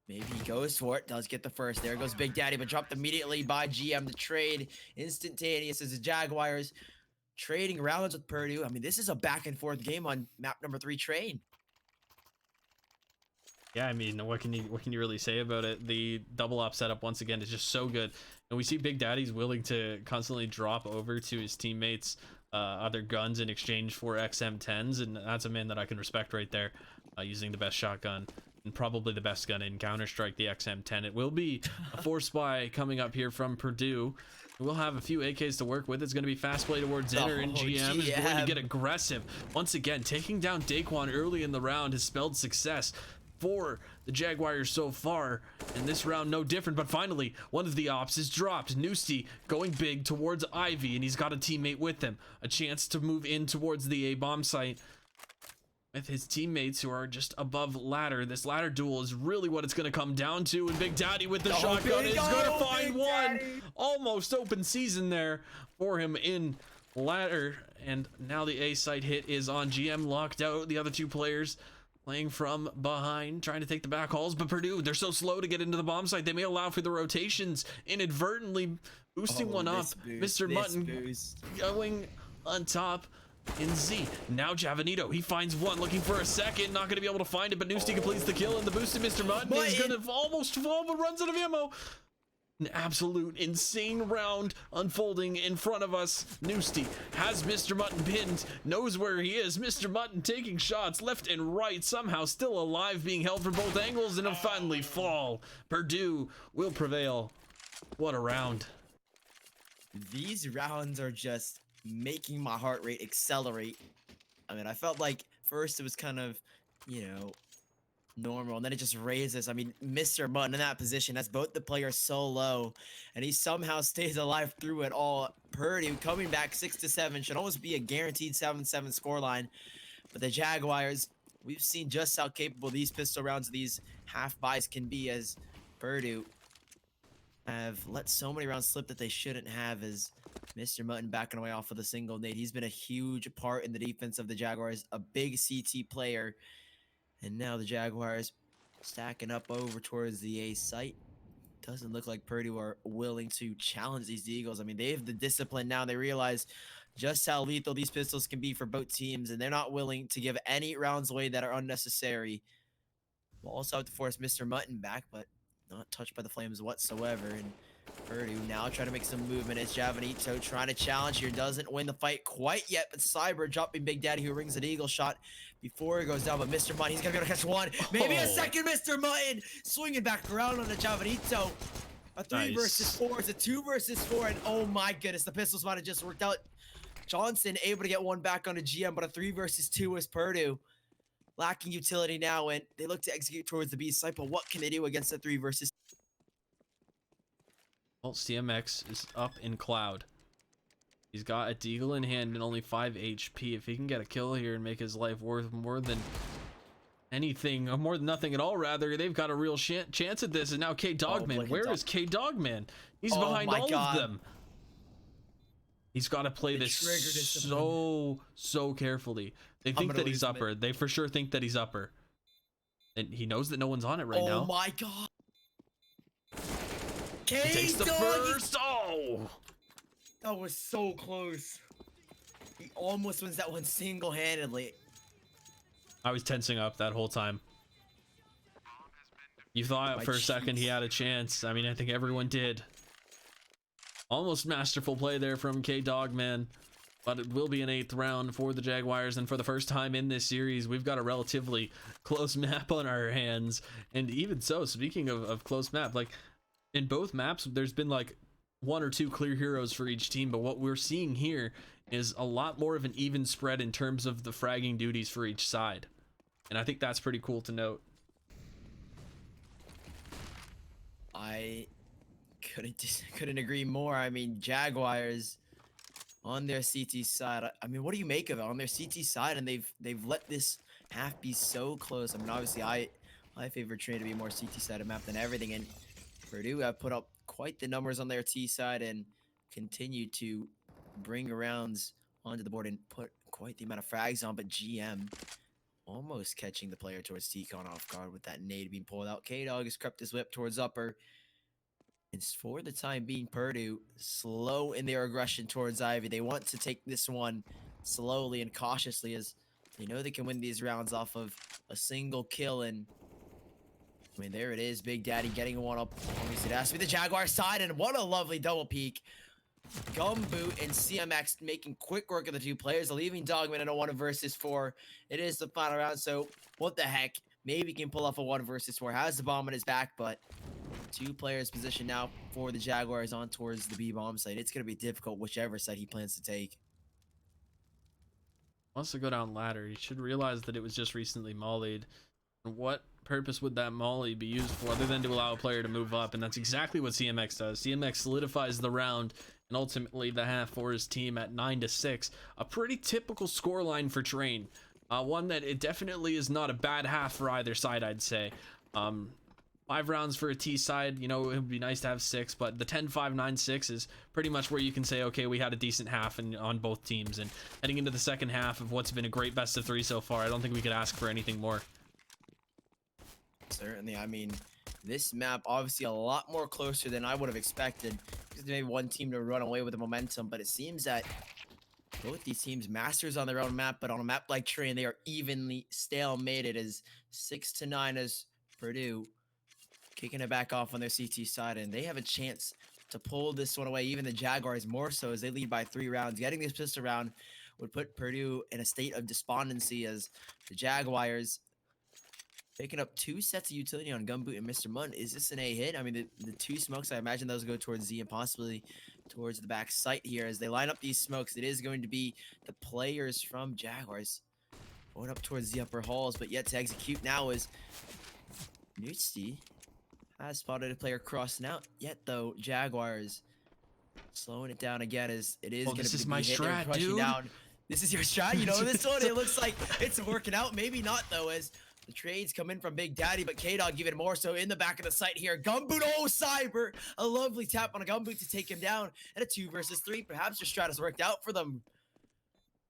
S3: Maybe he goes for it. Does get the first. There goes Big Daddy, but dropped immediately by GM. The trade instantaneous as the Jaguars trading rounds with Purdue. I mean, this is a back and forth game on map number 3 train.
S2: Yeah, I mean, what can you really say about it? The double op setup once again is just so good, and we see Big Daddy's willing to constantly drop over to his teammates other guns in exchange for XM10s, and that's a man that I can respect right there, using the best shotgun and probably the best gun in Counter-Strike, the XM10. It will be a force buy coming up here from Purdue. We'll have a few AKs to work with. It's going to be fast play towards Inner, and GM is going to get aggressive. Once again, taking down Daquan early in the round has spelled success for the Jaguars so far, and this round no different. But finally, one of the ops is dropped. Noosty going big towards Ivy, and he's got a teammate with him. A chance to move in towards the A-bomb site with his teammates who are just above ladder. This ladder duel is really what it's going to come down to, and Big Daddy with the shotgun is going to find one. Almost open season there for him in ladder, and now the A site hit is on GM, locked out. The other two players playing from behind, trying to take the back hauls, but Purdue, they're so slow to get into the bomb site. They may allow for the rotations, inadvertently boosting one up. Mr. Mutton going on top in Z. Now Javanito, he finds one, looking for a second, not going to be able to find it, but Noosty completes the kill, and the boosted Mr. Mutton is going to almost fall, but runs out of ammo. An absolute insane round unfolding in front of us. Noosty has Mr. Mutton pinned, knows where he is. Mr. Mutton taking shots left and right, somehow still alive, being held from both angles, and he'll finally fall. Purdue will prevail. What a round.
S3: These rounds are just making my heart rate accelerate. I mean, I felt like first it was kind of, you know, normal, and then it just raises. I mean, Mr. Mutton in that position has both the players so low, and he somehow stays alive through it all. Purdue coming back 6-7, should almost be a guaranteed 7-7 scoreline. But the Jaguars, we've seen just how capable these pistol rounds, these half buys can be, as Purdue have let so many rounds slip that they shouldn't have, as Mr. Mutton backing away off with a single nade. He's been a huge part in the defense of the Jaguars, a big CT player. And now the Jaguars stacking up over towards the A site. Doesn't look like Purdue are willing to challenge these Eagles. I mean, they have the discipline now. They realize just how lethal these pistols can be for both teams, and they're not willing to give any rounds away that are unnecessary. We'll also have to force Mr. Mutton back, but not touched by the flames whatsoever. And Purdue now trying to make some movement. It's Javanito trying to challenge here. Doesn't win the fight quite yet, but Cyber dropping Big Daddy, who rings an eagle shot before he goes down. But Mr. Mutton, he's going to be able to catch one. Maybe a second Mr. Mutton. Swinging back around on the Javanito. A 3 versus 4. It's a 2 versus 4. And oh my goodness, the pistols might have just worked out. Johnson able to get one back on a GM, but a 3 versus 2 is Purdue. Lacking utility now, and they look to execute towards the B site, but what can they do against the 3 versus?
S2: Well, CMX is up in Cloud. He's got a deagle in hand and only 5 HP. If he can get a kill here and make his life worth more than anything, or more than nothing at all, rather, they've got a real chance at this. And now K-Dogman, where is K-Dogman? He's behind all of them. He's got to play this so carefully. They think that he's upper. They for sure think that he's upper. And he knows that no one's on it right now.
S3: Oh my god.
S2: He takes the first. Oh!
S3: That was so close. He almost wins that one single-handedly.
S2: I was tensing up that whole time. You thought for a second he had a chance. I mean, I think everyone did. Almost masterful play there from K-Dogman. But it will be an 8th round for the Jaguars, and for the first time in this series, we've got a relatively close map on our hands. And even so, speaking of close map, like in both maps, there's been like 1 or 2 clear heroes for each team, but what we're seeing here is a lot more of an even spread in terms of the fragging duties for each side. And I think that's pretty cool to note.
S3: I couldn't agree more. I mean, Jaguars on their CT side. I mean, what do you make of it on their CT side? And they've let this half be so close. I mean, obviously, I favor Train to be more CT sided map than everything. And Purdue have put up quite the numbers on their T side and continue to bring rounds onto the board and put quite the amount of frags on. But GM almost catching the player towards T-Con off guard with that nade being pulled out. K-Dog has crept his whip towards upper. And for the time being, Purdue slow in their aggression towards Ivy. They want to take this one slowly and cautiously as they know they can win these rounds off of a single kill. And I mean, there it is. Big Daddy getting one up. Obviously, it has to be the Jaguar side. And what a lovely double peek. Gumboot and CMX making quick work of the two players, leaving Dogman in a 1 versus 4. It is the final round, so what the heck? Maybe he can pull off a 1 versus 4. Has the bomb on his back, but 2 players positioned now for the Jaguars on towards the B-bomb site. It's going to be difficult whichever side he plans to take.
S2: Wants to go down ladder. He should realize that it was just recently mollied. What purpose would that molly be used for other than to allow a player to move up? And that's exactly what CMX does. CMX solidifies the round and ultimately the half for his team at 9-6. A pretty typical scoreline for Train. One that it definitely is not a bad half for either side, I'd say. 5 rounds for a T side, you know, it would be nice to have 6, but the 10-5-9-6 is pretty much where you can say, okay, we had a decent half on both teams. And heading into the second half of what's been a great best of 3 so far, I don't think we could ask for anything more.
S3: Certainly. I mean, this map obviously a lot more closer than I would have expected. Because maybe one team to run away with the momentum, but it seems that both these teams masters on their own map, but on a map like Train, they are evenly stalemated as 6-9 as Purdue kicking it back off on their CT side, and they have a chance to pull this one away. Even the Jaguars more so as they lead by 3 rounds. Getting this pistol round would put Purdue in a state of despondency as the Jaguars picking up 2 sets of utility on Gumboot and Mr. Munn. Is this an A hit? I mean, the 2 smokes, I imagine those go towards Z and possibly towards the back site here. As they line up these smokes, it is going to be the players from Jaguars going up towards the upper halls, but yet to execute now is Nutzi. Has spotted a player crossing out. Yet, though, Jaguars slowing it down again as it is going to be
S2: this is my
S3: hit. They're
S2: strat,
S3: crushing
S2: dude.
S3: down. This is your strat? You know this one? It looks like it's working out. Maybe not, though, as the trades come in from Big Daddy, but K-Dog even more so in the back of the site here. Gumboot, oh, Cyber! A lovely tap on a Gumboot to take him down. And a 2 versus 3. Perhaps your strat has worked out for them.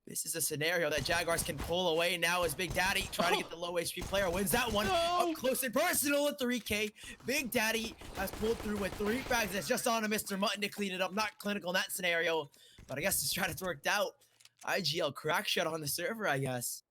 S3: This is a scenario that Jaguars can pull away now as Big Daddy trying to get the low HP player. Wins that one.
S2: No.
S3: Up close and personal at 3K. Big Daddy has pulled through with 3 frags. It's just on to Mr. Mutton to clean it up. Not clinical in that scenario. But I guess the strat has worked out. IGL crack shot on the server, I guess.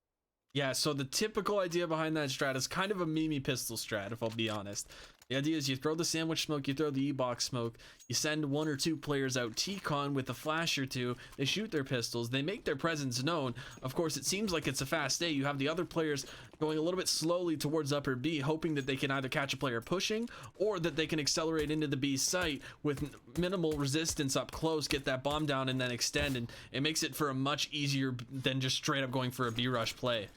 S2: Yeah, so the typical idea behind that strat is kind of a Mimi pistol strat, if I'll be honest. The idea is you throw the sandwich smoke, you throw the E-box smoke, you send 1 or 2 players out T-con with a flash or 2, they shoot their pistols, they make their presence known. Of course, it seems like it's a fast A. You have the other players going a little bit slowly towards upper B, hoping that they can either catch a player pushing or that they can accelerate into the B site with minimal resistance up close, get that bomb down, and then extend. And it makes it for a much easier than just straight up going for a B rush play.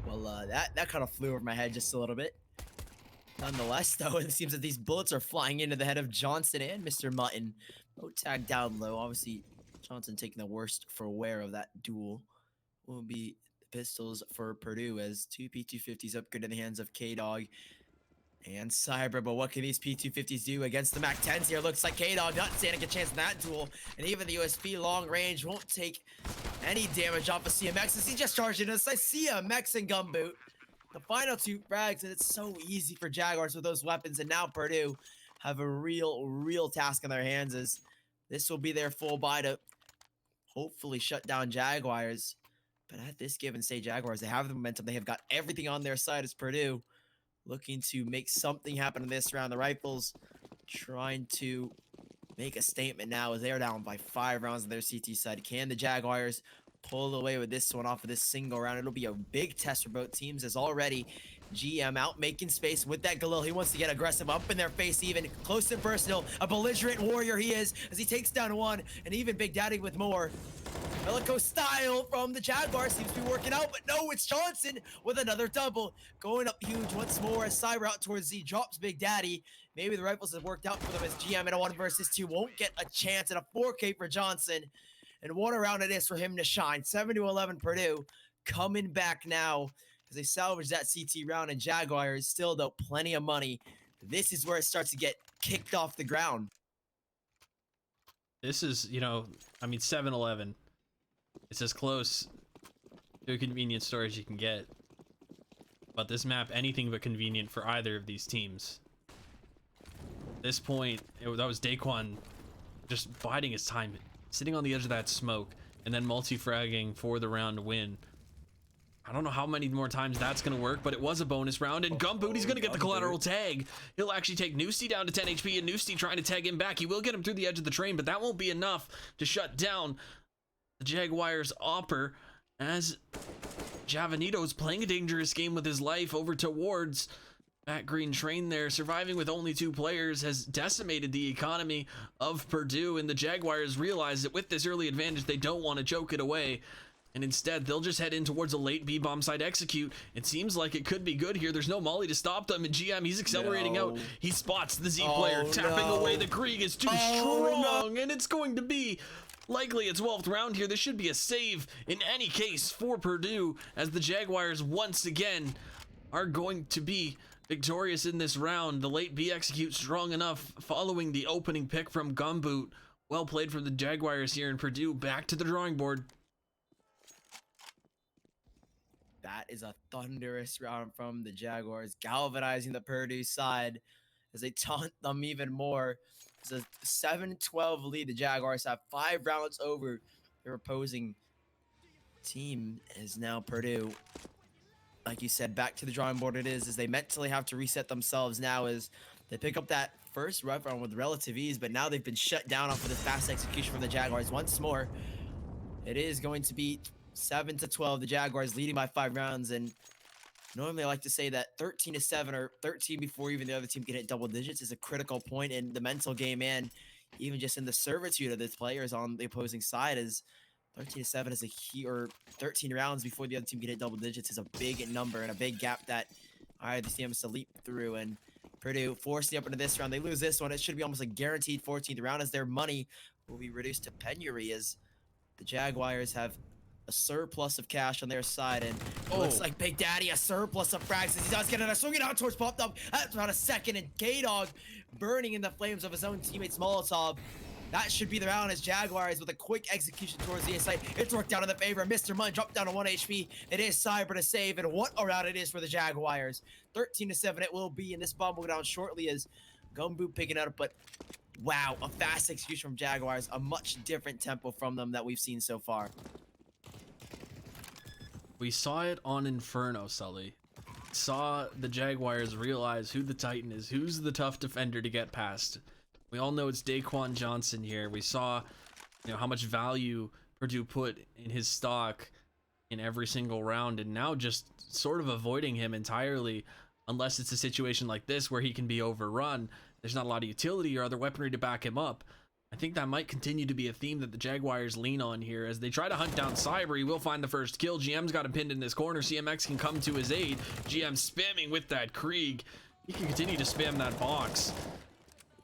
S3: Well, that kind of flew over my head just a little bit. Nonetheless, though, it seems that these bullets are flying into the head of Johnson and Mr. Mutton. No tag down low. Obviously, Johnson taking the worst for wear of that duel. Will be the pistols for Purdue as 2 P250s upgrade in the hands of K-Dog and Cyber. But what can these P250s do against the Mac 10s here? Looks like K-Dog not standing a chance in that duel. And even the USP long range won't take any damage off of CMX as he just charged into this. I see CMX and Gumboot. The final 2 frags, and it's so easy for Jaguars with those weapons. And now Purdue have a real task in their hands as this will be their full buy to hopefully shut down Jaguars. But at this given stage, Jaguars, they have the momentum. They have got everything on their side as Purdue looking to make something happen in this round. The Rifles trying to make a statement now as they are down by 5 rounds on their CT side. Can the Jaguars pull away with this one off of this single round? It'll be a big test for both teams as already GM out making space with that Galil. He wants to get aggressive up in their face, even close and personal. A belligerent warrior he is as he takes down 1, and even Big Daddy with more. Bellico style from the Jaguars seems to be working out, but no, it's Johnson with another double. Going up huge once more as Cyber out towards Z drops Big Daddy. Maybe the Rifles have worked out for them as GM in a 1 versus 2 won't get a chance, and a 4K for Johnson. And what a round it is for him to shine. 7-11 Purdue coming back now as they salvage that CT round, and Jaguars still, though, plenty of money. This is where it starts to get kicked off the ground.
S2: This is, you know, I mean, 7-11. It's as close to a convenience store as you can get. But this map, anything but convenient for either of these teams. At this point, that was Daquan just biding his time, sitting on the edge of that smoke, and then multi-fragging for the round win. I don't know how many more times that's going to work, but it was a bonus round, and Gumboot, he's going to get the collateral tag. He'll actually take Noosty down to 10 HP, and Noosty trying to tag him back. He will get him through the edge of the train, but that won't be enough to shut down the Jaguars' Opper, as Javanito's playing a dangerous game with his life over towards that green train there. Surviving with only 2 players has decimated the economy of Purdue, and the Jaguars realize that with this early advantage, they don't want to choke it away. And instead, they'll just head in towards a late B-bomb side execute. It seems like it could be good here. There's no molly to stop them. And GM, he's accelerating out. He spots the Z player, tapping away. The Krieg is too strong, and it's going to be likely a 12th round here. This should be a save in any case for Purdue, as the Jaguars once again are going to be victorious in this round. The late B execute strong enough following the opening pick from Gumboot. Well played from the Jaguars here, in Purdue back to the drawing board.
S3: That is a thunderous round from the Jaguars, galvanizing the Purdue side as they taunt them even more. It's a 7-12 lead. The Jaguars have 5 rounds over their opposing team. Is now Purdue, like you said, back to the drawing board. It is, as they mentally have to reset themselves now as they pick up that first round with relative ease, but now they've been shut down off of this fast execution from the Jaguars once more. It is going to be 7-12, the Jaguars leading by 5 rounds, and normally I like to say that 13-7 or 13 before even the other team can hit double digits is a critical point in the mental game, and even just in the servitude of the players on the opposing side. Is 13-7 is a key, or 13 rounds before the other team can hit double digits is a big number and a big gap that either team has to leap through. And Purdue forcing up into this round, they lose this one, it should be almost a guaranteed 14th round, as their money will be reduced to penury, as the Jaguars have a surplus of cash on their side, and it looks like Big Daddy a surplus of frags as he does get it. Swinging out towards popped up. That's about a second, and K-Dog burning in the flames of his own teammate's Molotov. That should be the round, as Jaguars with a quick execution towards the inside. It's worked out in the favor. Mr. Munn dropped down to 1 HP. It is Cyber to save, and what a round it is for the Jaguars. 13-7 it will be, and this bomb will go down shortly as Gumboot picking it up, but wow, a fast execution from Jaguars. A much different tempo from them that we've seen so far.
S2: We saw it on Inferno, Sully. Saw the Jaguars realize who the Titan is, who's the tough defender to get past. We all know it's Daquan Johnson here. We saw, how much value Purdue put in his stock in every single round, and now just sort of avoiding him entirely, unless it's a situation like this where he can be overrun. There's not a lot of utility or other weaponry to back him up. I think that might continue to be a theme that the Jaguars lean on here as they try to hunt down Cyber. He will find the first kill. GM's got him pinned in this corner. CMX can come to his aid. GM spamming with that Krieg. He can continue to spam that box.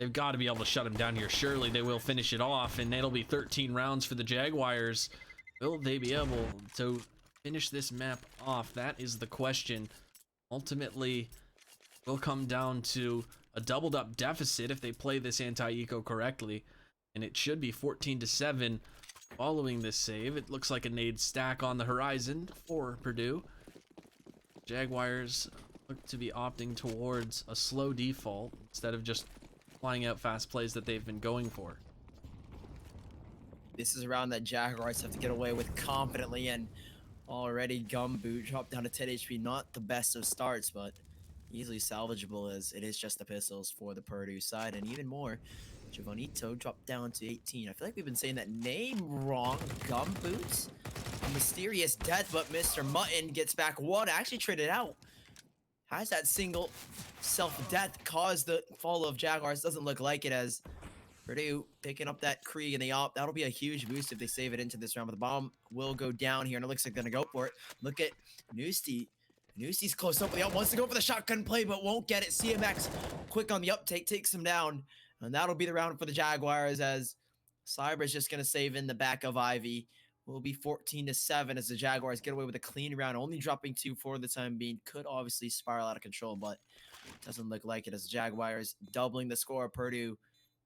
S2: They've got to be able to shut him down here. Surely they will finish it off, and it'll be 13 rounds for the Jaguars. Will they be able to finish this map off? That is the question. Ultimately, will come down to a doubled up deficit if they play this anti-eco correctly. And it should be 14-7 following this save. It looks like a nade stack on the horizon for Purdue. Jaguars look to be opting towards a slow default instead of just flying out fast plays that they've been going for.
S3: This is a round that Jaguars have to get away with confidently, and already Gumboot dropped down to 10 HP. Not the best of starts, but easily salvageable, as it is just the pistols for the Purdue side, and even more. Javanito dropped down to 18. I feel like we've been saying that name wrong. Gumboots? A mysterious death, but Mr. Mutton gets back one. Actually traded out. Has that single self-death caused the fall of Jaguars? Doesn't look like it, as Purdue picking up that Krieg in the op. That'll be a huge boost if they save it into this round, but the bomb will go down here, and it looks like they're gonna go for it. Look at Noosty. Noosty's close up with the up, wants to go for the shotgun play, but won't get it. CMX quick on the uptake, takes him down. And that'll be the round for the Jaguars, as Cyber is just going to save in the back of Ivy. Will be 14-7 as the Jaguars get away with a clean round, only dropping 2 for the time being. Could obviously spiral out of control, but doesn't look like it, as the Jaguars doubling the score of Purdue.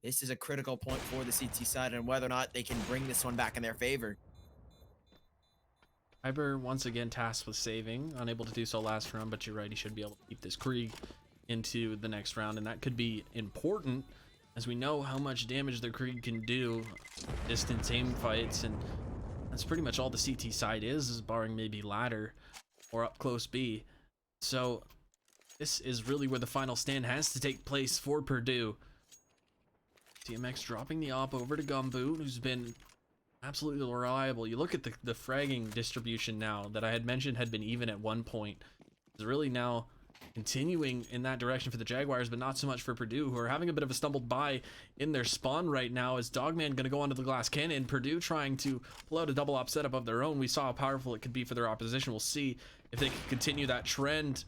S3: This is a critical point for the CT side, and whether or not they can bring this one back in their favor.
S2: Iber once again tasked with saving, unable to do so last round, but you're right, he should be able to keep this Krieg into the next round, and that could be important as we know how much damage the Krieg can do distance aim fights, and that's pretty much all the CT side is barring maybe ladder or up close B. So this is really where the final stand has to take place for Purdue. TMX dropping the op over to Gumboot, who's been absolutely reliable. You look at the fragging distribution now that I had mentioned had been even at one point. It's really now continuing in that direction for the Jaguars, but not so much for Purdue, who are having a bit of a stumbled by in their spawn right now. As Dogman going to go onto the glass cannon, Purdue trying to pull out a double op setup of their own. We saw how powerful it could be for their opposition. We'll see if they can continue that trend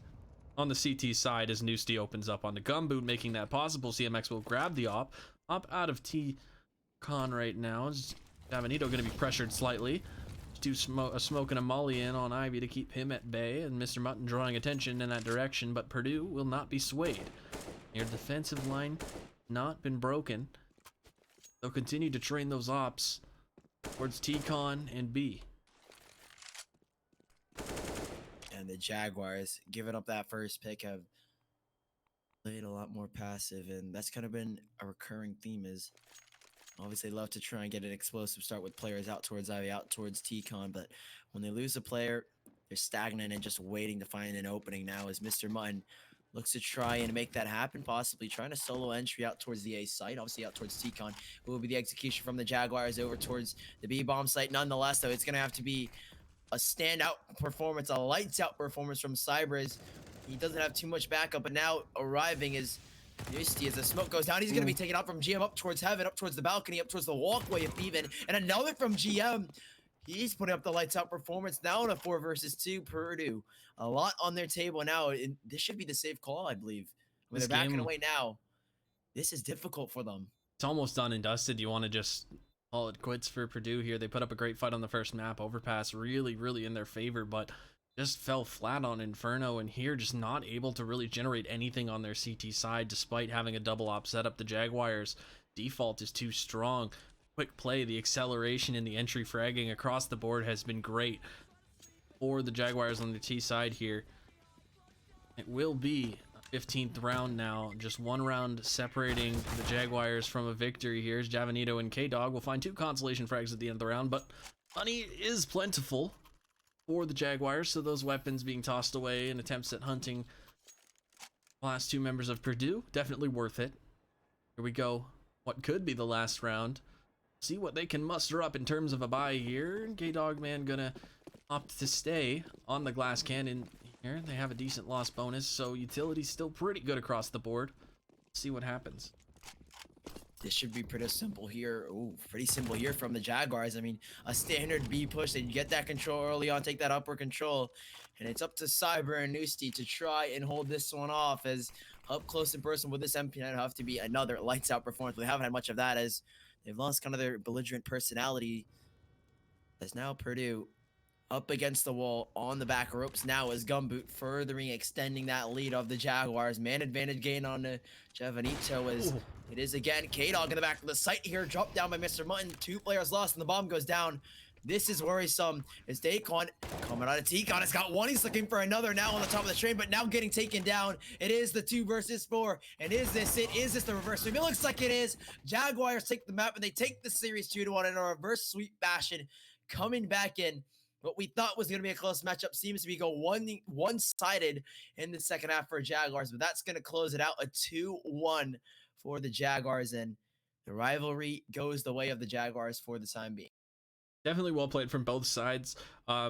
S2: on the CT side as Noosty opens up on the Gumboot, making that possible. CMX will grab the op out of T-Con right now. Javanito going to be pressured slightly. Do a smoke and a molly in on Ivy to keep him at bay, and Mr. Mutton drawing attention in that direction, but Purdue will not be swayed. Their defensive line not been broken. They'll continue to train those ops towards T-Con and B.
S3: And the Jaguars, giving up that first pick, have played a lot more passive, and that's kind of been a recurring theme. Is obviously love to try and get an explosive start with players out towards Ivy, out towards T-Con, but when they lose a player, they're stagnant and just waiting to find an opening. Now as Mr. Mutton looks to try and make that happen, possibly trying to solo entry out towards the A site, obviously out towards T-Con. It will be the execution from the Jaguars over towards the B-bomb site. Nonetheless, though, it's going to have to be a standout performance, a lights-out performance from Cybers. He doesn't have too much backup, but now arriving is Noosty. As the smoke goes down, he's going to be taken out from GM up towards heaven, up towards the balcony, up towards the walkway if even, and another from GM. He's putting up the lights out performance now in a 4 versus 2. Purdue, a lot on their table now. And this should be the safe call, I believe. When they're backing away now, this is difficult for them.
S2: It's almost done and dusted. You want to just call it quits for Purdue here. They put up a great fight on the first map. Overpass really in their favor, but just fell flat on Inferno, and here just not able to really generate anything on their CT side despite having a double op setup. The Jaguars default is too strong. Quick play, the acceleration in the entry fragging across the board has been great for the Jaguars on the T side here. It will be a 15th round now, just one round separating the Jaguars from a victory here. As Javanito and K-Dog will find 2 consolation frags at the end of the round, but money is plentiful for the Jaguars, so those weapons being tossed away in attempts at hunting the last 2 members of Purdue, definitely worth it. Here we go. What could be the last round. See what they can muster up in terms of a buy here. K-Dog Man gonna opt to stay on the glass cannon here. They have a decent loss bonus, so utility's still pretty good across the board. See what happens.
S3: This should be pretty simple here. Ooh, pretty simple here from the Jaguars. I mean, a standard B push. They get that control early on, take that upper control. And it's up to Cyber and Noosty to try and hold this one off, as up close and personal with this MP9 have to be another lights out performance. We haven't had much of that, as they've lost kind of their belligerent personality. As now Purdue up against the wall on the back ropes now as Gumboot furthering extending that lead of the Jaguars. Man advantage gain on the Javanito as it is again K-Dog in the back of the site here, dropped down by Mr. Mutton. 2 players lost and the bomb goes down. This is worrisome as Dacon coming out of T-Con. It's got one. He's looking for another now on the top of the train, but now getting taken down. It is the 2 versus 4. And is this it? Is this the reverse sweep? It looks like it is. Jaguars take the map and they take the series 2-1 in a reverse sweep fashion. Coming back in. What we thought was going to be a close matchup seems to be one-sided in the second half for Jaguars, but that's going to close it out, a 2-1 for the Jaguars, and the rivalry goes the way of the Jaguars for the time being.
S2: Definitely well played from both sides. Yeah,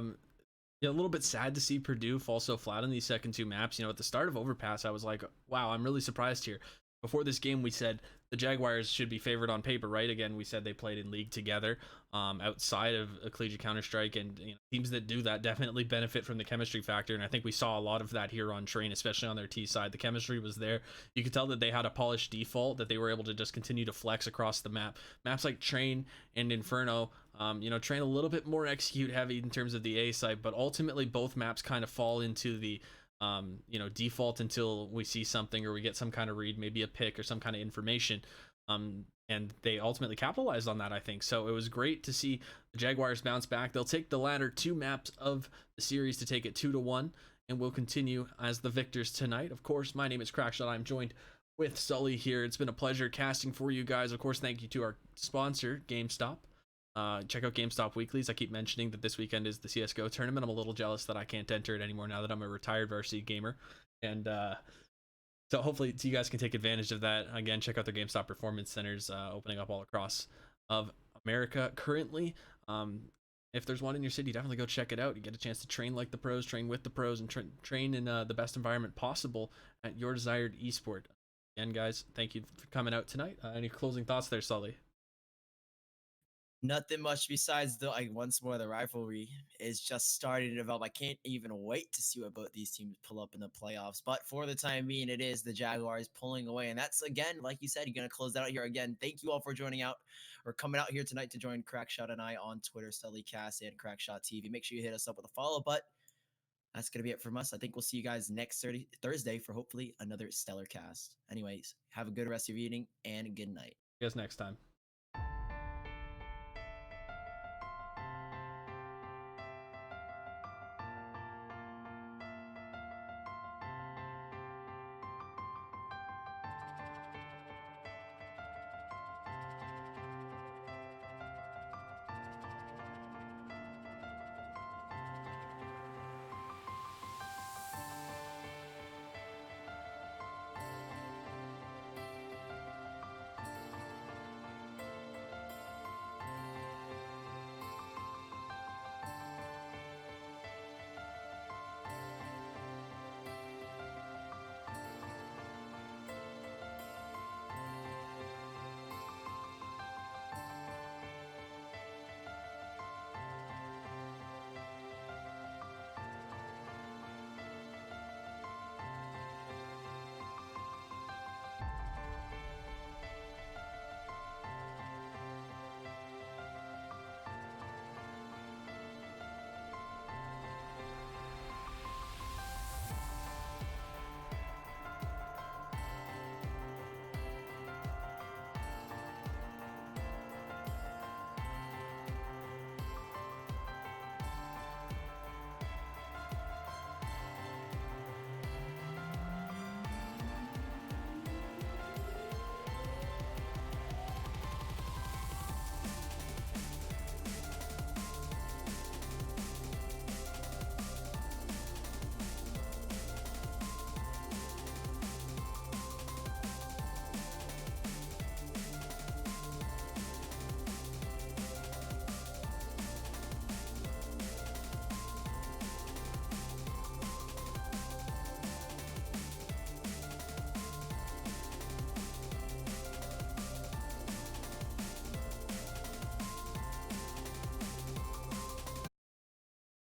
S2: a little bit sad to see Purdue fall so flat on these second 2 maps. You know, at the start of Overpass, I was like, wow, I'm really surprised here. Before this game, we said the Jaguars should be favored on paper, right? Again, we said they played in league together outside of a collegiate Counter-Strike, and you know, teams that do that definitely benefit from the chemistry factor, and I think we saw a lot of that here on Train, especially on their T side. The chemistry was there. You could tell that they had a polished default, that they were able to just continue to flex across the map. Maps like Train and Inferno, you know, Train a little bit more execute heavy in terms of the A side, but ultimately both maps kind of fall into the you know, default until we see something or we get some kind of read, maybe a pick or some kind of information. and they ultimately capitalized on that, I think. So it was great to see the Jaguars bounce back. They'll take the latter 2 maps of the series to take it 2-1, and we'll continue as the victors tonight. Of course, my name is Crackshot. I'm joined with Sully here. It's been a pleasure casting for you guys. Of course, thank you to our sponsor, GameStop. Check out GameStop Weeklies. I keep mentioning that this weekend is the CSGO tournament. I'm a little jealous that I can't enter it anymore now that I'm a retired varsity gamer. And so hopefully you guys can take advantage of that. Again, check out their GameStop Performance Centers opening up all across of America currently. If there's one in your city, definitely go check it out. You get a chance to train like the pros, train with the pros, and train in the best environment possible at your desired esport. Again, guys, thank you for coming out tonight. Any closing thoughts there, Sully?
S3: Nothing much besides once more the rivalry is just starting to develop. I can't even wait to see what both these teams pull up in the playoffs. But for the time being, it is the Jaguars pulling away, and that's again, like you said, you're gonna close that out here again. Thank you all for joining out or coming out here tonight to join Crackshot and I on Twitter, SullyCast and Crackshot TV. Make sure you hit us up with a follow. But that's gonna be it from us. I think we'll see you guys next Thursday for hopefully another stellar cast. Anyways, have a good rest of your evening and good night.
S2: See you guys next time.